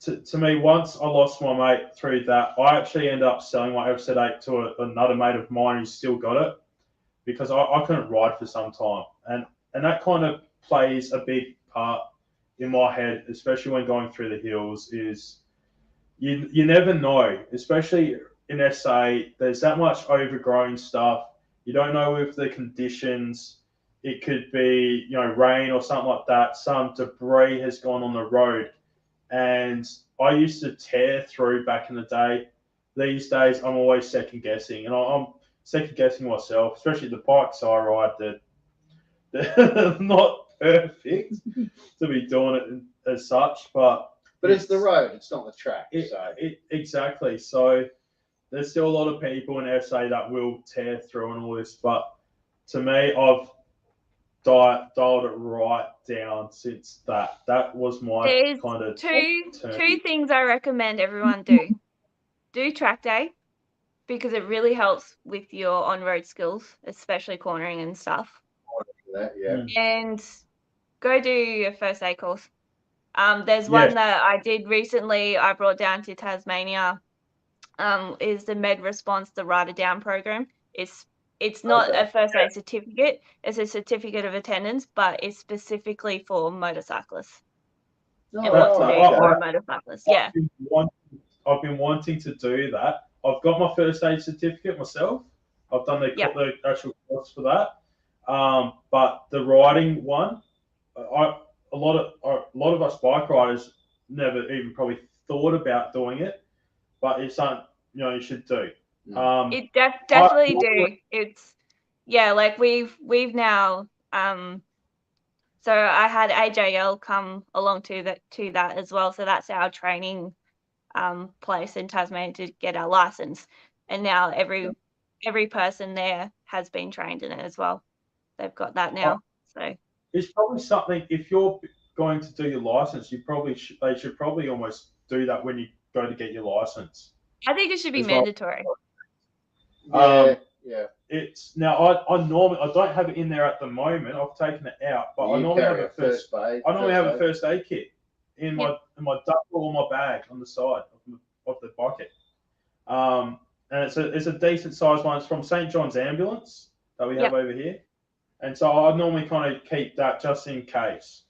to me, once I lost my mate through that, I actually ended up selling my FZ8 to another mate of mine who still got it because I couldn't ride for some time, and that kind of plays a big part in my head, especially when going through the hills. Is you never know, especially in SA. There's that much overgrown stuff. You don't know if the conditions. It could be, you know, rain or something like that. Some debris has gone on the road. And I used to tear through back in the day. These days, I'm always second guessing, and I'm second guessing myself, especially the bikes I ride. They're not perfect to be doing it as such, but it's the road. It's not the track. Exactly. So there's still a lot of people in SA that will tear through and all this, but to me, I've dialed it right down since that. That was my There's kind of two things I recommend everyone do. Do track day because it really helps with your on-road skills, especially cornering and stuff. And go do your first aid course. There's one that I did recently. I brought down to Tasmania. Is the Med Response, the Rider Down program. It's not a first aid certificate. It's a certificate of attendance, but it's specifically for motorcyclists. And what to do for a motorcyclist. Yeah. I've been wanting to do that. I've got my first aid certificate myself. I've done the actual course for that. But the riding one, a lot of us bike riders never even probably thought about doing it, but it's something, you know, you should do. It definitely do. It's like we've now so I had AJL come along to that as well. So that's our training place in Tasmania to get our license, and now every person there has been trained in it as well. They've got that now. So it's probably something, if you're going to do your license, they should probably almost do that when you go to get your license. I think it should be mandatory. It's now I normally, I don't have it in there at the moment. I've taken it out, but I normally have a first aid kit in my duffel or my bag on the side of the bucket. And it's a decent sized one. It's from St. John's Ambulance that we have over here. And so I normally kind of keep that just in case.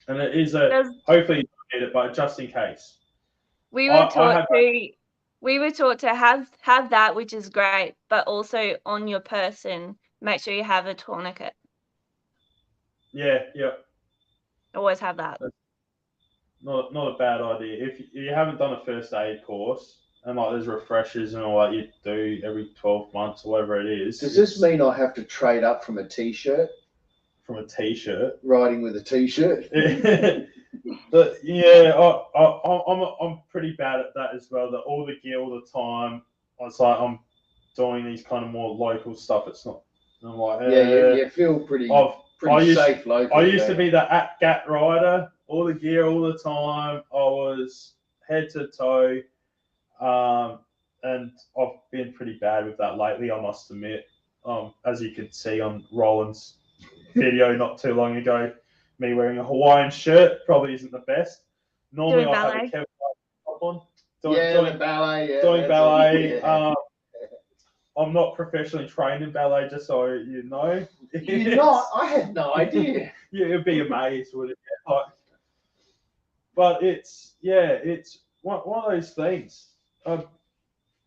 And it is hopefully you don't need it, but just in case. We were taught to have that, which is great, but also on your person, make sure you have a tourniquet. Yeah. Always have that. That's not a bad idea. If you haven't done a first aid course, and like there's refreshers and all that you do every 12 months or whatever it is. Does this mean I have to trade up from a t-shirt? From a t-shirt? Riding with a t-shirt? But yeah, I'm pretty bad at that as well. That all the gear all the time. It's like I'm doing these kind of more local stuff. It's not. I'm like, you feel pretty safe locally. I used to be the at-gat rider. All the gear all the time. I was head to toe. And I've been pretty bad with that lately, I must admit. As you could see on Roland's video not too long ago, me wearing a Hawaiian shirt probably isn't the best. Normally I have a Kevin top on. Doing ballet. Doing ballet. I'm not professionally trained in ballet, just so you know. You're not? I had no idea. You'd be amazed, wouldn't you? But it's one of those things.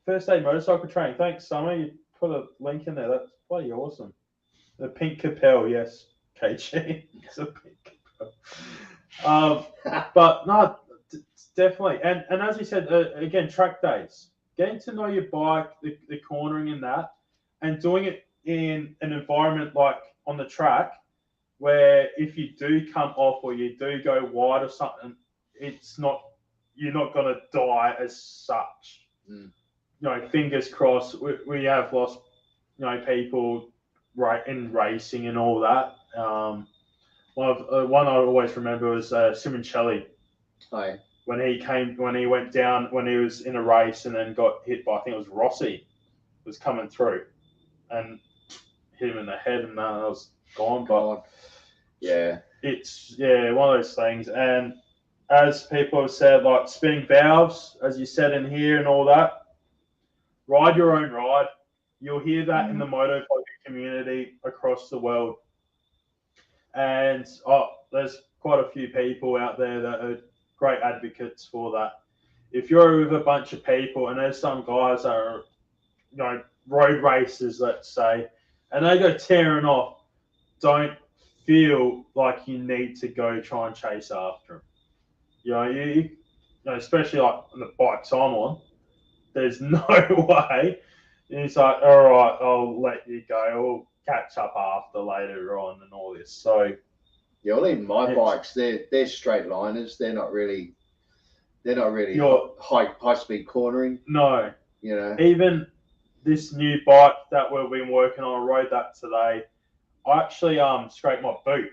First aid motorcycle training. Thanks, Summer. You put a link in there. That's bloody awesome. The pink Capel, yes, KG. It's a pink Capel. But no, definitely. And as you said, again, track days. Getting to know your bike, the cornering in that, and doing it in an environment like on the track, where if you do come off or you do go wide or something, you're not going to die as such. Fingers crossed. We have lost, people in racing and all that. One I always remember was Simoncelli. Hi. When he went down, when he was in a race and then got hit by, I think it was Rossi, was coming through and hit him in the head, and that was gone. But yeah, it's one of those things. And as people have said, like spinning valves, as you said in here and all that, ride your own ride. You'll hear that in the motovlog community across the world. And there's quite a few people out there that are great advocates for that. If you're with a bunch of people, and there's some guys that are, road racers, let's say, and they go tearing off, don't feel like you need to go try and chase after them. You especially like on the bikes I'm on, there's no way. And it's like, all right, I'll let you go. We'll catch up after later on and all this. So yeah, well, even my bikes, they're straight liners. They're not really high speed cornering. No, even this new bike that we've been working on, I rode that today. I actually scraped my boot.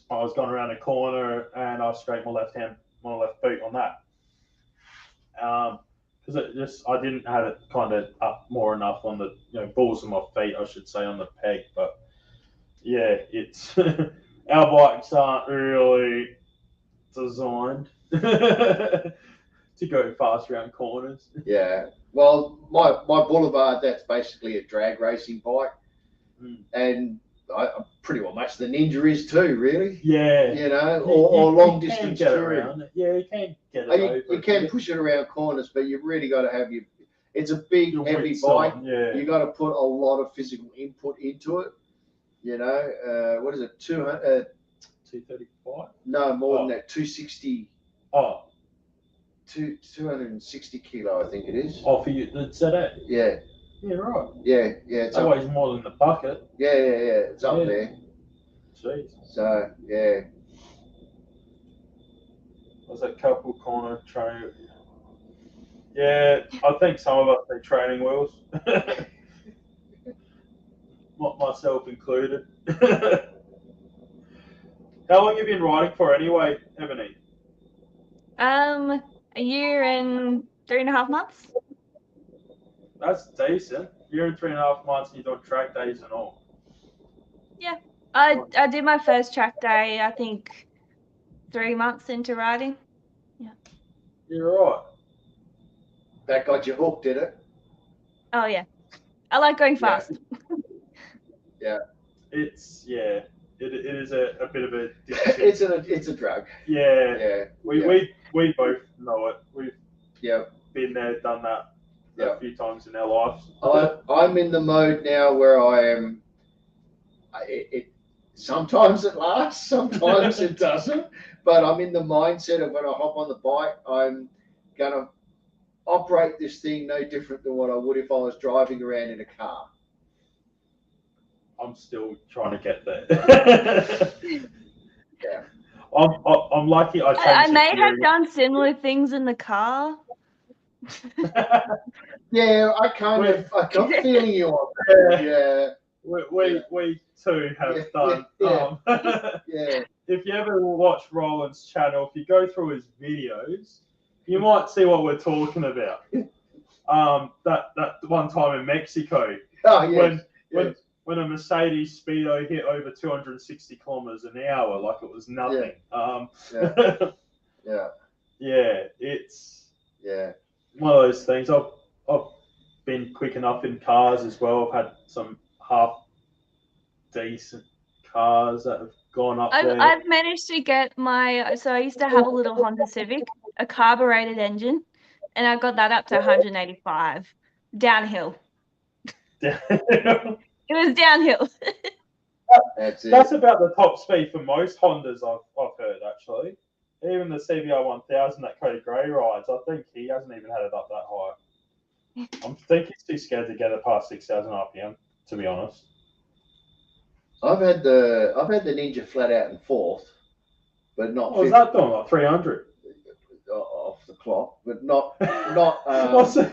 I was going around a corner and I scraped my left boot on that. Because I didn't have it kind of up more enough on the balls of my feet, I should say, on the peg. But yeah, it's our bikes aren't really designed to go fast around corners. Yeah, well, my Boulevard, that's basically a drag racing bike, and I pretty well much the Ninja is too, really. Yeah. Or long distance touring. Yeah, you can get it over. You can push it around corners, but you've really got to have it's a big, heavy bike. Yeah. You got to put a lot of physical input into it. What is it? 235? No, more than that. 260. 260 kilo, I think it is. Oh, for you, the ZA? Yeah. Yeah, right. Yeah. It's always more than the bucket. Yeah. It's up there. Jeez. So, yeah. Was a couple corner training. Yeah, I think some of us need training wheels. Myself included. How long have you been riding for anyway, Ebony? A year and 3.5 months. That's decent. Year and 3.5 months, and you're doing track days and all. Yeah, I did my first track day, I think 3 months into riding. Yeah. You're right. That got you hooked, did it? Oh yeah, I like going fast. Yeah. It's it is a bit of a it's a drug. Yeah. We both know it. We've been there, done that a few times in our lives. I'm in the mode now where I am. Sometimes it lasts, sometimes it doesn't. But I'm in the mindset of when I hop on the bike, I'm gonna operate this thing no different than what I would if I was driving around in a car. I'm still trying to get there. Yeah. I'm lucky. I may have done similar things in the car. Yeah, I got feeling you on that. Yeah. We too have done. If you ever watch Roland's channel, if you go through his videos, you might see what we're talking about. That one time in Mexico, when a Mercedes Speedo hit over 260 kilometers an hour, like it was nothing. It's one of those things. I've been quick enough in cars as well. I've had some half decent cars that have gone up there. I've managed to get so I used to have a little Honda Civic, a carbureted engine, and I got that up to 185 downhill. It was downhill. That's about the top speed for most Hondas I've heard, actually. Even the CBR 1000 that Cody Gray rides, I think he hasn't even had it up that high. I think he's too scared to get it past 6,000 RPM, to be honest. I've had the Ninja flat out in fourth, but not. What was that doing? Like 300 off the clock, but not. What's the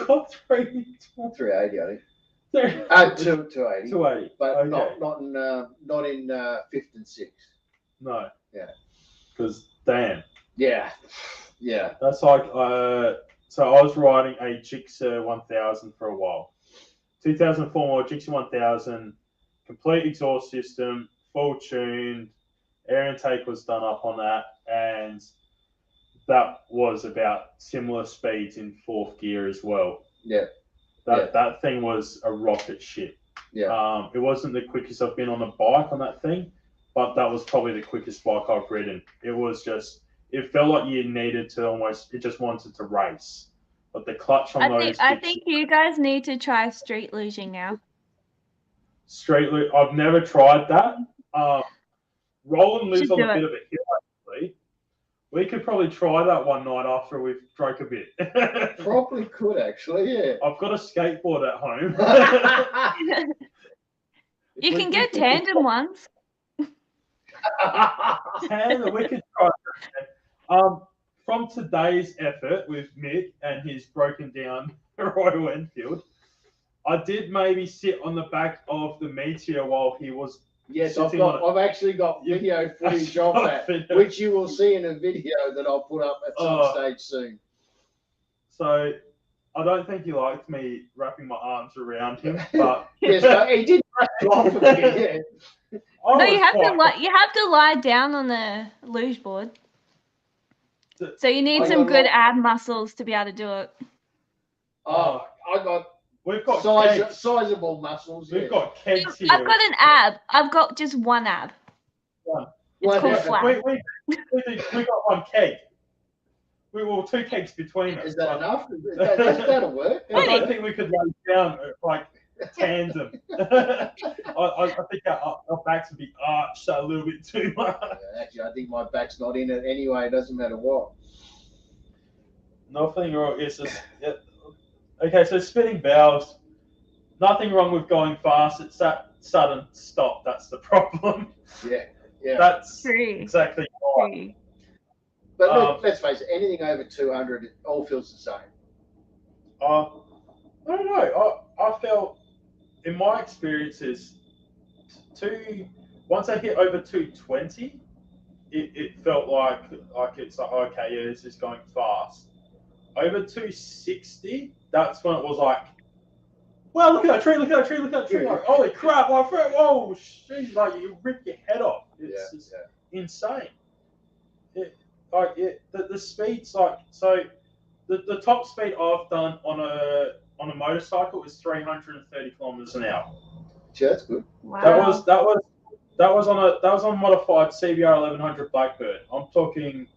clock? 380, I think. 280. 280. But okay. not in fifth and sixth. No. Yeah. Because damn. Yeah. That's like so I was riding a Gixxer 1000 for a while. 2004 model Gixxer 1000, complete exhaust system, full tuned, air intake was done up on that, and that was about similar speeds in fourth gear as well. Yeah. That thing was a rocket ship. Yeah. It wasn't the quickest I've been on a bike on that thing, but that was probably the quickest bike I've ridden. It felt like you needed to it just wanted to race. But the clutch on I think you guys need to try street lugging now. Street luge, I've never tried that. Roland lives on a bit of a hill, actually. We could probably try that one night after we've drank a bit. Probably could, actually, yeah. I've got a skateboard at home. You can get tandem ones. Tandem, we could try that. From today's effort with Mick and his broken down Royal Enfield, I did maybe sit on the back of the Meteor while he was. Yes, I've actually got video footage of that, which you will see in a video that I'll put up at some stage soon. So, I don't think he liked me wrapping my arms around him, but yes, no, he did wrap you off a bit. Yeah. No, you have to lie down on the luge board. So you need some good ab muscles to be able to do it. Oh, we've got sizable muscles. We've got kegs here. I've got an ab. I've got just one ab. It's called flat. We got one keg. Well, two kegs between us. Is that enough? That'll work. I don't think we could lay down like tandem. I think our backs would be arched a little bit too much. Yeah, actually, I think my back's not in it anyway. It doesn't matter what. Nothing wrong. It's just okay. So spinning valves. Nothing wrong with going fast. It's that sudden stop. That's the problem. Yeah. That's true. Exactly right. But let's face it. Anything over 200, it all feels the same. I don't know. I felt, in my experiences, once I hit over 220, it felt like it's like, okay, yeah, this is going fast. Over 260, that's when it was like, well, look at that tree, look at that tree. Like, holy crap, whoa, shit, like you rip your head off. It's insane. The speed's like, so the top speed I've done on a motorcycle is 330 kilometers an hour. Sure, that's good. Wow. That was on a modified CBR 1100 Blackbird. I'm talking,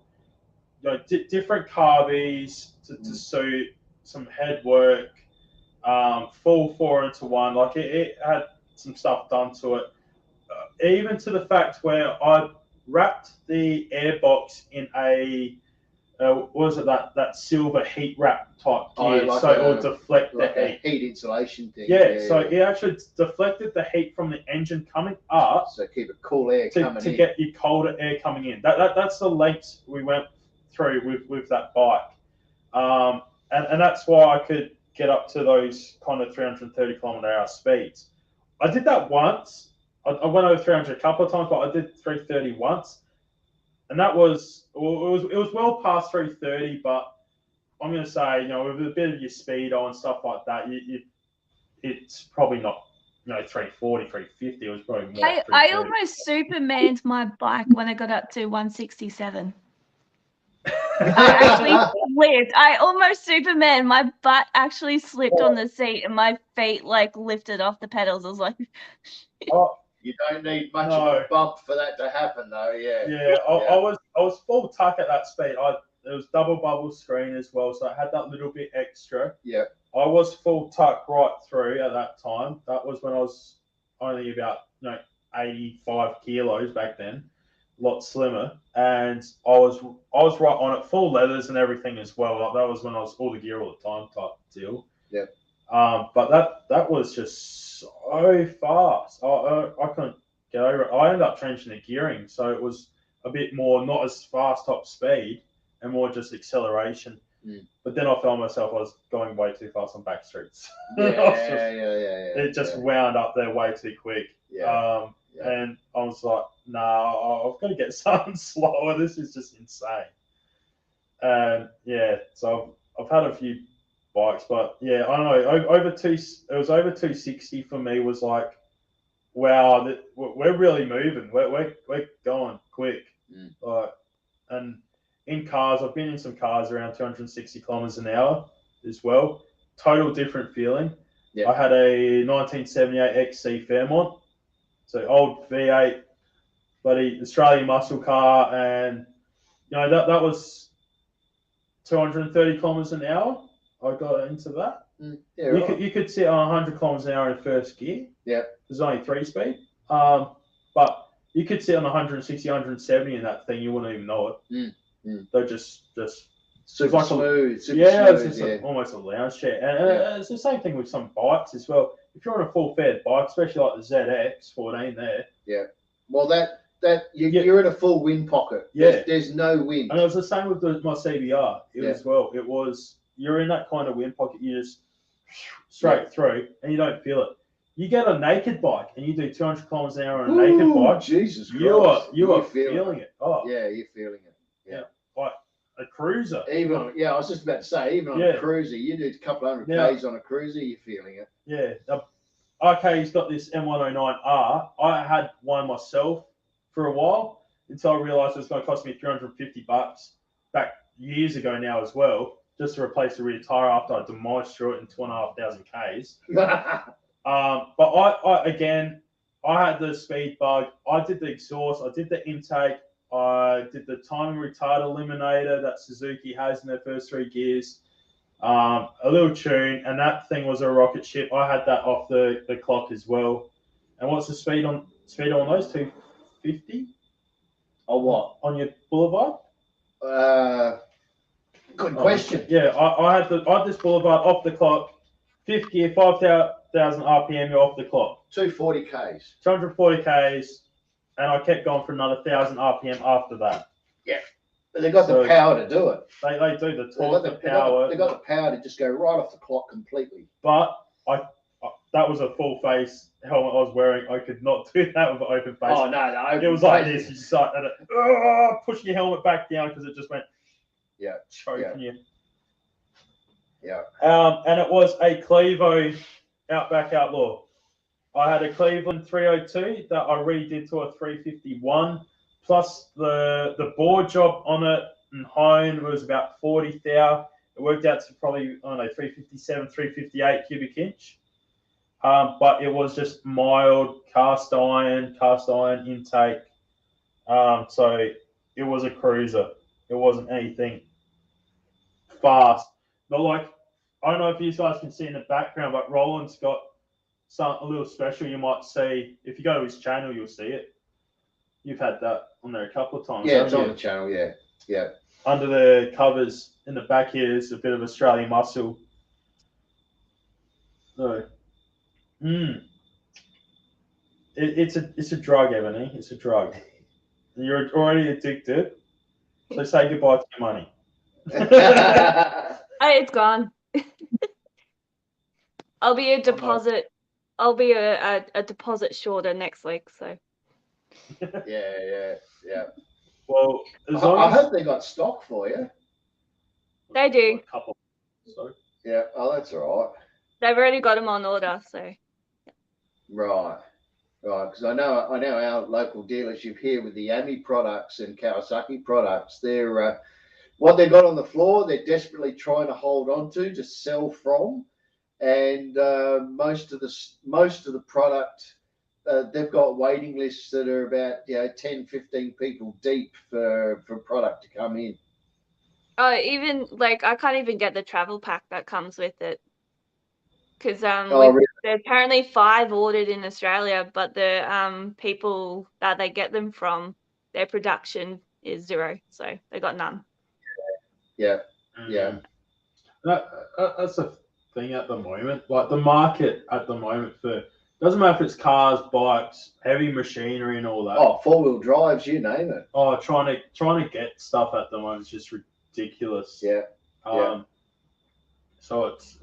different carbies to suit, some head work, full 4-into-1. Like it had some stuff done to it, even to the fact where I wrapped the airbox in a what was it, that silver heat wrap type gear, so it would deflect like the heat. A heat insulation thing. Yeah, so it actually deflected the heat from the engine coming up. So keep it cool air coming in. To get your colder air coming in. That's the lengths we went through with that bike. And that's why I could get up to those kind of 330 km/h speeds. I did that once. I went over 300 a couple of times, but I did 330 once. And that was it was well past 330, but I'm going to say, with a bit of your speedo and stuff like that, it's probably not, 340, 350. It was probably more. I almost Supermaned my bike when I got up to 167. I actually slipped. I almost Superman. My butt actually slipped on the seat, and my feet lifted off the pedals. I was like, oh. You don't need much of a bump for that to happen, though. Yeah. Yeah, I was full tuck at that speed. It was double bubble screen as well, so I had that little bit extra. Yeah. I was full tuck right through at that time. That was when I was only about 85 kilos back then, a lot slimmer, and I was right on it, full leathers and everything as well. That was when I was all the gear all the time type deal. Yeah. But that was just so fast. I couldn't get over it. I ended up changing the gearing, so it was a bit more not as fast top speed and more just acceleration. But then I found myself I was going way too fast on back streets. It just wound up there way too quick. And I was like, nah, I've got to get something slower. This is just insane. And so I've had a few bikes, but I don't know. It was over 260 for me. Was like, wow, we're really moving. We're going quick. And in cars, I've been in some cars around 260 kilometers an hour as well. Total different feeling. I had a 1978 XC Fairmont, so old V8, bloody Australian muscle car, and that was 230 kilometers an hour. I got into that. You could sit on 100 kilometers an hour in first gear. Yeah. There's only 3-speed. But you could sit on 160, 170 in that thing. You wouldn't even know it. They're just super smooth. It's just almost a lounge chair. And it's the same thing with some bikes as well. If you're on a full fed bike, especially like the ZX 14 there. Yeah. Well, you're in a full wind pocket. There's no wind. And it was the same with my CBR as well. It was, you're in that kind of wind pocket, you just straight through and you don't feel it. You get a naked bike and you do 200 kilometers an hour on a naked bike. Jesus Christ. You are feeling it. Oh. Yeah, you're feeling it. Yeah. Like a cruiser. I was just about to say, even on a cruiser, you do a couple hundred Ks on a cruiser, you're feeling it. Yeah. RK's got this M109R. I had one myself for a while until I realised it was going to cost me $350 back years ago now as well, just to replace the rear tyre after I demolished through it in 2,500 Ks. But I had the speed bug. I did the exhaust. I did the intake. I did the timing retard eliminator that Suzuki has in their first 3 gears. A little tune, and that thing was a rocket ship. I had that off the clock as well. And what's the speed on those? 250? Or what? On your Boulevard? Good question. Yeah, I had this Boulevard off the clock, 5th gear, 5,000 RPM, you're off the clock. 240 Ks. 240 Ks, and I kept going for another 1,000 RPM after that. Yeah. But they've got the power to do it. They do the torque, the power. They've got the power to just go right off the clock completely. But that was a full face helmet I was wearing. I could not do that with an open face. Oh, no. It was like this. You just started pushing your helmet back down because it just went choking you. Yeah. And it was a Clevo Outback Outlaw. I had a Cleveland 302 that I redid to a 351. Plus the board job on it and hone was about 40 thou. It worked out to probably, 357, 358 cubic inch. but it was just mild cast iron intake. So it was a cruiser. It wasn't anything fast. Not like, I don't know if you guys can see in the background, but Roland's got a little special you might see. If you go to his channel, you'll see it. You've had that on there a couple of times. Yeah, it's on the channel, yeah. Under the covers in the back here is a bit of Australian muscle. So, it's a drug, Ebony. It's a drug. You're already addicted, so say goodbye to your money. Hey, it's gone. I'll be a deposit. I'll be a deposit shorter next week. So. Yeah. Well, I hope they got stock for you. They do. A couple. So. Yeah. Oh, that's all right. They've already got them on order, so. Right. Because I know our local dealership here with the Yami products and Kawasaki products, they're what they got on the floor, they're desperately trying to hold on to sell from, and most of the product, they've got waiting lists that are about 10, 15 people deep for product to come in. Oh, even like I can't even get the travel pack that comes with it. Because Really? there's apparently 5 ordered in Australia, but the people that they get them from, their production is 0, so they got none. Yeah. That's a thing at the moment. Like the market at the moment for doesn't matter if it's cars, bikes, heavy machinery, and all that. Oh, 4-wheel drives, you name it. Oh, trying to get stuff at the moment is just ridiculous. Yeah. So it's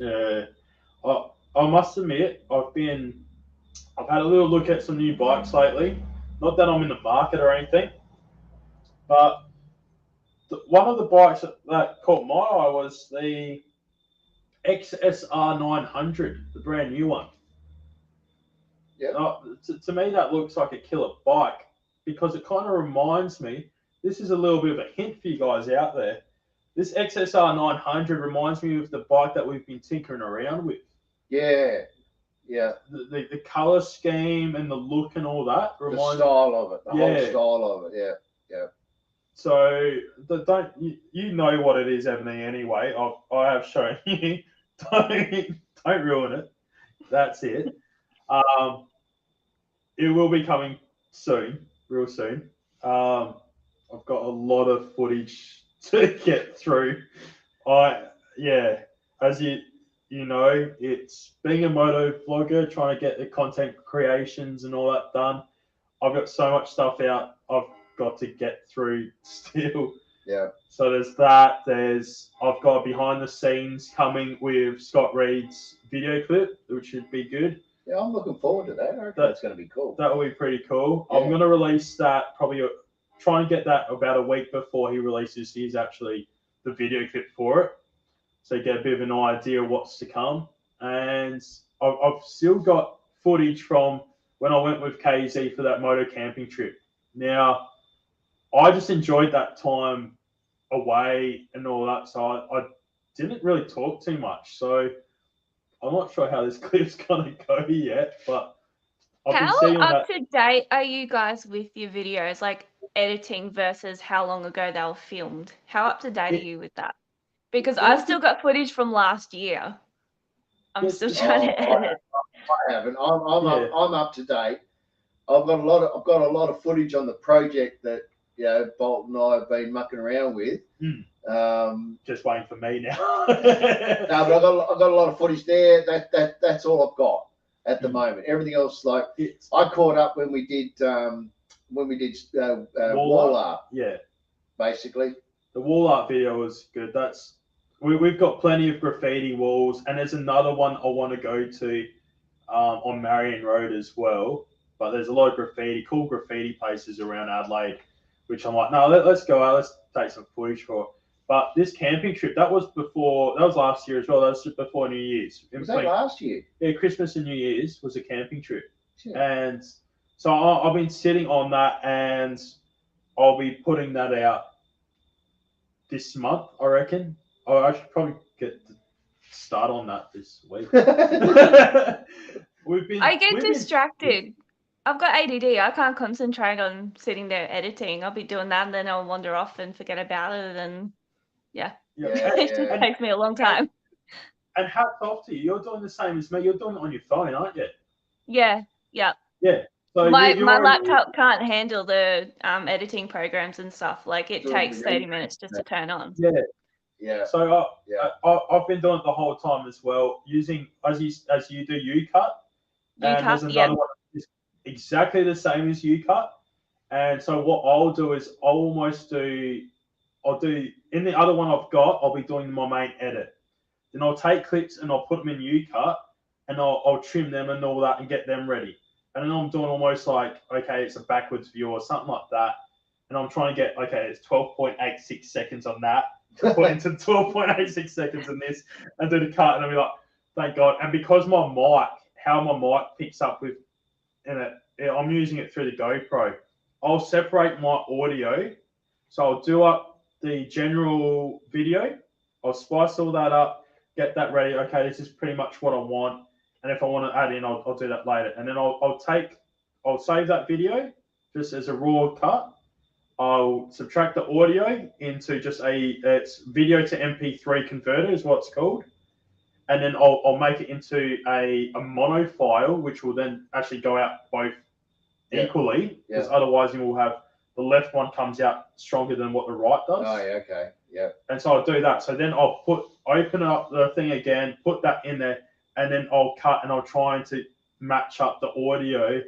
I must admit I've had a little look at some new bikes lately. Not that I'm in the market or anything, but one of the bikes that caught my eye was the XSR 900, the brand new one. Yeah. To me, that looks like a killer bike because it kind of reminds me. This is a little bit of a hint for you guys out there. This XSR 900 reminds me of the bike that we've been tinkering around with. Yeah. The color scheme and the look and all that reminds the style of it, the whole style of it. Yeah. So you know what it is, Ebony. Anyway, I have shown you. Don't ruin it. That's it. It will be coming soon, real soon. I've got a lot of footage to get through. As you know, it's being a moto vlogger, trying to get the content creations and all that done. I've got so much stuff out I've got to get through still. Yeah. So there's that. I've got behind the scenes coming with Scott Reed's video clip, which should be good. Yeah, I'm looking forward to that. I reckon that's going to be cool. That will be pretty cool. Yeah. I'm going to release that try and get that about a week before he releases the video clip for it. So you get a bit of an idea of what's to come. And I've still got footage from when I went with KZ for that moto camping trip. Now, I just enjoyed that time away and all that. So I didn't really talk too much. So I'm not sure how this clip's going to go yet. But how up to date are you guys with your videos, like editing versus how long ago they were filmed? How up to date are you with that? Because I've still got footage from last year. I'm still trying to edit. I haven't. I'm up to date. I've got a lot of footage on the project that Bolt and I have been mucking around with. Just waiting for me now. No, but I've got a lot of footage there. That's all I've got at the moment. Everything else, I caught up when we did wall art. Yeah. Basically. The wall art video was good. We've got plenty of graffiti walls, and there's another one I want to go to on Marion Road as well. But there's a lot of cool graffiti places around Adelaide, which I'm like, no, let's go out, let's take some footage for. But this camping trip, that was last year as well. That was just before New Year's. Was that last year? Yeah, Christmas and New Year's was a camping trip. Yeah. And so I've been sitting on that, and I'll be putting that out this month, I reckon. I should probably get to start on that this week. I get distracted. I've got ADD. I can't concentrate on sitting there editing. I'll be doing that, and then I'll wander off and forget about it, and it just takes me a long time. And hats off to you. You're doing the same as me. You're doing it on your phone, aren't you? Yeah. So my laptop can't handle the editing programs and stuff. Like it takes 30 minutes just to turn on. Yeah. So I've been doing it the whole time as well, using as you do UCut. And there's another one that's exactly the same as UCut. And so what I'll do is I'll do in the other one I've got, I'll be doing my main edit. Then I'll take clips and I'll put them in UCut and I'll trim them and all that and get them ready. And then I'm doing almost like, okay, it's a backwards view or something like that. And I'm trying to get, okay, it's 12.86 seconds on that. Put into 12.86 seconds in this and do the cut. And I'll be like, thank God. And because how my mic picks up with in it, I'm using it through the GoPro. I'll separate my audio. So I'll do up the general video. I'll spice all that up, get that ready. Okay, this is pretty much what I want. And if I want to add in, I'll do that later. And then I'll save that video just as a raw cut. I'll subtract the audio into just it's video to MP3 converter is what it's called. And then I'll make it into a mono file, which will then actually go out both equally, because otherwise you will have the left one comes out stronger than what the right does. Oh, yeah, okay, yeah. And so I'll do that. So then I'll open up the thing again, put that in there, and then I'll cut and I'll try to match up the audio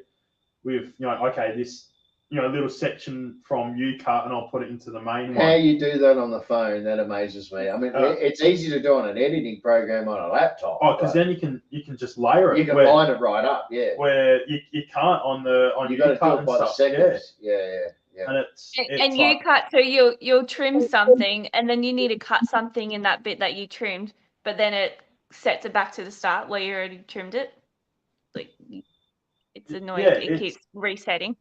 with, this, little section from UCut, and I'll put it into the main one. How you do that on the phone, that amazes me. I mean, it's easy to do on an editing program on a laptop. Oh, because then you can just layer it. You can line it right up, Where you can't on you got to do it by the seconds. Yeah. And UCut, so you'll trim something, and then you need to cut something in that bit that you trimmed, but then it sets it back to the start where you already trimmed it. Like, it's annoying. It keeps resetting.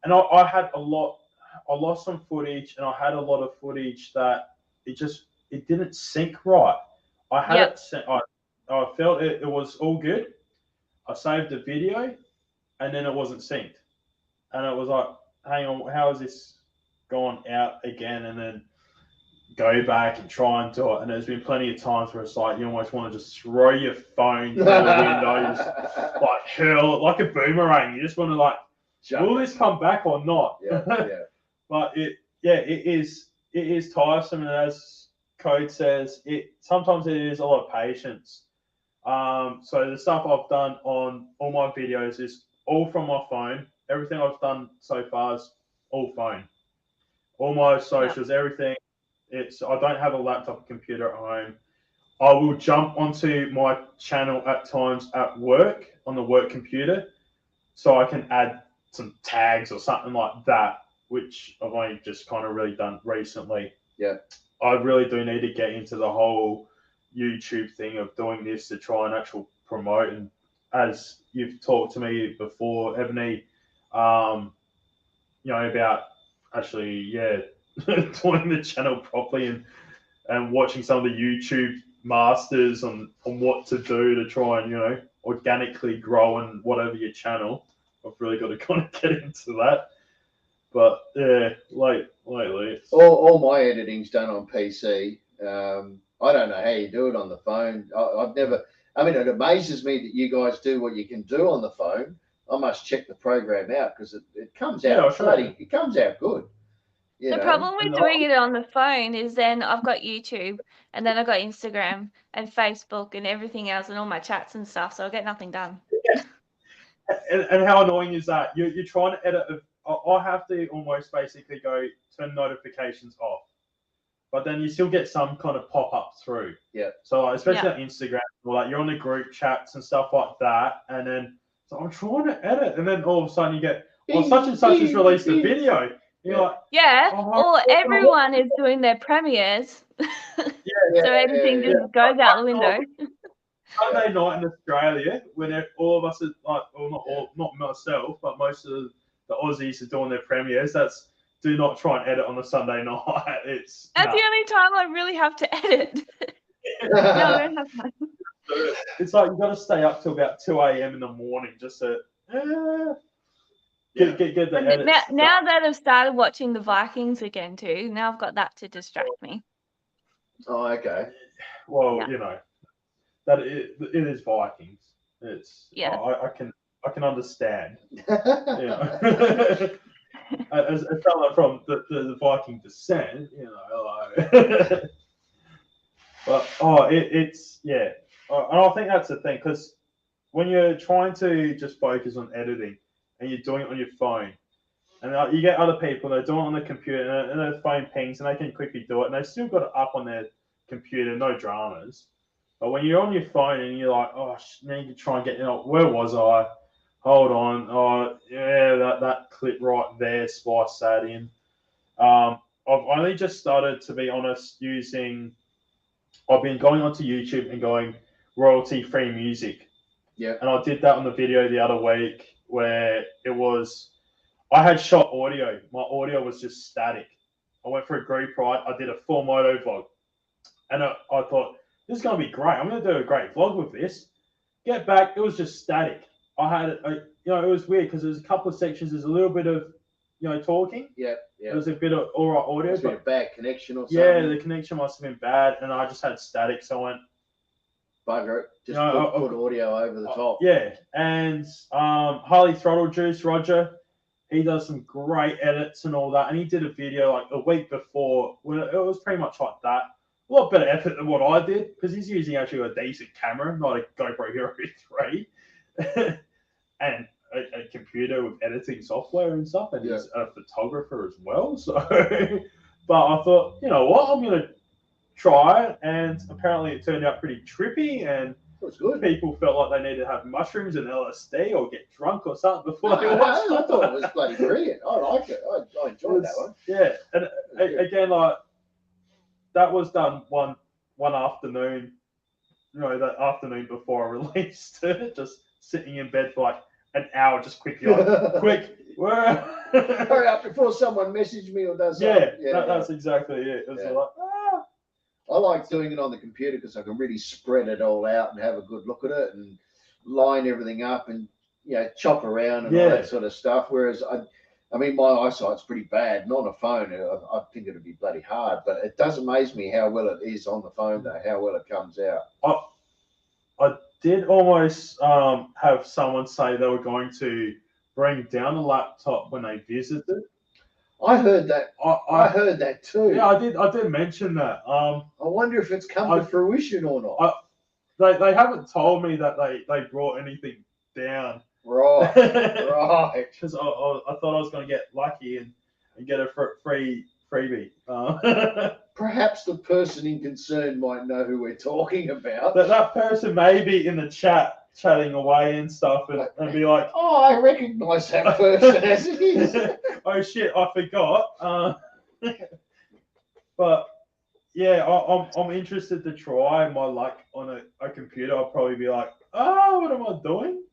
And I lost some footage, and I had a lot of footage that it didn't sync right. I had I felt it was all good. I saved the video, and then it wasn't synced. And it was like, hang on, how is this gone out again? And then go back and try and do it. And there's been plenty of times where it's like you almost want to just throw your phone through the window, just like hurl it like a boomerang. You just want to like, will this come back or not? But it is tiresome, and as Code says, sometimes it is a lot of patience. So the stuff I've done on all my videos is all from my phone. Everything I've done so far is all phone. All my socials, everything. I don't have a laptop computer at home. I will jump onto my channel at times at work on the work computer, so I can add some tags or something like that, which I've only just kind of really done recently. Yeah. I really do need to get into the whole YouTube thing of doing this to try and actually promote. And as you've talked to me before, Ebony, about actually, doing the channel properly and watching some of the YouTube masters on what to do to try and, organically grow and whatever your channel. I've really got to kind of get into that. But lately. All my editing's done on PC. I don't know how you do it on the phone. I've never. I mean, it amazes me that you guys do what you can do on the phone. I must check the program out because it comes out it comes out good. The problem with doing it on the phone is then I've got YouTube, and then I've got Instagram and Facebook and everything else and all my chats and stuff, so I get nothing done. Yeah. And how annoying is that? You're trying to edit. I have to almost basically go turn notifications off, but then you still get some kind of pop up through. Yeah. So especially on Instagram, or you're on the group chats and stuff like that, and then I'm trying to edit, and then all of a sudden you get, such and such has released a video. You're like, or everyone is doing their premieres, so everything just goes out the window. Sunday night in Australia, when all of us are like, not myself, but most of the Aussies are doing their premieres. Do not try and edit on a Sunday night. That's the only time I really have to edit. No, I don't have time. it's like you got to stay up till about 2 a.m. in the morning just to get the edits. Now that I've started watching the Vikings again too, now I've got that to distract me. Oh, okay. Well, you know, that it is Vikings. It's I can understand. As someone from the Viking descent, you know, like, but it's and I think that's the thing, because when you're trying to just focus on editing and you're doing it on your phone, and you get other people that are doing it on the computer and their phone pings and they can quickly do it and they've still got it up on their computer, no dramas. But when you're on your phone and you're like, oh, now you try and get, you know, where was I? Hold on. Oh, yeah, that clip right there, splice that in. I've only just started, to be honest, I've been going onto YouTube and going royalty-free music. Yeah. And I did that on the video the other week where it was, I had shot audio. My audio was just static. I went for a group ride. I did a full moto vlog. And I thought, this is going to be great. I'm going to do a great vlog with this. Get back, it was just static. I had, it was weird because there's a couple of sections. There's a little bit of, talking. Yeah. There was a bit of all right audio. But a bad connection or something. Yeah, the connection must have been bad, and I just had static. So I went, bugger it. Just put audio over the top. Yeah, and Harley Throttle Juice, Roger, he does some great edits and all that, and he did a video like a week before when it was pretty much like that. A lot better effort than what I did, because he's using actually a decent camera, not a GoPro Hero 3, and a computer with editing software and stuff, and he's a photographer as well. So, but I thought, you know what, I'm going to try it, and apparently it turned out pretty trippy, and people felt like they needed to have mushrooms and LSD or get drunk or something before they watched it. I thought it was bloody brilliant. I liked it. I enjoyed that one. Yeah, and again, like, that was done one afternoon, that afternoon before I released it, just sitting in bed for like an hour, just quickly, quick. Hurry up before someone messages me or does something. That's exactly it. It was like, I like doing it on the computer because I can really spread it all out and have a good look at it and line everything up and chop around and all that sort of stuff. Whereas I mean, my eyesight's pretty bad. And on a phone, I think it'd be bloody hard. But it does amaze me how well it is on the phone, though, how well it comes out. I did almost have someone say they were going to bring down the laptop when they visited. I heard that. I heard that too. Yeah, I did mention that. I wonder if it's come to fruition or not. They haven't told me that they brought anything down. Right. Because I thought I was going to get lucky and get a freebie. Perhaps the person in concern might know who we're talking about. That person may be in the chat chatting away and stuff and be like, oh, I recognise that person as it is. Oh shit, I forgot. But yeah, I'm interested to try my luck on a computer. I'll probably be like, what am I doing?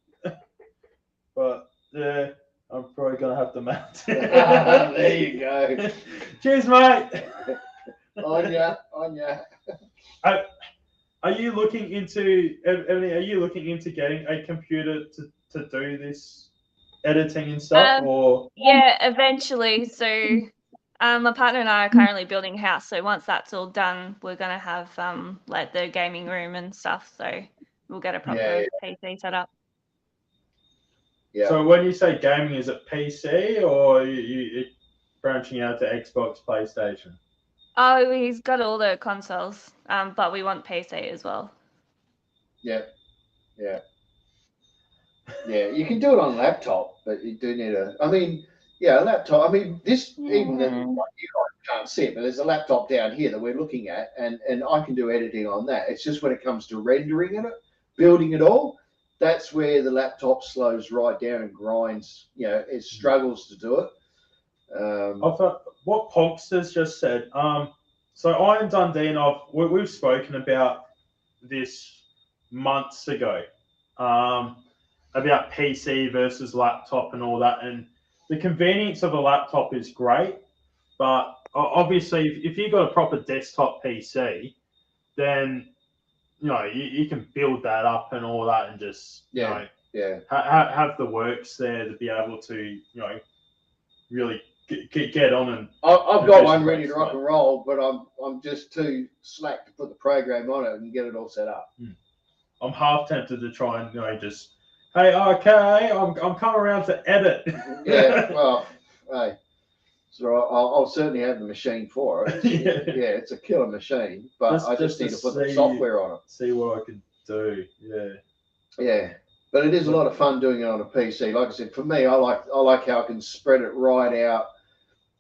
But yeah, I'm probably gonna have to mount it. There you go. Cheers, mate. On ya. Are you looking into getting a computer to do this editing and stuff, or? Yeah, eventually. So, my partner and I are currently building a house. So once that's all done, we're gonna have like the gaming room and stuff. So we'll get a proper PC set up. Yeah. So when you say gaming, is it PC or you branching out to Xbox, PlayStation? Oh, he's got all the consoles, but we want PC as well. Yeah. You can do it on laptop, but you do need a laptop. I mean, this even like you guys can't see it, but there's a laptop down here that we're looking at, and I can do editing on that. It's just when it comes to rendering it, building it all. That's where the laptop slows right down and grinds. It struggles to do it. I thought what Ponksters just said. So Iron Dundee and we've spoken about this months ago, about PC versus laptop and all that. And the convenience of a laptop is great, but obviously if you've got a proper desktop PC, then you can build that up and all that, and just have the works there to be able to really get on and. I've got one ready to rock and roll, but I'm just too slack to put the program on it and get it all set up. I'm half tempted to try and just, hey, okay, I'm coming around to edit. Yeah, well, hey, so I'll certainly have the machine for it. Yeah, it's a killer machine, but I just need to put the software on it. See what I can do. Yeah, but it is a lot of fun doing it on a PC. Like I said, for me, I like how I can spread it right out.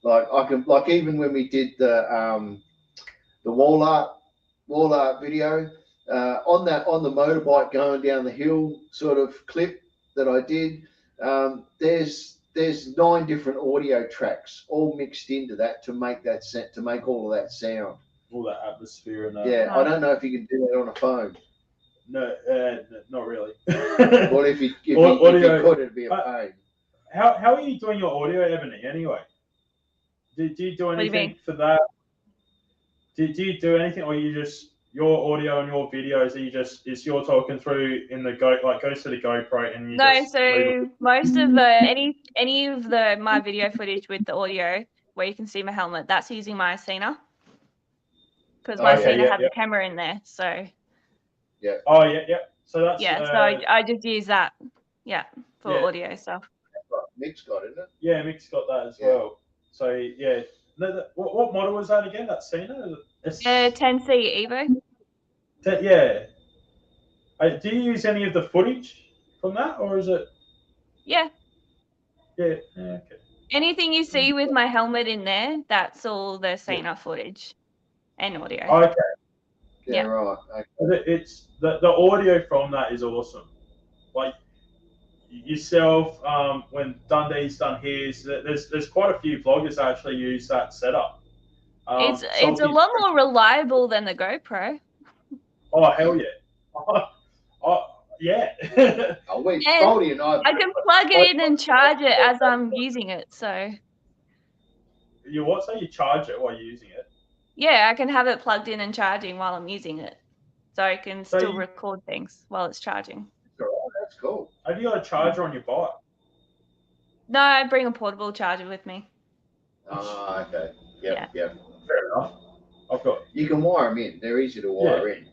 Like even when we did the wall art video on the motorbike going down the hill sort of clip that I did, there's 9 different audio tracks all mixed into that to make all of that sound, all that atmosphere and that. Yeah, I don't know if you can do that on a phone. No, not really. Well, if you could, it'd be a pain. How are you doing your audio, Ebony, anyway? Do you do anything for that? Do you do anything, or you just your audio and your videos? Is you're talking through in the goes to the GoPro and you just so most of any of my video footage with the audio where you can see my helmet, that's using my Cena, because my Cena has a camera in there. So yeah. Oh yeah. So that's so I just use that for audio stuff. Mick's got it, isn't it? Yeah, Mick's got that as well. So yeah. What model was that again? That Cena? 10C Evo. Yeah. Do you use any of the footage from that, or is it? Yeah. Yeah. Okay. Anything you see with my helmet in there, that's all the Cena footage and audio. Okay. Yeah. Right. Okay. It's the audio from that is awesome. Like yourself, when Dundee's done his, there's quite a few vloggers that actually use that setup. It's a lot more reliable than the GoPro. Oh hell yeah! Yeah. I can plug it in and charge it as I'm using it. So. You what? So you charge it while you're using it? Yeah, I can have it plugged in and charging while I'm using it, so I can still record things while it's charging. That's cool. Have you got a charger on your bike? No, I bring a portable charger with me. Ah, okay. Yep. Fair enough. You can wire them in. They're easy to wire in.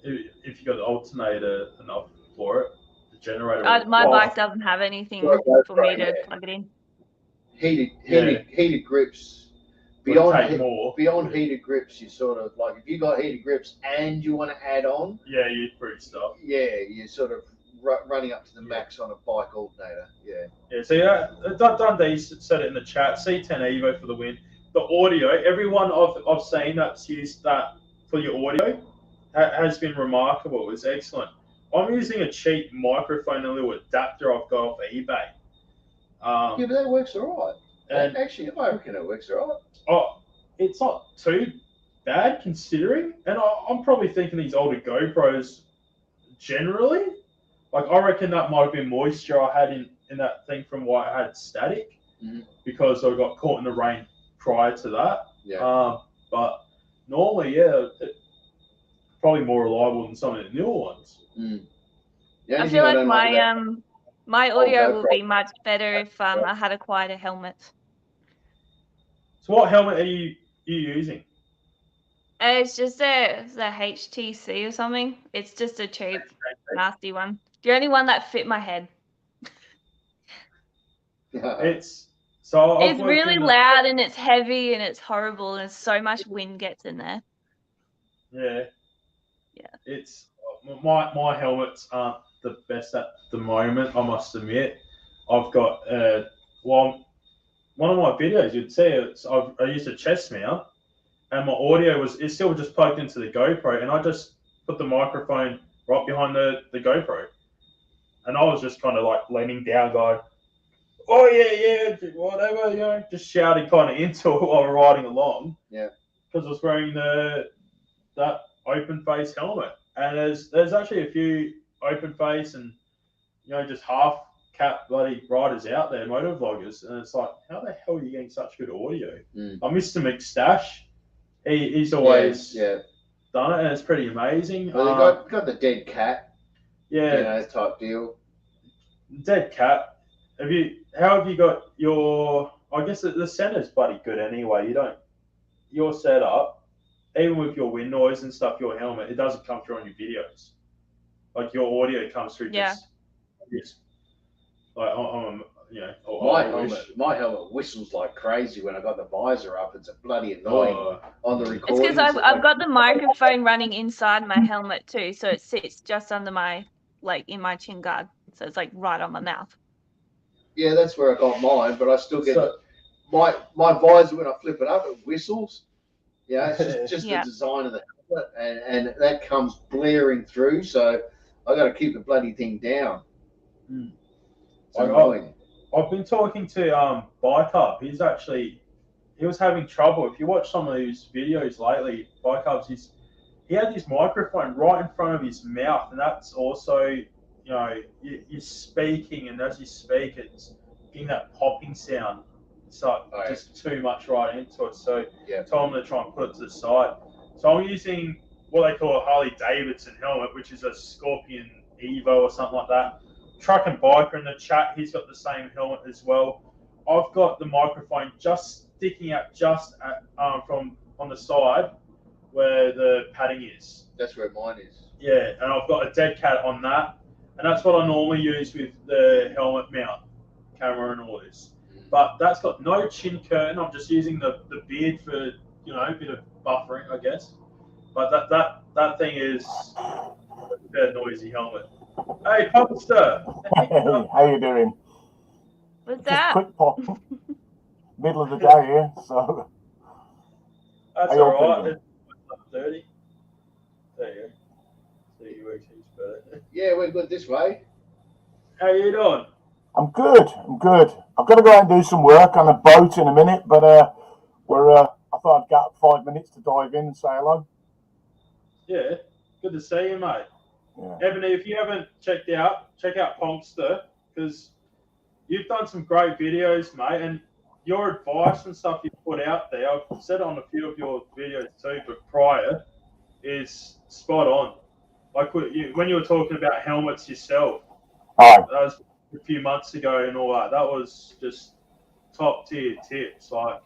If you got an alternator enough for it, the generator. My bike doesn't have anything for me to plug it in. Heated grips. Beyond heated grips, you sort of like if you got heated grips and you want to add on. Yeah, you'd prove stuff. Yeah, you're sort of running up to the max on a bike alternator. Yeah. Yeah. So Dundee said it in the chat. C10 Evo for the win. The audio. Everyone I've seen that's used that for your audio has been remarkable. It's excellent. I'm using a cheap microphone, a little adapter I've got off eBay. Yeah, but that works all right. Actually, I reckon it works all right. Oh, it's not too bad considering. And I'm probably thinking these older GoPros generally. Like, I reckon that might have been moisture I had in that thing from why I had static. Because I got caught in the rain prior to that. Yeah. But normally, it's probably more reliable than some of the newer ones. I feel like my audio will be much better if I had a quieter helmet. So what helmet are you using? It's just the HTC or something. It's just a cheap, nasty one. The only one that fit my head. It's really loud and it's heavy and it's horrible and so much wind gets in there. Yeah. It's my helmets aren't the best at the moment, I must admit. I've got one of my videos you'd see I used a chest mount and my audio it's still just plugged into the GoPro, and I just put the microphone right behind the GoPro, and I was just kind of like leaning down going, oh yeah, whatever, just shouting kind of into it while we're riding along. Yeah. Because I was wearing that open face helmet, and there's actually a few open face and just half cap bloody riders out there, motor vloggers, and it's like, how the hell are you getting such good audio? Mr. McStash, he's always done it, and it's pretty amazing. Well, they got the dead cat, yeah, type deal. Dead cat. How have you got your? I guess the center's bloody good anyway. Your setup, even with your wind noise and stuff, your helmet, it doesn't come through on your videos. Like your audio comes through just like my helmet whistles like crazy when I got the visor up. It's a bloody annoying on the recording. It's because I've got the microphone running inside my helmet too, so it sits just under my in my chin guard, so it's like right on my mouth. Yeah, that's where I got mine, but I still get my visor when I flip it up, it whistles. Yeah, it's just the design of the helmet, and that comes blaring through. So I got to keep the bloody thing down. It's annoying. I've been talking to Bike Up. He was having trouble. If you watch some of his videos lately, Bike Up, he had this microphone right in front of his mouth, and that's also, you're speaking, and as you speak, it's getting that popping sound. It's like just too much right into it. So I told him to try and put it to the side. So I'm using what they call a Harley Davidson helmet, which is a Scorpion Evo or something like that. Truck and Biker in the chat, he's got the same helmet as well. I've got the microphone just sticking out from on the side where the padding is. That's where mine is. Yeah, and I've got a dead cat on that, and that's what I normally use with the helmet mount camera and all this. But that's got no chin curtain. I'm just using the beard for a bit of buffering, I guess. But that thing is a bit noisy helmet. Hey, Popster. Hey, how you doing? What's that? Quick pop. Middle of the day here, so. That's all right. It's 30. There you go. See you works each better. Yeah, we're good this way. How you doing? I'm good. I've got to go out and do some work on a boat in a minute, but I thought I'd get 5 minutes to dive in and say hello. Yeah, good to see you, mate. Yeah. Ebony, if you haven't check out Ponkster, because you've done some great videos, mate, and your advice and stuff you put out there, I've said it on a few of your videos too, but prior, is spot on. Like when you were talking about helmets yourself, that was a few months ago and all that was just top tier tips. Like,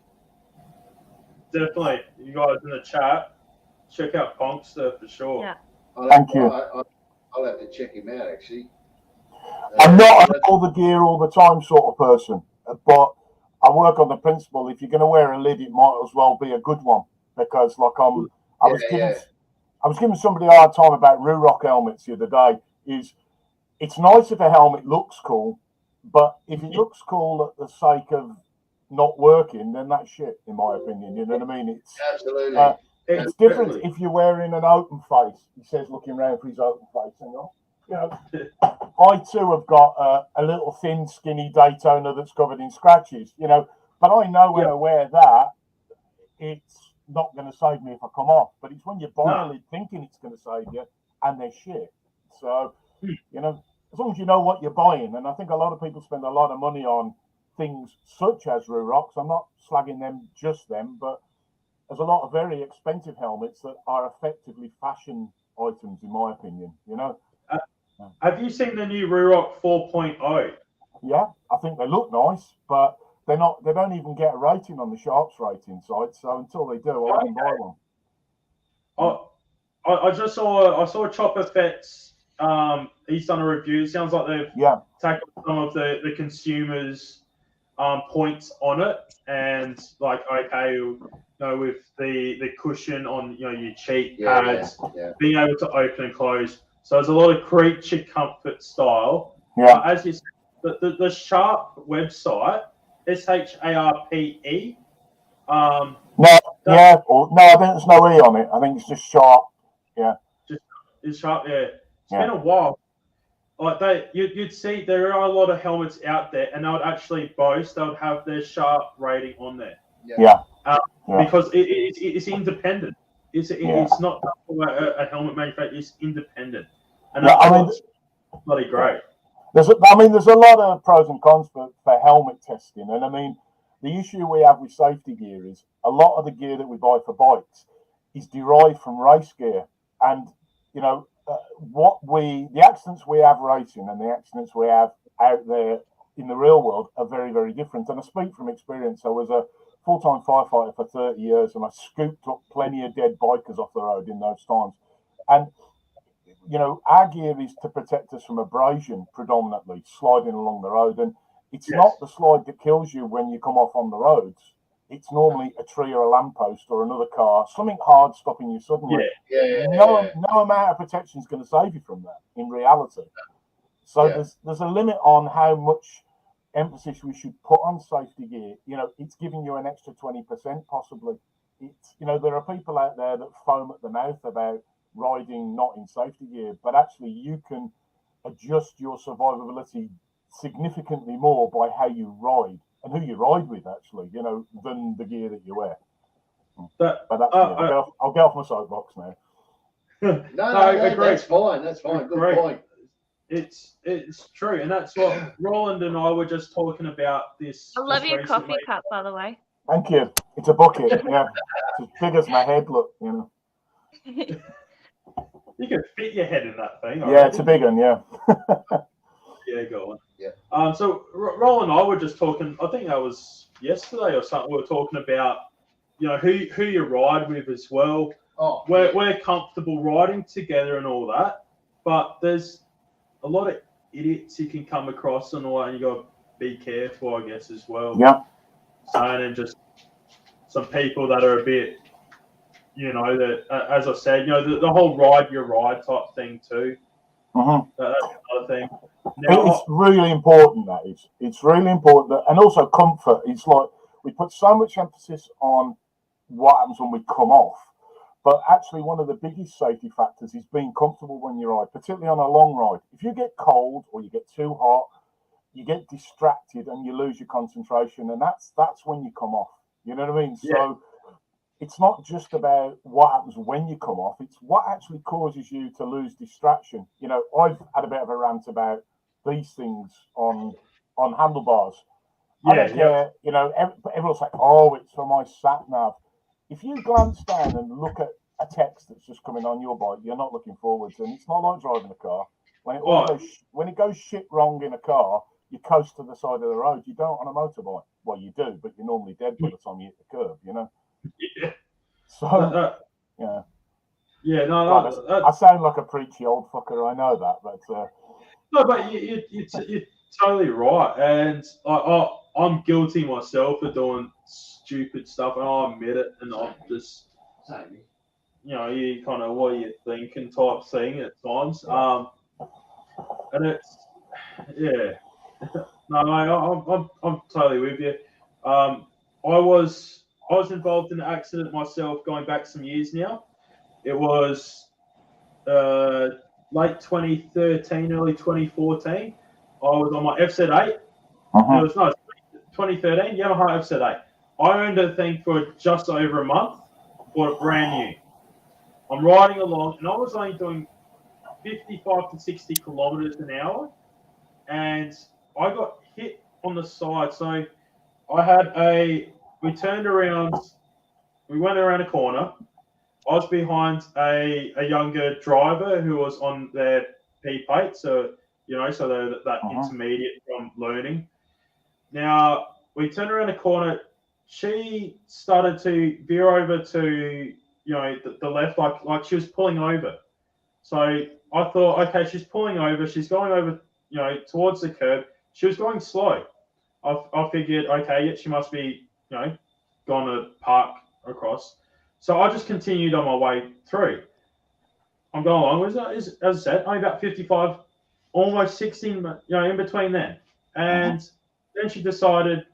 definitely, you guys in the chat, check out Ponkster for sure. Yeah. Thank you. I'll have to check him out, actually. I'm not an all the gear all the time sort of person, but I work on the principle, if you're going to wear a lid, it might as well be a good one, because I was giving somebody a hard time about Ruroc helmets the other day. It's nice if a helmet looks cool, but if it looks cool at the sake of not working, then that's shit, in my opinion. You know what I mean? Absolutely. It's different if you're wearing an open face. He says, looking around for his open face. I too have got a little thin, skinny Daytona that's covered in scratches. But I know when I wear that, it's not going to save me if I come off. But it's when you buy a lid thinking it's going to save you, and they're shit. So, as long as you know what you're buying, and I think a lot of people spend a lot of money on things such as Rurocs. I'm not slagging them, but there's a lot of very expensive helmets that are effectively fashion items, in my opinion. Have you seen the new Ruroc 4.0? Yeah, I think they look nice, but they're not. They don't even get a rating on the Sharps rating site. So until they do, I won't buy one. I just saw Chopper Fets. He's done a review. Sounds like they've tackled some of the consumers' points on it, and with the cushion on your cheek pads, being able to open and close. So there's a lot of creature comfort style. Yeah. As you said, the Sharp website, SHARPE. No, I think there's no E on it. I think it's just Sharp. Yeah. It's Sharp. Yeah. It's been a while. Like you'd see there are a lot of helmets out there, and they would actually boast they would have their Sharp rating on there. Yeah. Because it's independent. It's not a helmet manufacturer. It's independent, and that's bloody great. There's a lot of pros and cons for helmet testing, and the issue we have with safety gear is a lot of the gear that we buy for bikes is derived from race gear. And, you know, the accidents we have racing and the accidents we have out there in the real world are very, very different. And I speak from experience. I was a full-time firefighter for 30 years, and I scooped up plenty of dead bikers off the road in those times. And, you know, our gear is to protect us from abrasion predominantly, sliding along the road. And it's not the slide that kills you when you come off on the roads. It's normally a tree or a lamppost or another car, something hard stopping you suddenly. No amount of protection is going to save you from that in reality. So there's a limit on how much emphasis we should put on safety gear. You know, it's giving you an extra 20% possibly. It's, you know, there are people out there that foam at the mouth about riding not in safety gear, but actually you can adjust your survivability significantly more by how you ride and who you ride with, actually, you know, than the gear that you wear. But that's, I'll get off my soapbox now. That's fine. That's fine. Good point. It's true, and that's what Roland and I were just talking about this. I love your coffee cup, by the way. Thank you. It's a bucket. Yeah, it's as big as my head. Look, you know. You can fit your head in that thing. Yeah, it's a big one. Yeah. Yeah, go on. Yeah. So Roland and I were just talking. I think that was yesterday or something. We were talking about, you know, who you ride with as well. We're comfortable riding together and all that, but there's a lot of idiots you can come across and all that, and you got to be careful, I guess, as well. Yeah. So, and then just some people that are a bit, you know, that, as I said, you know, the whole ride your ride type thing too. Mm-hmm. That's another thing. Now, it's really important, that is. It's really important. And also comfort. It's like we put so much emphasis on what happens when we come off. But actually, one of the biggest safety factors is being comfortable when you ride, particularly on a long ride. If you get cold or you get too hot, you get distracted and you lose your concentration, and that's when you come off. You know what I mean? Yeah. So it's not just about what happens when you come off. It's what actually causes you to lose distraction. You know, I've had a bit of a rant about these things on handlebars. I don't care. You know, everyone's like, "Oh, it's for my sat nav." If you glance down and look at a text that's just coming on your bike, you're not looking forwards, and it's not like driving a car. When it goes shit wrong in a car, you coast to the side of the road. You don't on a motorbike. Well, you do, but you're normally dead by the time you hit the curb. You know. Yeah. So yeah. Yeah. No. I sound like a preachy old fucker. I know that, but no, but you're totally right, and I'm guilty myself of doing stupid stuff, and I admit it, and I'm just, you know, you kind of what you thinking type thing at times, and it's, no, I'm totally with you. I was involved in an accident myself, going back some years now. It was late 2013, early 2014. I was on my FZ8. It was 2013 Yamaha FZ8. I owned a thing for just over a month, bought it brand new. I'm riding along, and I was only doing 55 to 60 kilometers an hour, and I got hit on the side. So we turned around, we went around a corner. I was behind a younger driver who was on their P-plate, so, you know, so they're that intermediate from learning. Now, we turned around a corner. She started to veer over to, you know, the left, like she was pulling over. So I thought, okay, she's pulling over. She's going over, you know, towards the curb. She was going slow. I figured, okay, yeah, she must be, you know, going to park across. So I just continued on my way through. I'm going along. As I said, only about 55, almost 60, you know, in between then. And then she decided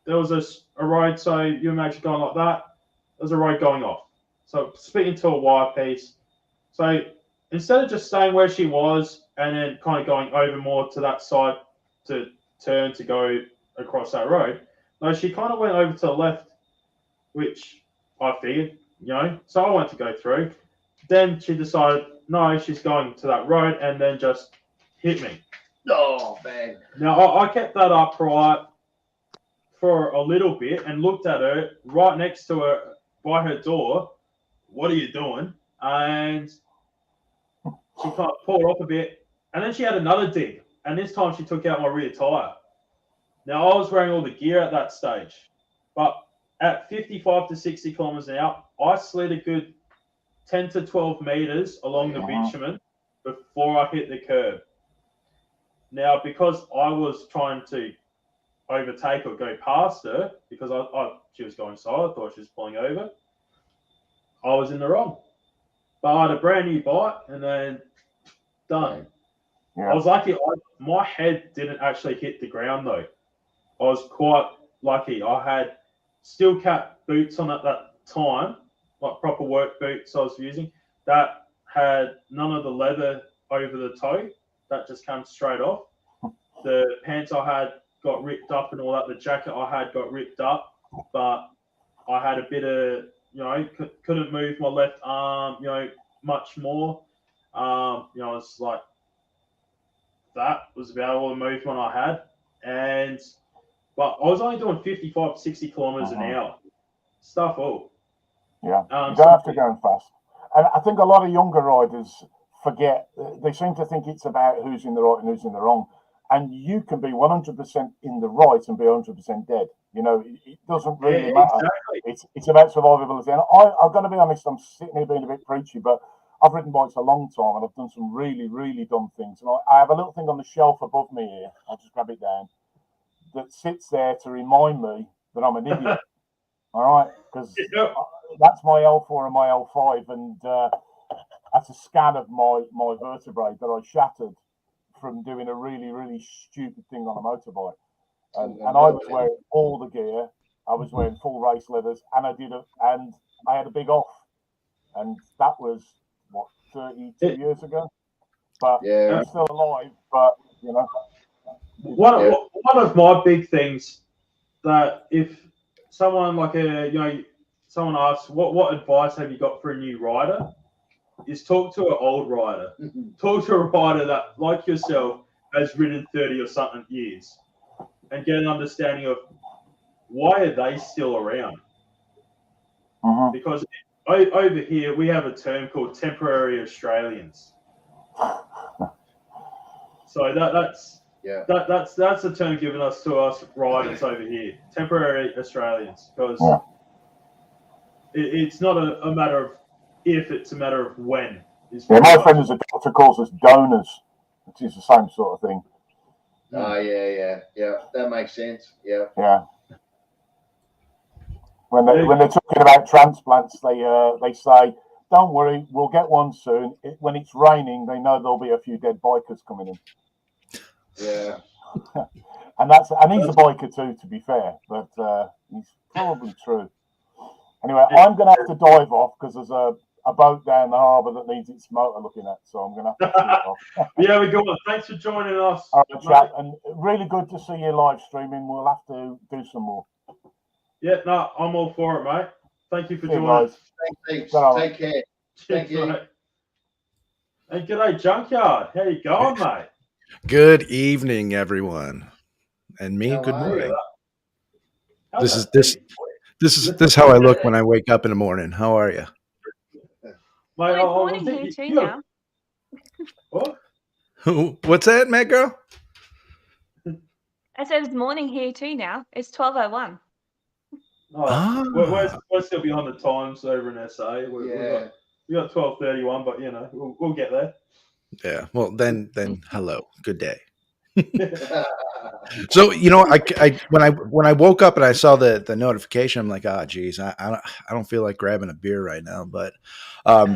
there was a road, so you imagine going like that, there's a road going off. So speaking to a wire piece. So instead of just staying where she was and then kind of going over more to that side to turn to go across that road, no, she kind of went over to the left, which I figured, you know, so I went to go through. Then she decided, no, she's going to that road, and then just hit me. Oh, man. Now, I kept that upright for a little bit and looked at her right next to her by her door, what are you doing? And she kind of pulled off a bit, and then she had another dig, and this time she took out my rear tire. Now, I was wearing all the gear at that stage, but at 55 to 60 kilometers an hour, I slid a good 10 to 12 meters along the bitumen before I hit the curb. Now, because I was trying to overtake or go past her, because she was going slow, I thought she was pulling over, I was in the wrong. But I had a brand new bike, and then done. Yeah. I was lucky. My head didn't actually hit the ground, though. I was quite lucky. I had steel cap boots on at that time, like proper work boots I was using, that had none of the leather over the toe. That just came straight off. The pants I had got ripped up and all that. The jacket I had got ripped up, but I had a bit of, couldn't move my left arm, much more. It's like that was about all the movement I had. But I was only doing 55, 60 kilometers an hour. Stuff all. Yeah, you don't have to go fast. And I think a lot of younger riders forget, they seem to think it's about who's in the right and who's in the wrong. And you can be 100% in the right and be 100% dead. It doesn't really matter. Exactly. It's about survivability. And I've got to be honest, I'm sitting here being a bit preachy, but I've ridden bikes a long time and I've done some really, really dumb things. And I have a little thing on the shelf above me here. I'll just grab it down. That sits there to remind me that I'm an idiot. All right? Because that's my L4 and my L5. And that's a scan of my vertebrae that I shattered from doing a really, really stupid thing on a motorbike. And I was wearing all the gear. I was wearing full race leathers, and I had a big off. And that was, 32 years ago? But I'm still alive, but, One of my big things that if someone someone asks, what advice have you got for a new rider? Is talk to an old rider. Talk to a rider that, like yourself, has ridden 30 or something years and get an understanding of why are they still around. Because over here, we have a term called temporary Australians. So that's a term given to us riders over here, temporary Australians, because it's not a matter of if, it's a matter of when. My friend is a doctor, calls us donors, which is the same sort of thing. Oh, yeah, that makes sense. Yeah. When they're talking about transplants, they say, "Don't worry, we'll get one soon." When it's raining, they know there'll be a few dead bikers coming in. Yeah. and he's a biker too, to be fair, but he's probably true. Anyway, I'm going to have to dive off because there's a boat down the harbour that needs its motor looking at, so I'm going to have to shoot off. Yeah, we go on. Thanks for joining us. All right, chat, and really good to see you live streaming. We'll have to do some more. Yeah, no, I'm all for it, mate. Thank you for joining us. Thanks. Take care. Thank you. Mate. Hey, g'day, Junkyard. How you going, mate? Good evening, everyone, and me. Good morning. This is how I look when I wake up in the morning. How are you? Mate, it's morning here too now. What? What's that, Matt girl? I said it's morning here too now. It's 12:01. We're still behind the times over in SA. We got 12:31, but we'll get there. Yeah. Well, then hello. Good day. So when I woke up and I saw the notification, I'm like, geez, I don't feel like grabbing a beer right now, but I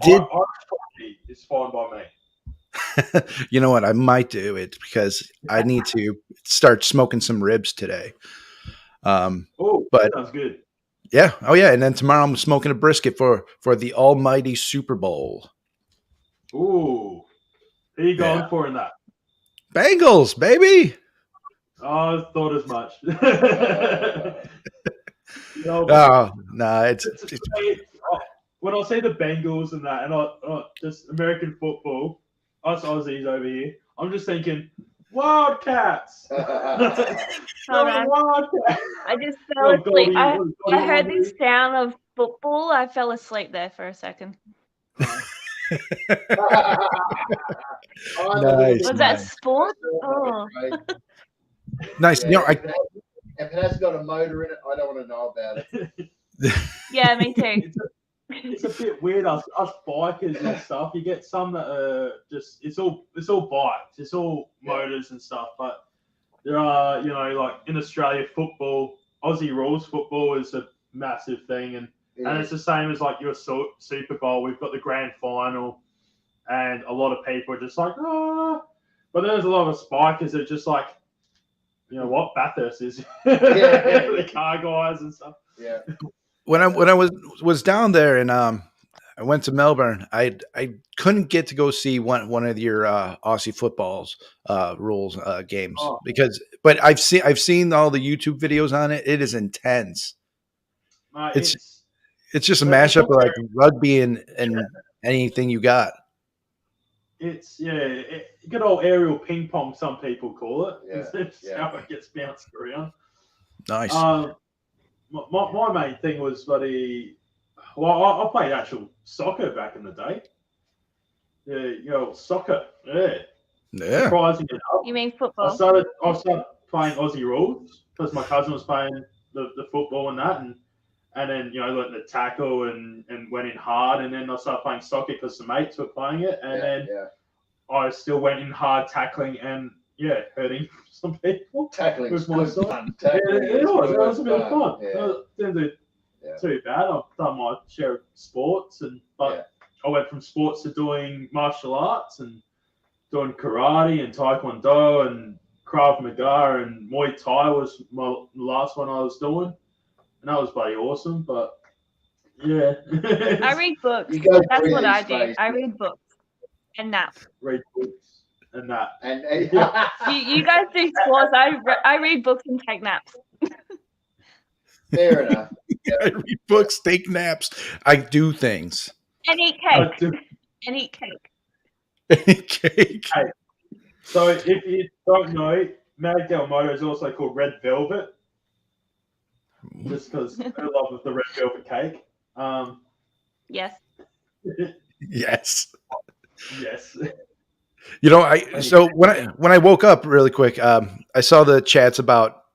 did. It's fine by me. You know what? I might do it because I need to start smoking some ribs today. But sounds good. Yeah. Oh yeah. And then tomorrow I'm smoking a brisket for the almighty Super Bowl. Ooh. Who are you going for in that? Bengals, baby. Oh, I thought as much. It's when I see the Bengals and that, and I just American football, us Aussies over here, I'm just thinking Wildcats. Wildcats. I just fell asleep. I heard this sound of football. I fell asleep there for a second. Nice. Was that sport? Oh. Nice. Yeah, You know, if it hasn't got a motor in it, I don't want to know about it. Yeah, me too. It's a bit weird. Us bikers and stuff. You get some that are just it's all bikes, it's all motors and stuff. But there are, like in Australia, football, Aussie rules football is a massive thing, and it's the same as like your Super Bowl. We've got the grand final, and a lot of people are just like, oh. But there's a lot of spikers that are just like, you know what, Bathurst is the car guys and stuff. Yeah. When I was down there and I went to Melbourne, I couldn't get to go see one of your Aussie footballs rules games but I've seen all the YouTube videos on it. It is intense. It's just a mashup of like rugby and anything you got. It's good old aerial ping pong, some people call it. It's how it gets bounced around. Nice. My main thing was I played actual soccer back in the day. Soccer. Yeah. Surprising enough. You mean football? I started playing Aussie rules because my cousin was playing the football and that, and then learned the tackle and went in hard, and then I started playing soccer because the mates were playing it, and then I still went in hard tackling and hurting some people. Tackling was fun. It was a bit of fun. Didn't do too bad. I've done my share of sports, but I went from sports to doing martial arts and doing karate and taekwondo and Krav Maga and Muay Thai was my last one I was doing, and that was bloody awesome. But I read books. That's what I do. I read books and nap. Read books and nap. And you guys do sports. I read books and take naps. Fair enough. I read books, take naps. I do things. And eat cake. And eat cake. Cake. Hey, so if you don't know, Mag Del Moto is also called Red Velvet, just because her love of the red velvet cake. Yes. Yes. Yes. So when I woke up really quick, I saw the chats about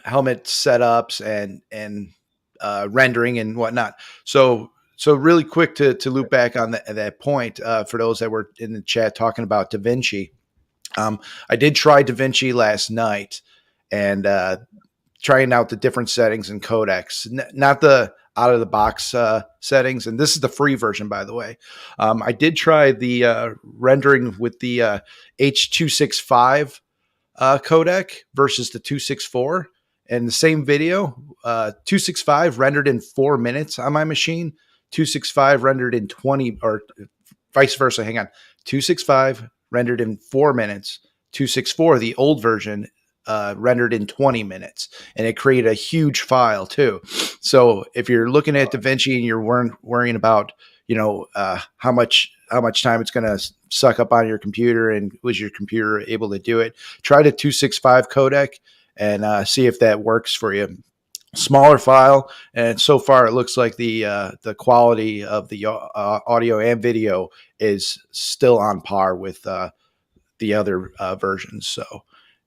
helmet setups and rendering and whatnot. So really quick to loop back on that point for those that were in the chat talking about DaVinci. I did try DaVinci last night and trying out the different settings and codecs, not the out of the box settings. And this is the free version, by the way. I did try the rendering with the H.265 codec versus the 264, and the same video, 265 rendered in 4 minutes on my machine, 265 rendered in 20, or vice versa. Hang on. 265 rendered in 4 minutes, 264, the old version, rendered in 20 minutes, and it created a huge file too. So if you're looking at DaVinci and you're worrying about, how much time it's going to suck up on your computer, and was your computer able to do it, try the 265 codec and see if that works for you. Smaller file, and so far it looks like the quality of the audio and video is still on par with the other versions. So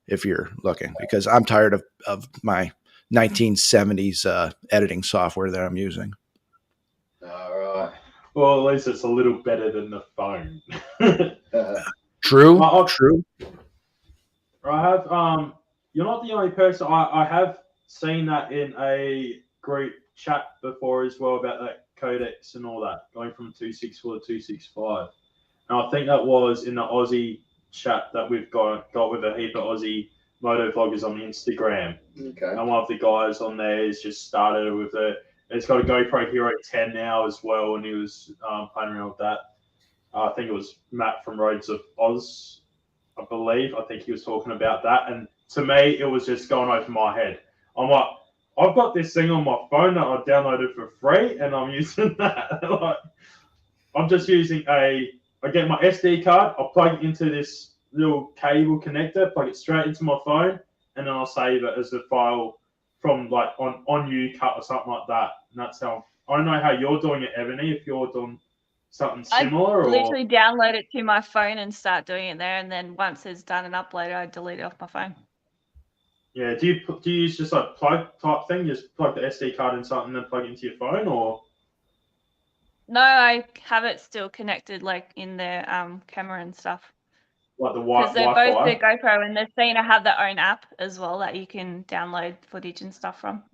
if you're looking, because I'm tired of my 1970s editing software that I'm using. All right. Well, at least it's a little better than the phone. True. True. I have. You're not the only person. I have seen that in a group chat before as well about that codecs and all that, going from 264 to 265. And I think that was in the Aussie chat that we've got with a heap of Aussie moto vloggers on Instagram. Okay. And one of the guys on there has just started with it's got a GoPro Hero 10 now as well, and he was playing around with that. I think it was Matt from Roads of Oz, I believe. I think he was talking about that. And to me, it was just going over my head. I'm like, I've got this thing on my phone that I downloaded for free, and I'm using that. I'm just using I get my SD card, I plug it into this little cable connector, plug it straight into my phone, and then I'll save it as a file from like on UCut or something like that. And that's how I don't know how you're doing it, Ebony. If you're doing something similar, I literally download it to my phone and start doing it there, and then once it's done and uploaded, I delete it off my phone. Yeah. Do you use just like plug type thing? Just plug the SD card in something and then plug it into your phone, or? No, I have it still connected, like in their camera and stuff. Like the because they're both Wi-Fi? the GoPro and the Cena have their own app as well that you can download footage and stuff from.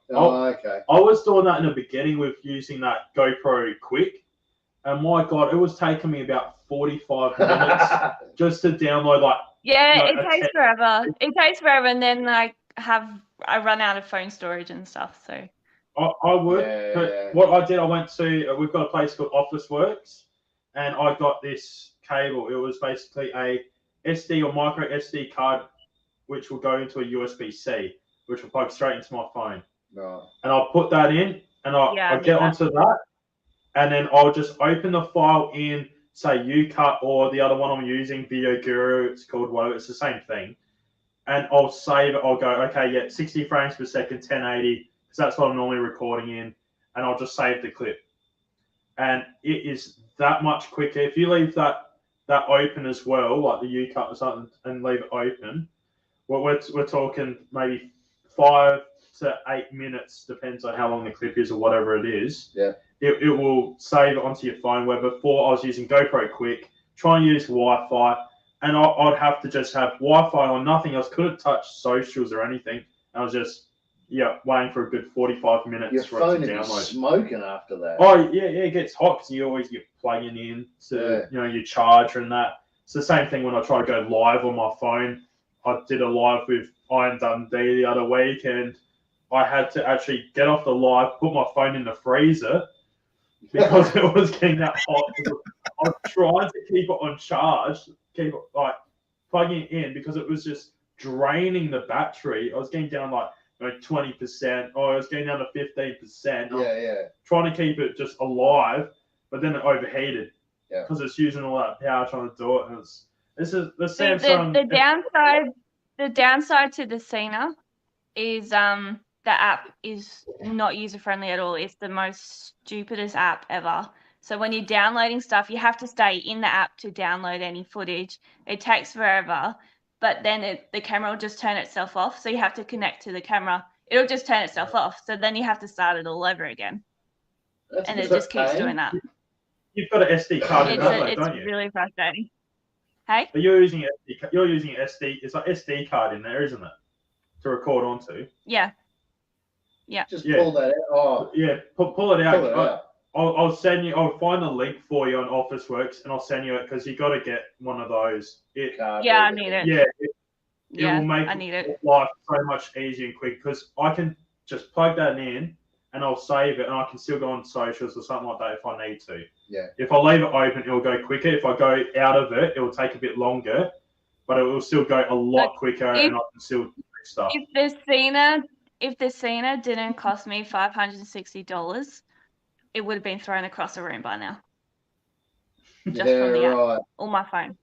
Okay. I was doing that in the beginning with using that GoPro Quick, and my God, it was taking me about 45 minutes just to download like. Yeah, it takes forever. It takes forever, and then I run out of phone storage and stuff. So. I would. But what I did, I went to. We've got a place called Office Works, and I got this cable. It was basically a SD or micro SD card, which will go into a USB-C, which will plug straight into my phone. Right. And I'll put that in, and I'll get onto that, and then I'll just open the file in, say, UCut or the other one I'm using, Video Guru. It's called whatever. It's the same thing, and I'll save it. I'll go, okay, yeah, 60 frames per second, 1080. That's what I'm normally recording in, and I'll just save the clip. And it is that much quicker. If you leave that open as well, like the UCut or something, and leave it open, well, we're talking maybe 5 to 8 minutes, depends on how long the clip is or whatever it is. Yeah. It will save it onto your phone, where before I was using GoPro Quick, try and use Wi-Fi, and I'd have to just have Wi-Fi or nothing else. Couldn't touch socials or anything. I was just waiting for a good 45 minutes your for phone it to would be download. smoking after that. Oh yeah, it gets hot because you always get plugging in to your charger and that. It's the same thing when I try to go live on my phone. I did a live with Iron Dundee the other week, and I had to actually get off the live, put my phone in the freezer because it was getting that hot. I was trying to keep it on charge, keep it like plugging it in because it was just draining the battery. I was getting down like 20%. Oh, I was getting down to 15%. Yeah. Trying to keep it just alive, but then it overheated. Yeah. Because it's using all that power trying to do it. And this is the Samsung. The downside to the Cena is the app is not user friendly at all. It's the most stupidest app ever. So when you're downloading stuff, you have to stay in the app to download any footage. It takes forever. But then the camera will just turn itself off. So you have to connect to the camera. It'll just turn itself off. So then you have to start it all over again. And it just keeps doing that. You've got an SD card in that, don't you? It's really frustrating. Hey? But you're using SD. It's like SD card in there, isn't it? To record onto. Yeah. Just pull that out. Oh. Yeah, pull it out. Pull it out. I'll send you. I'll find the link for you on Office Works, and I'll send you it because you got to get one of those. I need it. Yeah, it will make I need it. life so much easier and quick because I can just plug that in and I'll save it, and I can still go on socials or something like that if I need to. Yeah. If I leave it open, it'll go quicker. If I go out of it, it'll take a bit longer, but it will still go a lot quicker, and I can still do stuff. If the Cena didn't cost me $560. It would have been thrown across the room by now. Just from the app or my phone.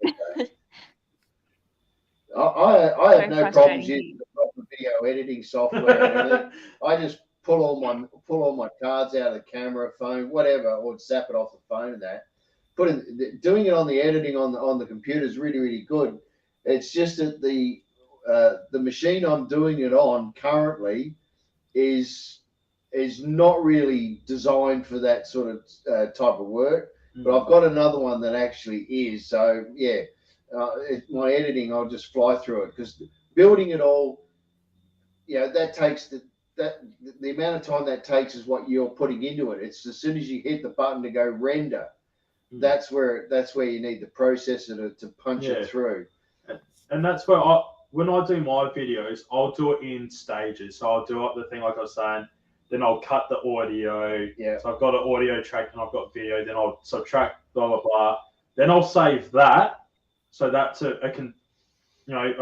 Okay. I have no problems using the proper video editing software and everything. I just pull all my cards out of the camera, phone, whatever, or zap it off the phone and that. Doing it on the editing on the computer is really, really good. It's just that the machine I'm doing it on currently is not really designed for that sort of type of work, but I've got another one that actually is. So yeah, my editing, I'll just fly through it because building it all, that takes the amount of time that takes is what you're putting into it. It's as soon as you hit the button to go render, that's where you need the processor to punch it through. And that's where when I do my videos, I'll do it in stages. So I'll do it the thing like I was saying. Then I'll cut the audio. Yeah. So I've got an audio track and I've got video. Then I'll subtract blah blah blah. Then I'll save that, so that's a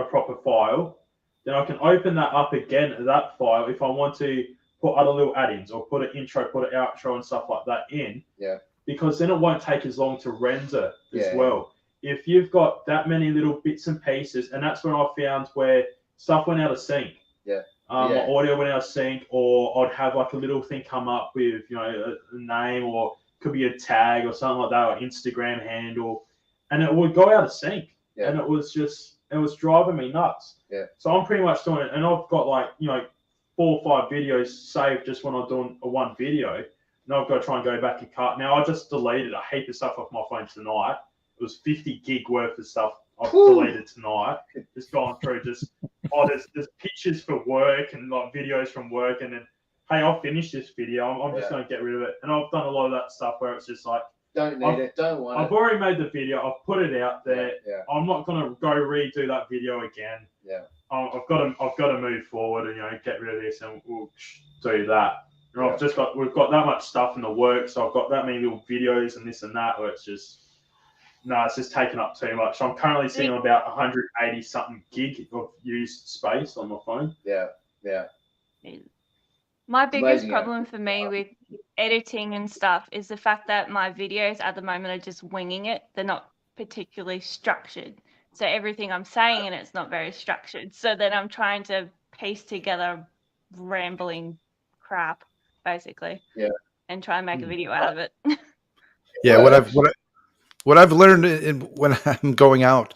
proper file. Then I can open that up again, that file, if I want to put other little add-ins or put an intro, put an outro and stuff like that in. Yeah. Because then it won't take as long to render as well. if you've got that many little bits and pieces, and that's when I found where stuff went out of sync. Yeah. My audio went out of sync, or I'd have like a little thing come up with, you know, a name, or could be a tag or something like that, or Instagram handle, and it would go out of sync. Yeah. And it was driving me nuts. Yeah. So I'm pretty much doing it, and I've got like, you know, 4 or 5 videos saved just when I'm doing a one video. Now I've got to try and go back and cut. Now I just deleted a heap of stuff off my phone tonight. It was 50 gig worth of stuff I've deleted tonight. Just gone through, just there's pictures for work and like videos from work, and then hey, I'll finish this video. I'm just going to get rid of it. And I've done a lot of that stuff where it's just like, don't need it, don't want I've already made the video. I've put it out there. Yeah. I'm not going to go redo that video again. Yeah. I've got to move forward and, you know, get rid of this, and we'll do that. And we've got that much stuff in the works. So I've got that many little videos and this and that where it's just taking up too much. So I'm currently sitting on about 180 something gig of used space on my phone. Yeah. My biggest problem for me with editing and stuff is the fact that my videos at the moment are just winging it. They're not particularly structured. So everything I'm saying in it's not very structured. So then I'm trying to piece together rambling crap, basically. Yeah. And try and make a video out of it. Yeah, what I've learned when I'm going out,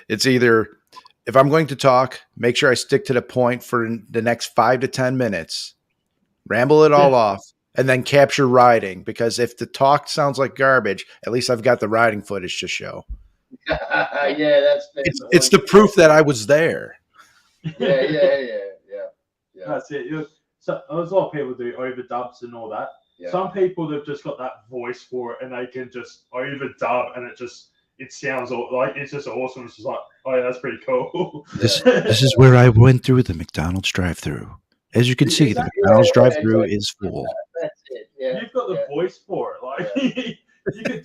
it's either if I'm going to talk, make sure I stick to the point for the next 5 to 10 minutes. Ramble it all off, and then capture riding, because if the talk sounds like garbage, at least I've got the riding footage to show. Yeah, it's the proof that I was there. Yeah. That's it. So there's a lot of people do overdubs and all that. Yeah. Some people have just got that voice for it, and they can just overdub, and it sounds like it's just awesome. It's just like, oh yeah, that's pretty cool. This is where I went through the McDonald's drive-through. As you can see, the McDonald's drive-through is full. That's it. Yeah. You've got the voice for it. Like you could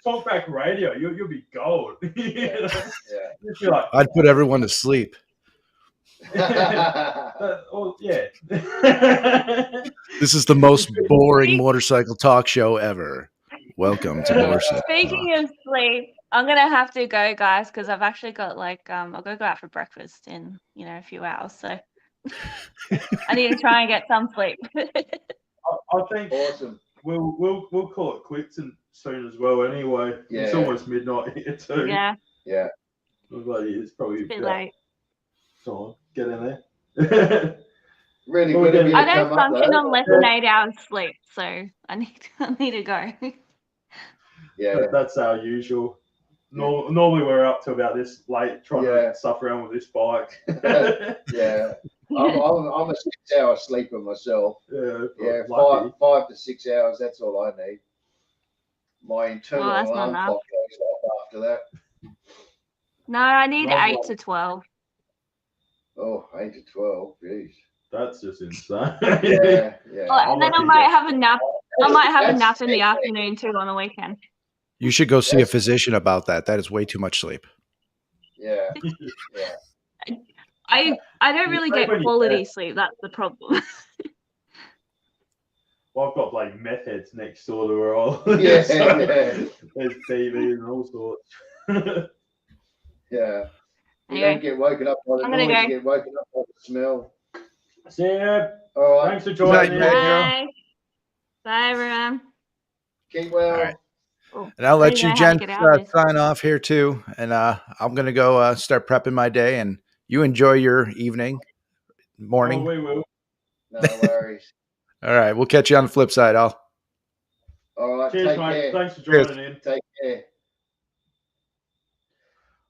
talk back radio. You'll be gold. Yeah. Like, I'd put everyone to sleep. Yeah. This is the most boring motorcycle talk show ever. Welcome to Motorcycle. Speaking of sleep, I'm gonna have to go, guys, because I've actually got I've got to go out for breakfast in a few hours. So. I need to try and get some sleep. I think awesome. We'll call it quits soon as well. Anyway, it's almost midnight here too. Yeah. It's probably a bit late. So get in there. Really good of you I don't function on less than 8 hours sleep, so I need to go. Yeah, that's our usual. Normally we're up to about this late trying to stuff around with this bike. Yeah. I'm a 6-hour sleeper myself. Yeah, 5 to 6 hours. That's all I need. My internal alarm clock goes off after that. No, I need 8 to 12. Oh, 8 to 12. Jeez. That's just insane. Yeah. Oh, and then I might have a nap. I might have a nap in the afternoon too on the weekend. You should go see a physician about that. That is way too much sleep. Yeah. I don't really get quality sleep. That's the problem. Well, I've got like meth heads next door to her all. There's TV and all sorts. Yeah. You don't get woken up by the noise, you get woken up by the smell. See ya. All right. Thanks for joining me. Bye. Bye, everyone. Keep well. All right. And I'll let you gents sign off here too. And I'm going to go start prepping my day, and you enjoy your evening, morning. Oh, we will. No worries. All right. We'll catch you on the flip side, Al. All right. Cheers, take mate. care. Thanks for joining in. Take care.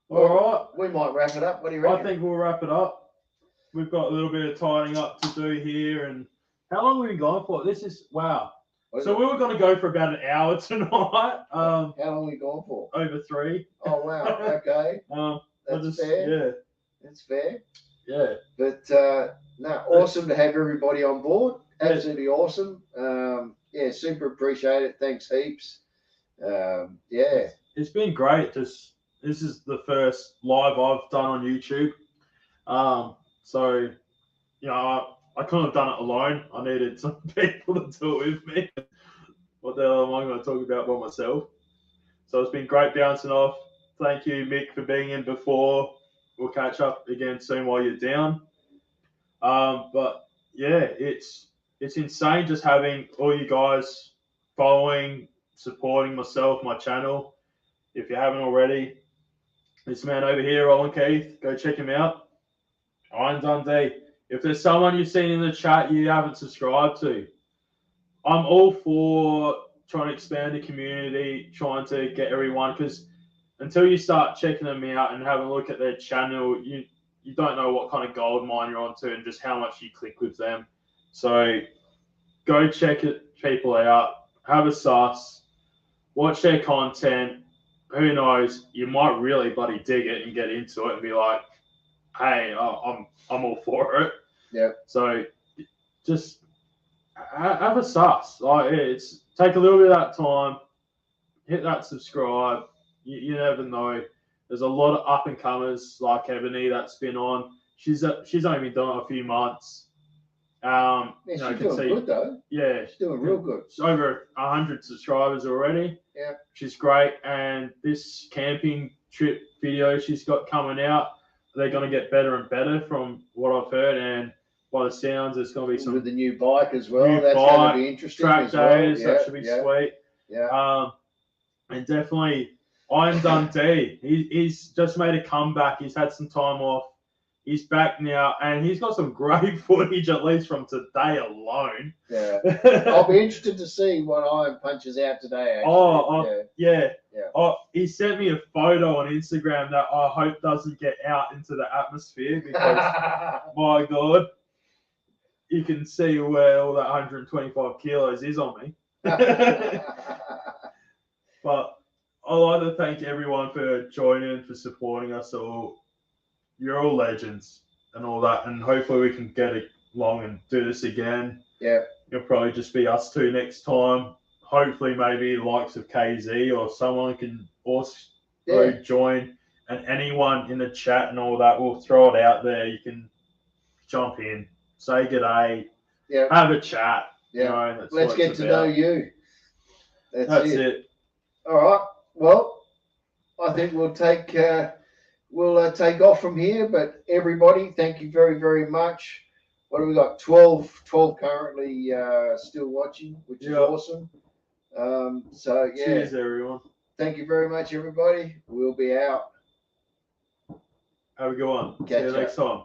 All right. We might wrap it up. What do you reckon? I think we'll wrap it up. We've got a little bit of tidying up to do here. And how long have we been going for? This is, wow. So we were going to go for about an hour tonight. How long are we going for? Over 3. Oh, wow. Okay. That's fair. Yeah. That's fair. Yeah. But, awesome to have everybody on board. Absolutely awesome. Super appreciate it. Thanks heaps. It's been great. This is the first live I've done on YouTube. So, I couldn't have done it alone. I needed some people to do it with me. What the hell am I going to talk about by myself? So it's been great bouncing off. thank you, Mick, for being in before. We'll catch up again soon while you're down. But yeah, it's insane just having all you guys following, supporting myself, my channel. If you haven't already, this man over here, Roland Keith, go check him out. Iron Dundee. If there's someone you've seen in the chat you haven't subscribed to, I'm all for trying to expand the community, trying to get everyone, because until you start checking them out and have a look at their channel, you don't know what kind of gold mine you're onto and just how much you click with them. So go check people out, have a suss, watch their content. Who knows? You might really bloody dig it and get into it and be like, hey, I'm all for it. Yeah. So just have a suss. Like, it's take a little bit of that time, hit that subscribe. You never know. There's a lot of up and comers like Ebony that's been on. She's only been doing it a few months. Yeah, she's doing good though. Yeah, she's doing real good. She's over 100 subscribers already. Yeah, she's great. And this camping trip video she's got coming out, they're going to get better and better from what I've heard. And by the sounds, there's going to be some with the new bike as well. That's going to be interesting. Track days, that should be sweet. Yeah. And definitely Iron Dundee. He's just made a comeback. He's had some time off. He's back now, and he's got some great footage, at least from today alone. Yeah. I'll be interested to see what Iron punches out today, actually. Yeah. Oh, he sent me a photo on Instagram that I hope doesn't get out into the atmosphere because, my God, you can see where all that 125 kilos is on me. But I'd like to thank everyone for joining, for supporting us all. You're all legends and all that, and hopefully we can get along and do this again. Yeah. It'll probably just be us two next time. Hopefully maybe the likes of KZ or someone can also join, and anyone in the chat and all that, we'll throw it out there. You can jump in, say g'day, have a chat. Yeah. You know, let's get to know you. That's it. All right. Well, I think we'll take off from here. But everybody, thank you very, very much. What have we got? 12 currently still watching, which is awesome. So yeah. Cheers, everyone. Thank you very much, everybody. We'll be out. Have a good one. See you next time.